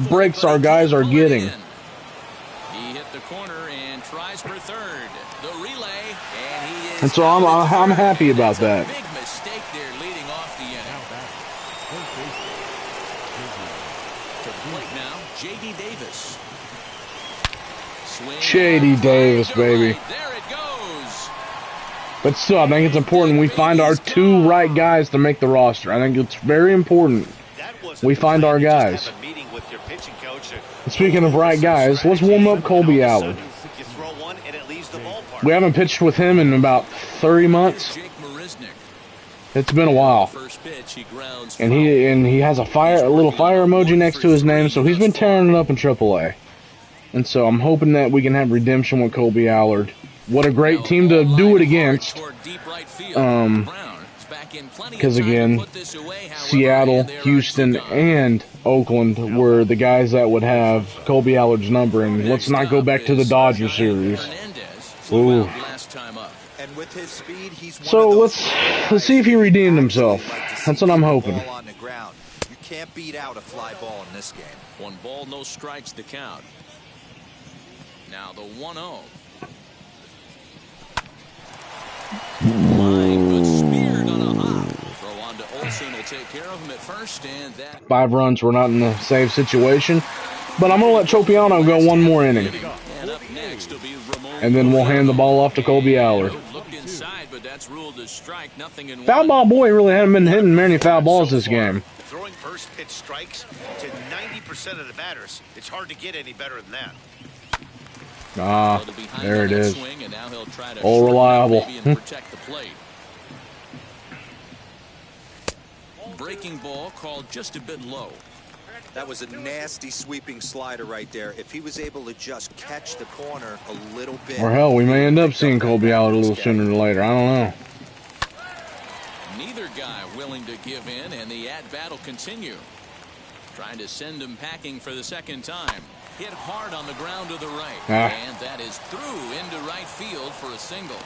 breaks our guys are getting. He hit the corner and tries for third. The relay, and he is. And so I'm happy about that. Big mistake there leading off the inning. To the plate now, J.D. Davis. Shady Davis, baby. There it goes. But still, I think it's important we find our 2 right guys to make the roster. I think it's very important we find our guys. And speaking of right guys, let's warm up Colby Allard. We haven't pitched with him in about 30 months. It's been a while. And he has a little fire emoji next to his name, so he's been tearing it up in AAA. And so I'm hoping that we can have redemption with Colby Allard. What a great team to do it against. Because again, Seattle, Houston, and Oakland were the guys that would have Colby Allard's number. And let's not go back to the Dodger series. Ooh. So let's see if he redeemed himself. That's what I'm hoping. You can't beat out a fly ball in this game. 1 ball, no strikes to count. Now the 1-0. Line, but speared on a hop. Throw on to Olsen will take care of him at first, and that 5 runs. We're not in the save situation, but I'm gonna let Tropiano go 1 more inning, and up next will be Ramon. And then we'll hand the ball off to Colby Allard. Looked inside, but that's ruled as strike. Nothing in Foul ball boy really haven't been hitting many foul balls this game. Throwing first pitch strikes to 90% of the batters. It's hard to get any better than that. Ah, there it is. All reliable. Breaking ball called just a bit low. That was a nasty sweeping slider right there. If he was able to just catch the corner a little bit. Or hell, we may end up seeing Colby Allard a little sooner than later. I don't know. Neither guy willing to give in, and the at-bat will continue. Trying to send him packing for the second time. Hit hard on the ground to the right. And that is through into right field for a single.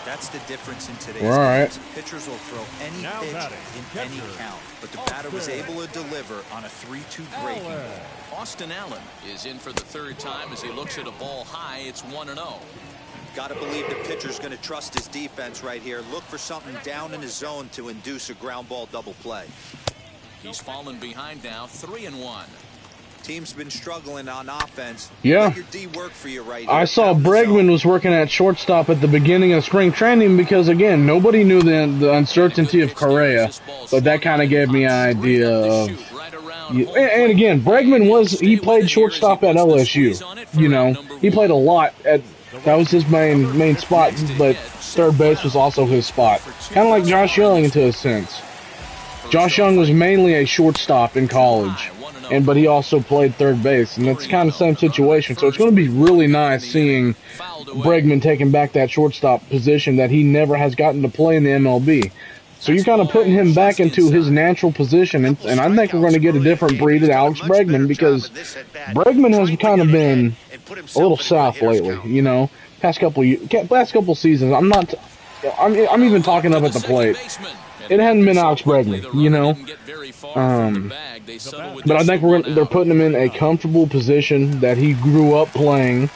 That's the difference in today's games. Right. Pitchers will throw any pitch in any count, but the batter was able to deliver on a 3-2 breaking ball. Austin Allen is in for the 3rd time as he looks at a ball high. It's 1-0. Got to believe the pitcher's going to trust his defense right here. Look for something down in his zone to induce a ground ball double play. He's fallen behind now, 3-1. Team's been struggling on offense. Yeah. Let your D work for you right here. I saw Bregman was working at shortstop at the beginning of spring training because, again, nobody knew the uncertainty of Correa. But that kind of gave me an idea of... And again, Bregman he played shortstop at LSU. You know, he played a lot at... That was his main spot, but third base was also his spot. Kind of like Josh Young to a sense. Josh Young was mainly a shortstop in college. But he also played third base, and that's kind of the same situation. So it's going to be really nice seeing Bregman taking back that shortstop position that he never has gotten to play in the MLB. So you're kind of putting him back into his natural position, and I think we're going to get a different breed of Alex Bregman because Bregman has kind of been a little south lately. You know, past couple seasons. I'm even talking up at the plate. It hadn't been Alex Bregman, you know. But I think they're putting him in a comfortable position that he grew up playing.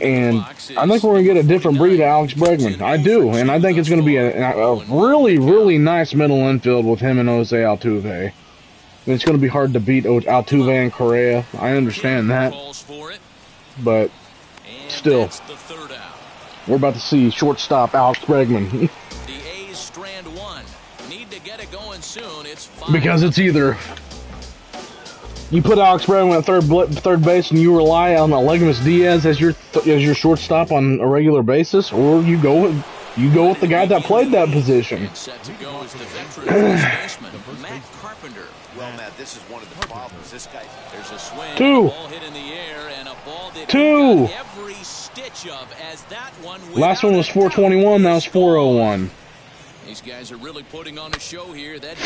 And I think we're going to get a different breed of Alex Bregman. I do. And I think it's going to be a really, really nice middle infield with him and Jose Altuve. And it's going to be hard to beat Altuve and Correa. I understand that. But still, we're about to see shortstop Alex Bregman. Because it's either you put Alex Bregman at third base and you rely on Legamus Diaz as your shortstop on a regular basis, or you go with the guy that played that position. Set to go is the veteran baseman, Matt Carpenter. Well, Matt, this is one of the problems. This guy. There's a swing. Two. Ball hit in the air and a ball that Two. Every stitch of as that one. Last one was 421. That was 401. These guys are really putting on a show here. That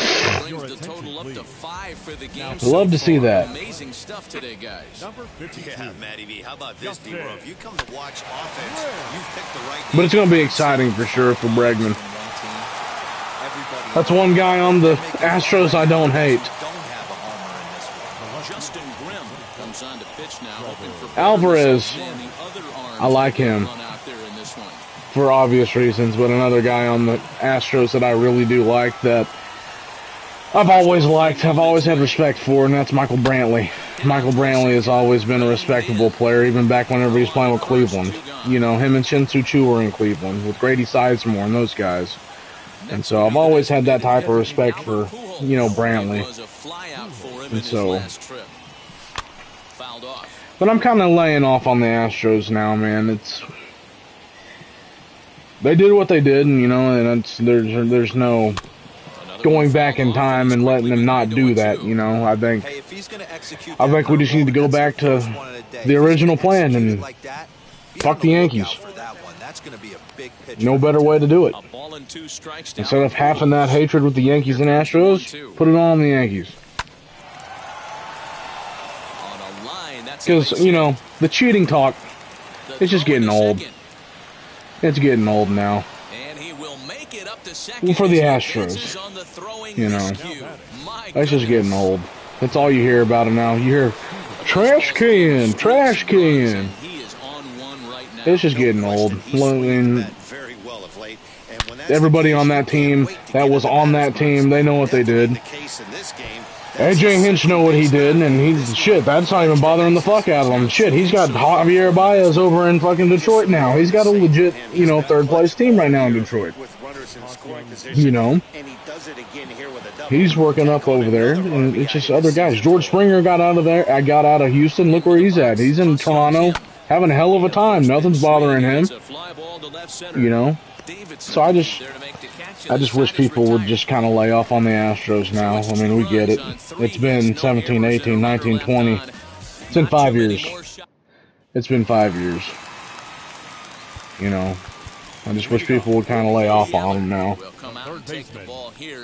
brings the total up to 5 for the game. Love to see that. Amazing stuff today, guys. Yeah, Matty V. How about this, D-Ro? If you come to watch offense, you pick the right. But it's going to be exciting for sure for Bregman. That's one guy on the Astros I don't hate. comes on to pitch now, hoping for Alvarez, and the other arms I like him run out there in this one. for obvious reasons, but another guy on the Astros that I really do like, that I've always liked, I've always had respect for, and that's Michael Brantley. Michael Brantley has always been a respectable player, even back whenever he was playing with Cleveland. You know, him and Shin-Soo Choo were in Cleveland with Grady Sizemore and those guys. And so I've always had that type of respect for, you know, Brantley. And so, but I'm kind of laying off on the Astros now, man. They did what they did, and you know, and there's no going back in time and letting them not do that. You know, I think we just need to go back to the original plan and fuck the Yankees. No better way to do it. Instead of halving that hatred with the Yankees and Astros, put it on the Yankees. Because, you know, the cheating talk, it's just getting old. It's getting old now. For the Astros, you know, that's just getting old. That's all you hear about it now. You hear, trash can, trash can. It's just getting old. I mean, everybody on that team, that was on that team, they know what they did. AJ Hinch know what he did, and shit, that's not even bothering the fuck out of him. Shit, he's got Javier Baez over in fucking Detroit now. He's got a legit, you know, third place team right now in Detroit. You know, he's working up over there, and it's just other guys. George Springer got out of there. I got out of Houston. Look where he's at. He's in Toronto, having a hell of a time. Nothing's bothering him. You know, so I just wish people would just kind of lay off on the Astros now. I mean, we get it. It's been 17, 18, 19, 20. It's been 5 years. It's been 5 years. You know, I just wish people would kind of lay off on them now.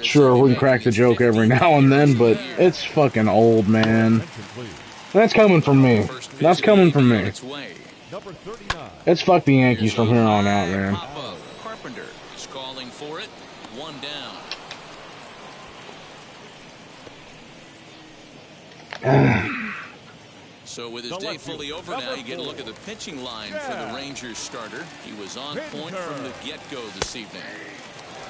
Sure, we can crack the joke every now and then, but it's fucking old, man. That's coming from me. That's coming from me. It's fuck the Yankees from here on out, man. Carpenter is calling for it. One down. So with his day fully over now, you get a look at the pitching line for the Rangers starter. He was on point from the get-go this evening.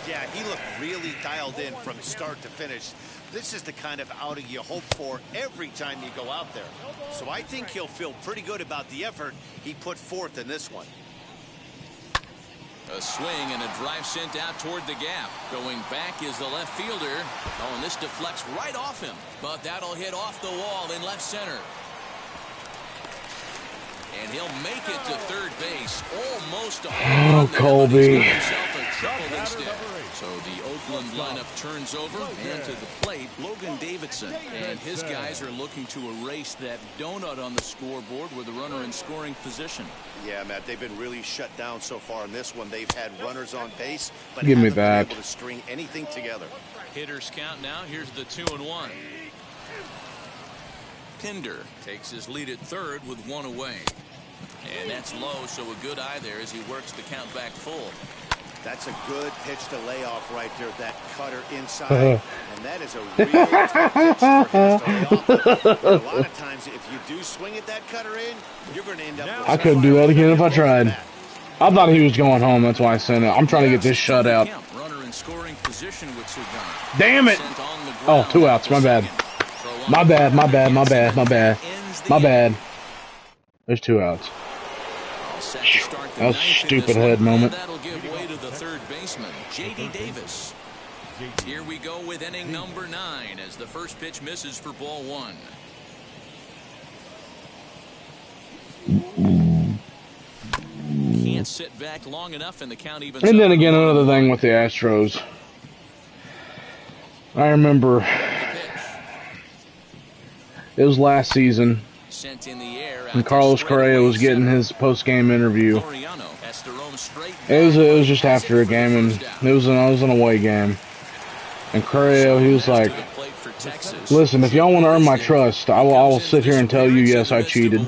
Yeah, he looked really dialed in from start to finish. This is the kind of outing you hope for every time you go out there. So I think he'll feel pretty good about the effort he put forth in this one. A swing and a drive sent out toward the gap. Going back is the left fielder. Oh, and this deflects right off him. But that'll hit off the wall in left center. And he'll make it to third base. Almost a home run. Oh, Colby. So the Oakland lineup turns over, and to the plate, Logan Davidson. And his guys are looking to erase that donut on the scoreboard with a runner in scoring position. Yeah, Matt, they've been really shut down so far in this one. They've had runners on base, but Give me haven't been that. able to string anything together. Hitters count now. Here's the 2-1. Pinder takes his lead at third with one away. And that's low, so a good eye there as he works the count back full. That's a good pitch to lay off right there, that cutter inside. And that is a real tough pitch for hitters to lay off. A lot of times, if you do swing at that cutter in, you're going to end up... I couldn't do that again if I tried. I thought he was going home. That's why I sent it. I'm trying to get this shutout. Damn it! Oh, 2 outs. My bad. My bad, my bad, my bad, my bad. My bad. There's 2 outs. That was a stupid head moment. That'll give way to the third baseman, J.D. Davis. Here we go with inning number 9 as the first pitch misses for ball 1. Can't sit back long enough and the count even. And then again, another thing with the Astros. I remember it was last season. And Carlos Correa was getting his post-game interview. It was just after a game, and it was an away game. And Correa, he was like, "Listen, if y'all want to earn my trust, I will sit here and tell you, yes, I cheated.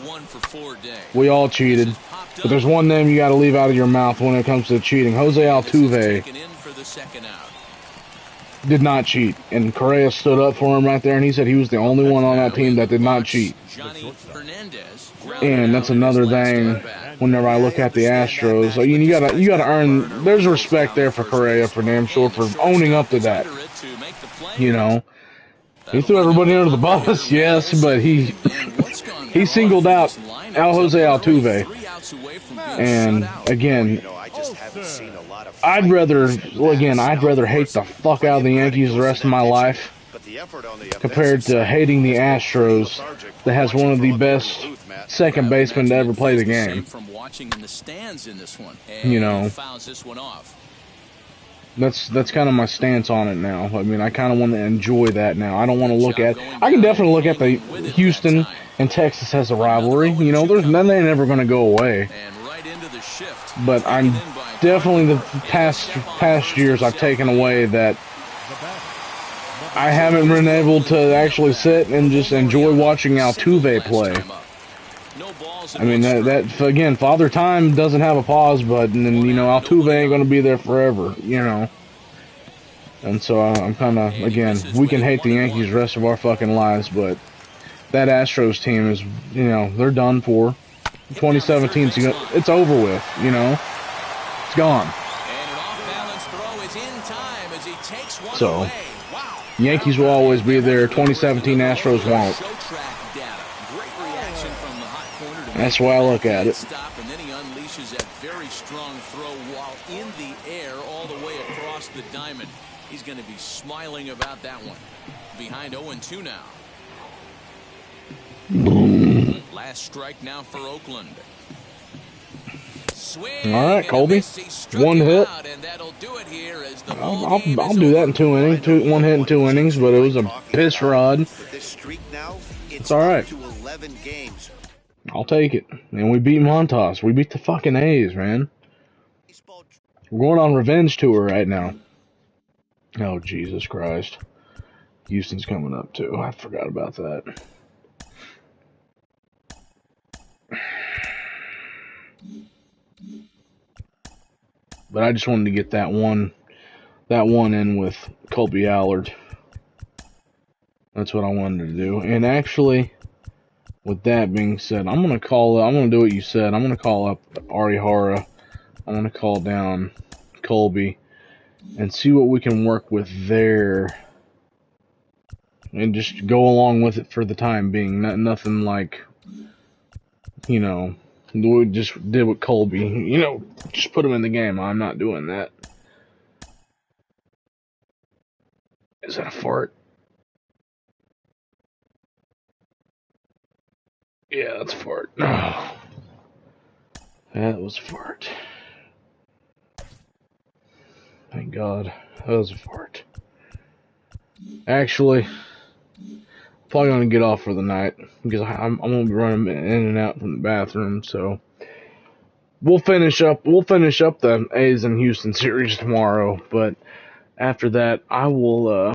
We all cheated. But there's one name you got to leave out of your mouth when it comes to cheating: Jose Altuve." did not cheat. And Correa stood up for him right there, and he said he was the only one on that team that did not cheat. And that's another thing. Whenever I look at the Astros, you gotta earn. There's respect there for Correa, for damn sure, for owning up to that. You know, he threw everybody under the bus, yes, but he singled out Jose Altuve. And again, I'd rather hate the fuck out of the Yankees the rest of my life compared to hating the Astros that has one of the best second basemen to ever play the game. You know, that's kind of my stance on it now. I mean, I kind of want to enjoy that now. I don't want to look at. I can definitely look at the Houston and Texas as a rivalry. You know, there's none. They're never going to go away. But I'm definitely the past years I've taken away that I haven't been able to actually sit and just enjoy watching Altuve play. I mean, that again, Father Time doesn't have a pause button, and, you know, Altuve ain't going to be there forever, you know. And so I'm kind of, again, we can hate the Yankees the rest of our fucking lives, but that Astros team is, you know, they're done for. 2017, it's over with, you know. It's gone. So, Yankees will always be there. 2017 Astros won't. That's why I look at it. And then he unleashes that very strong throw while in the air all the way across the diamond. He's going to be smiling about that one. Behind 0-2 now. Last strike now for Oakland. Swing, all right, Colby. One hit. I'll do that in 2 innings. One hit in 2 innings, but it was a piss rod. It's all right. I'll take it. And we beat Montas. We beat the fucking A's, man. We're going on revenge tour right now. Oh, Jesus Christ. Houston's coming up, too. I forgot about that. But I just wanted to get that one in with Colby Allard. That's what I wanted to do. And actually, with that being said, I'm gonna do what you said. I'm gonna call up Arihara. I'm gonna call down Colby and see what we can work with there. And just go along with it for the time being. Nothing like, you know, we just did with Colby. You know, just put him in the game. I'm not doing that. Is that a fart? Yeah, that's a fart. Oh, that was a fart. Thank God. That was a fart. Actually, probably gonna get off for the night because I'm gonna be running in and out from the bathroom. So we'll finish up the A's and Houston series tomorrow. But after that, I will